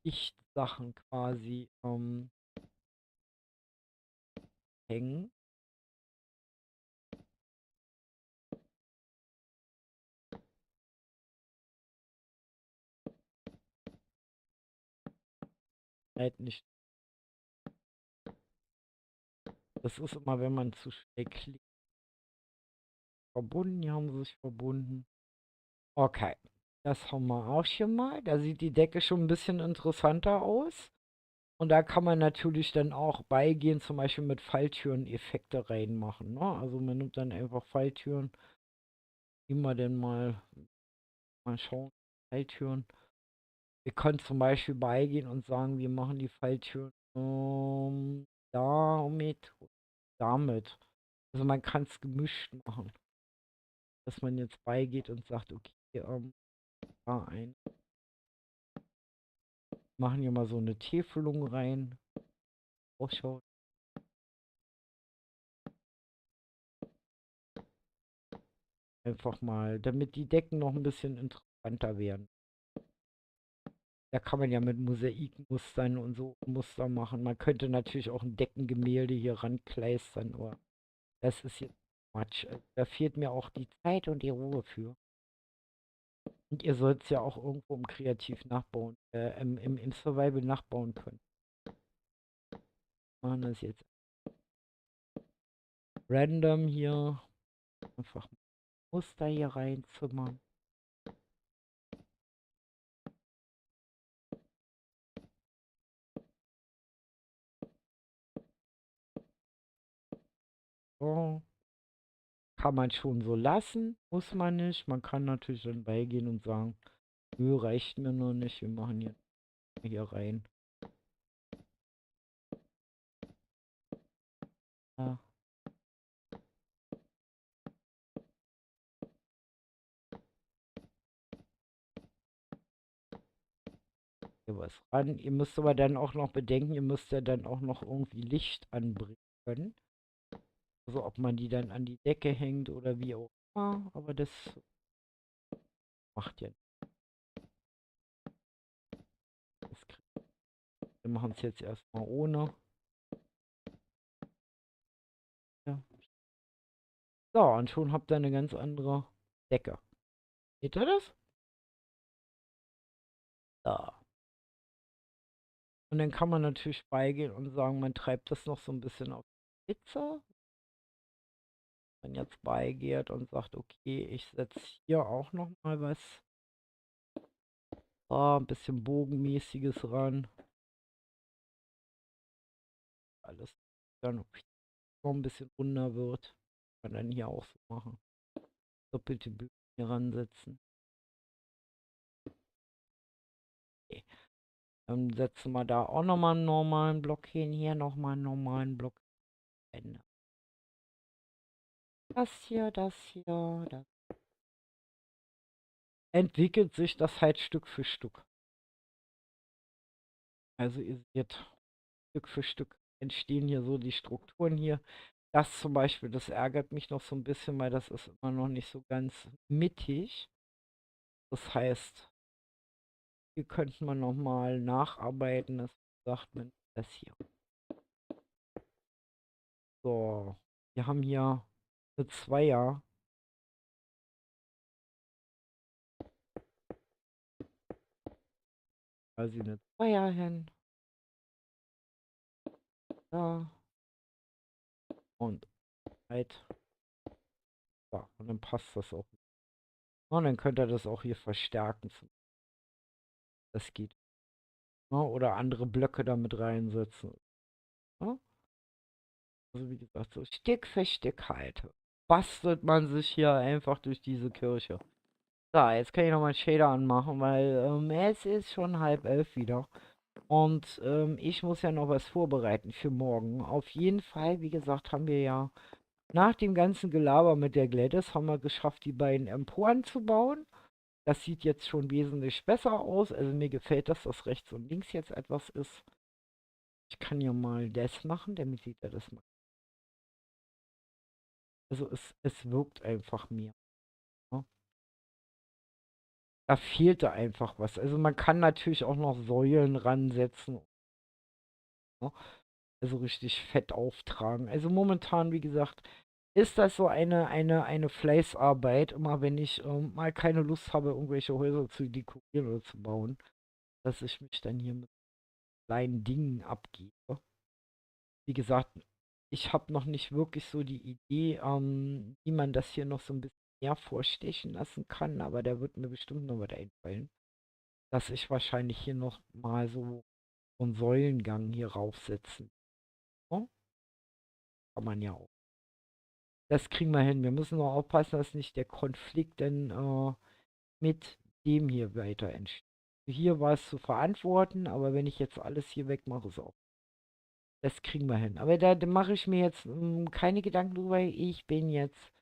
Lichtsachen quasi hängen. Halt nicht. Das ist immer, wenn man zu schnell klickt. Verbunden, hier haben sie sich verbunden. Okay. Das haben wir auch schon mal. Da sieht die Decke schon ein bisschen interessanter aus. Und da kann man natürlich dann auch beigehen, zum Beispiel mit Falltüren Effekte reinmachen. Ne? Also man nimmt dann einfach Falltüren. Immer denn mal schauen. Falltüren. Wir können zum Beispiel beigehen und sagen, wir machen die Falltüren damit, damit. Also man kann es gemischt machen. Dass man jetzt beigeht und sagt, okay, da ein. Machen hier mal so eine Täfelung rein. Ausschaut. Einfach mal, damit die Decken noch ein bisschen interessanter werden. Da kann man ja mit Mosaikmustern und so Muster machen. Man könnte natürlich auch ein Deckengemälde hier rankleistern, aber das ist jetzt Quatsch. Da fehlt mir auch die Zeit und die Ruhe für. Und ihr sollt es ja auch irgendwo im Kreativ nachbauen, im Survival nachbauen können. Machen das jetzt random hier. Einfach Muster hier reinzimmern. So. Kann man schon so lassen, muss man nicht. Man kann natürlich dann beigehen und sagen, nö, reicht mir noch nicht, wir machen jetzt hier rein. Ja. Hier was ran. Ihr müsst aber dann auch noch bedenken, ihr müsst ja dann auch noch irgendwie Licht anbringen können. Also ob man die dann an die Decke hängt oder wie auch immer, aber das macht ja nichts. Wir machen es jetzt erstmal ohne. Ja. So, und schon habt ihr eine ganz andere Decke. Seht ihr das? Da. Und dann kann man natürlich beigehen und sagen, man treibt das noch so ein bisschen auf die Spitze. Wenn man jetzt beigeht und sagt, okay, ich setze hier auch noch mal was, ein bisschen Bogenmäßiges ran. Alles dann noch ein bisschen runder wird. Kann man dann hier auch so machen. Doppelte Bögen hier ransetzen. Okay. Dann setzen wir da auch nochmal einen normalen Block hin. Hier nochmal einen normalen Block. Ende. Das hier, das hier, das. Entwickelt sich das halt Stück für Stück. Also ihr seht, Stück für Stück entstehen hier so die Strukturen hier. Das zum Beispiel, das ärgert mich noch so ein bisschen, weil das ist immer noch nicht so ganz mittig. Das heißt, hier könnte man nochmal nacharbeiten. Das sagt man das hier. So, wir haben hier eine Zweier. Also eine Zweier hin. Da. Und halt. So, und dann passt das auch. Und dann könnt ihr das auch hier verstärken. Das geht. Ja, oder andere Blöcke damit reinsetzen. Ja? Also wie gesagt, so Stück für Stück halt. Bastelt man sich hier einfach durch diese Kirche. So, jetzt kann ich nochmal einen Shader anmachen, weil es ist schon 10:30 wieder. Und ich muss ja noch was vorbereiten für morgen. Auf jeden Fall, wie gesagt, haben wir ja nach dem ganzen Gelaber mit der Gladys, haben wir geschafft, die beiden Emporen zu bauen. Das sieht jetzt schon wesentlich besser aus. Also mir gefällt das, dass rechts und links jetzt etwas ist. Ich kann ja mal das machen, damit sieht er das mal. Also es wirkt einfach mir. Ne? Da fehlte einfach was. Also man kann natürlich auch noch Säulen ransetzen. Ne? Also richtig fett auftragen. Also momentan, wie gesagt, ist das so eine Fleißarbeit. Immer wenn ich mal keine Lust habe, irgendwelche Häuser zu dekorieren oder zu bauen, dass ich mich dann hier mit kleinen Dingen abgebe. Wie gesagt, ich habe noch nicht wirklich so die Idee, wie man das hier noch so ein bisschen mehr vorstechen lassen kann, aber da wird mir bestimmt noch was einfallen, dass ich wahrscheinlich hier noch mal so einen Säulengang hier raufsetzen. Ne? Kann man ja auch. Das kriegen wir hin. Wir müssen nur aufpassen, dass nicht der Konflikt denn mit dem hier weiter entsteht. Hier war es zu verantworten, aber wenn ich jetzt alles hier wegmache, ist auch. Das kriegen wir hin. Aber da mache ich mir jetzt keine Gedanken drüber. Ich bin jetzt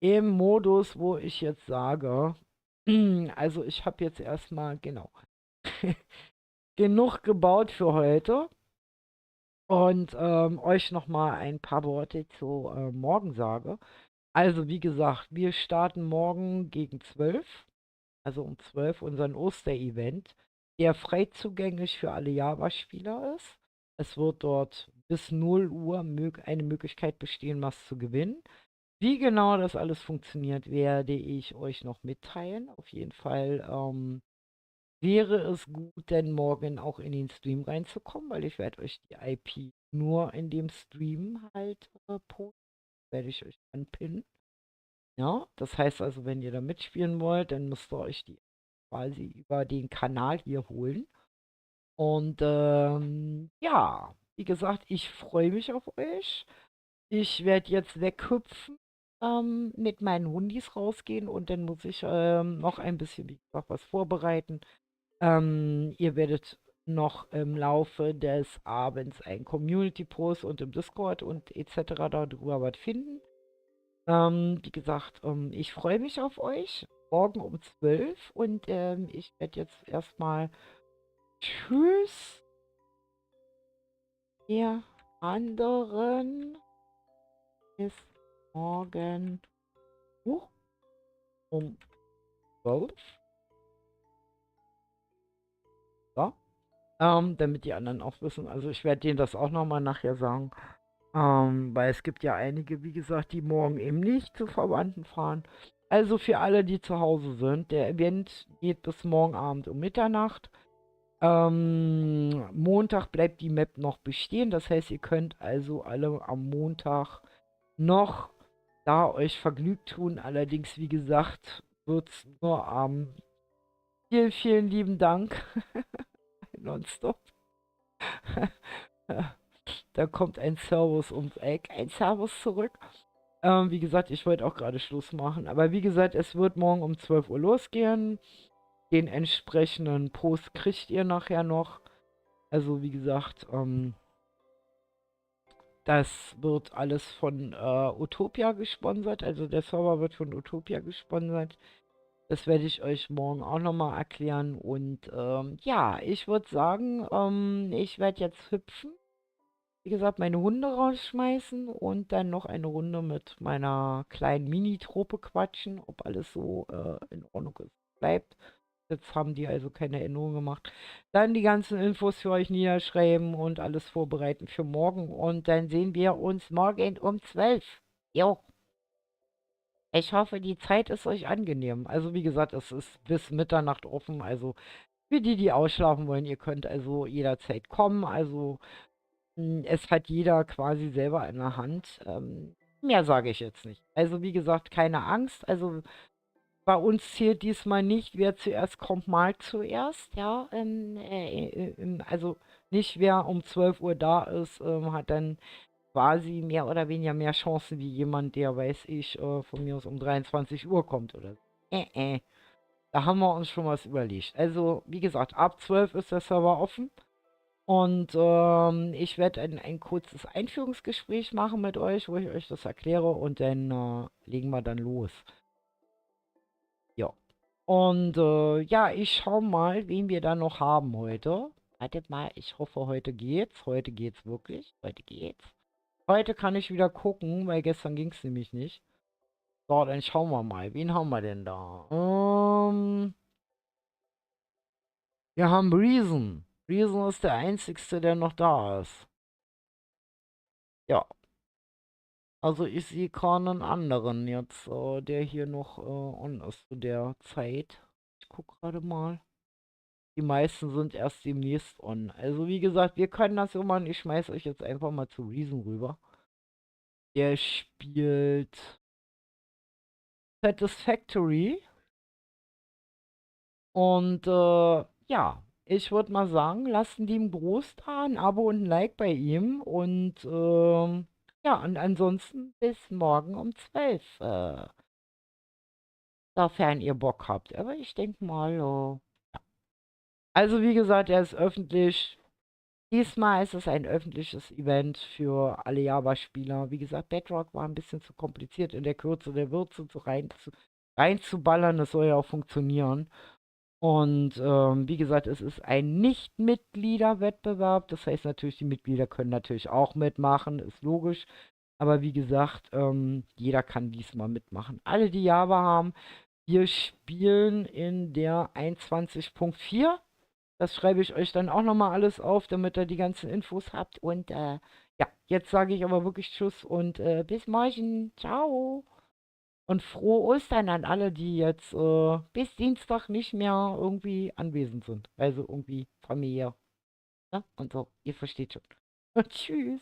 im Modus, wo ich jetzt sage, also ich habe jetzt erstmal, genau, genug gebaut für heute. Und euch nochmal ein paar Worte zu morgen sage. Also wie gesagt, wir starten morgen gegen 12, also um 12 unseren Oster-Event, der frei zugänglich für alle Java-Spieler ist. Es wird dort bis 0 Uhr eine Möglichkeit bestehen, was zu gewinnen. Wie genau das alles funktioniert, werde ich euch noch mitteilen. Auf jeden Fall wäre es gut, denn morgen auch in den Stream reinzukommen, weil ich werde euch die IP nur in dem Stream halt posten. Werde ich euch anpinnen. Ja, das heißt also, wenn ihr da mitspielen wollt, dann müsst ihr euch die quasi über den Kanal hier holen. Und ja, wie gesagt, ich freue mich auf euch. Ich werde jetzt weghüpfen, mit meinen Hundis rausgehen und dann muss ich noch ein bisschen, wie gesagt, was vorbereiten. Ihr werdet noch im Laufe des Abends einen Community-Post und im Discord und etc. darüber was finden. Wie gesagt, ich freue mich auf euch. Morgen um 12 und ich werde jetzt erstmal Tschüss, ihr anderen. Bis morgen um 12. So. Damit die anderen auch wissen. Also ich werde denen das auch nochmal nachher sagen. Weil es gibt ja einige, wie gesagt, die morgen eben nicht zu Verwandten fahren. Also für alle, die zu Hause sind, der Event geht bis morgen Abend um Mitternacht. Montag bleibt die Map noch bestehen. Das heißt, ihr könnt also alle am Montag noch da euch vergnügt tun. Allerdings, wie gesagt, wird es nur am vielen, vielen lieben Dank. Nonstop. Da kommt ein Servus ums Eck. Ein Servus zurück. Wie gesagt, ich wollte auch gerade Schluss machen. Aber wie gesagt, es wird morgen um 12 Uhr losgehen. Den entsprechenden Post kriegt ihr nachher noch. Also wie gesagt, das wird alles von Utopia gesponsert. Also der Server wird von Utopia gesponsert. Das werde ich euch morgen auch nochmal erklären. Und ja, ich würde sagen, ich werde jetzt hüpfen. Wie gesagt, meine Hunde rausschmeißen und dann noch eine Runde mit meiner kleinen Mini-Truppe quatschen, ob alles so in Ordnung ist. Bleibt. Jetzt haben die also keine Änderungen gemacht. Dann die ganzen Infos für euch niederschreiben und alles vorbereiten für morgen. Und dann sehen wir uns morgen um 12. Jo. Ich hoffe, die Zeit ist euch angenehm. Also wie gesagt, es ist bis Mitternacht offen. Also für die, die ausschlafen wollen, ihr könnt also jederzeit kommen. Also es hat jeder quasi selber in der Hand. Mehr sage ich jetzt nicht. Also wie gesagt, keine Angst. Also bei uns zählt diesmal nicht, wer zuerst kommt, mal zuerst. Ja, also nicht wer um 12 Uhr da ist, hat dann quasi mehr oder weniger mehr Chancen wie jemand, der, weiß ich, von mir aus um 23 Uhr kommt oder so. Da haben wir uns schon was überlegt. Also, wie gesagt, ab 12 ist der Server offen. Und ich werde ein kurzes Einführungsgespräch machen mit euch, wo ich euch das erkläre und dann legen wir dann los. Ja. Und ja, ich schau mal, wen wir da noch haben heute. Wartet mal, ich hoffe, heute geht's. Heute geht's wirklich. Heute geht's. Heute kann ich wieder gucken, weil gestern ging es nämlich nicht. So, dann schauen wir mal. Wen haben wir denn da? Wir haben Reason. Reason ist der einzigste, der noch da ist. Ja. Also ich sehe keinen anderen jetzt, der hier noch on ist zu der Zeit. Ich gucke gerade mal. Die meisten sind erst demnächst on. Also wie gesagt, wir können das so machen. Ich schmeiß euch jetzt einfach mal zu Reason rüber. Der spielt Satisfactory. Und ja, ich würde mal sagen, lasst einen lieben Gruß da, ein Abo und ein Like bei ihm. Und ja, und ansonsten bis morgen um 12. Sofern ihr Bock habt. Aber ich denke mal, ja. Also wie gesagt, er ist öffentlich. Diesmal ist es ein öffentliches Event für alle Java-Spieler. Wie gesagt, Bedrock war ein bisschen zu kompliziert in der Kürze der Würze reinzuballern. Das soll ja auch funktionieren. Und wie gesagt, es ist ein Nicht-Mitglieder-Wettbewerb. Das heißt natürlich, die Mitglieder können natürlich auch mitmachen, ist logisch. Aber wie gesagt, jeder kann diesmal mitmachen. Alle, die Java haben, wir spielen in der 21.4. Das schreibe ich euch dann auch nochmal alles auf, damit ihr die ganzen Infos habt. Und ja, jetzt sage ich aber wirklich Tschüss und bis morgen. Ciao. Und frohe Ostern an alle, die jetzt bis Dienstag nicht mehr irgendwie anwesend sind. Also irgendwie Familie. Ne? Und so, ihr versteht schon. Und tschüss.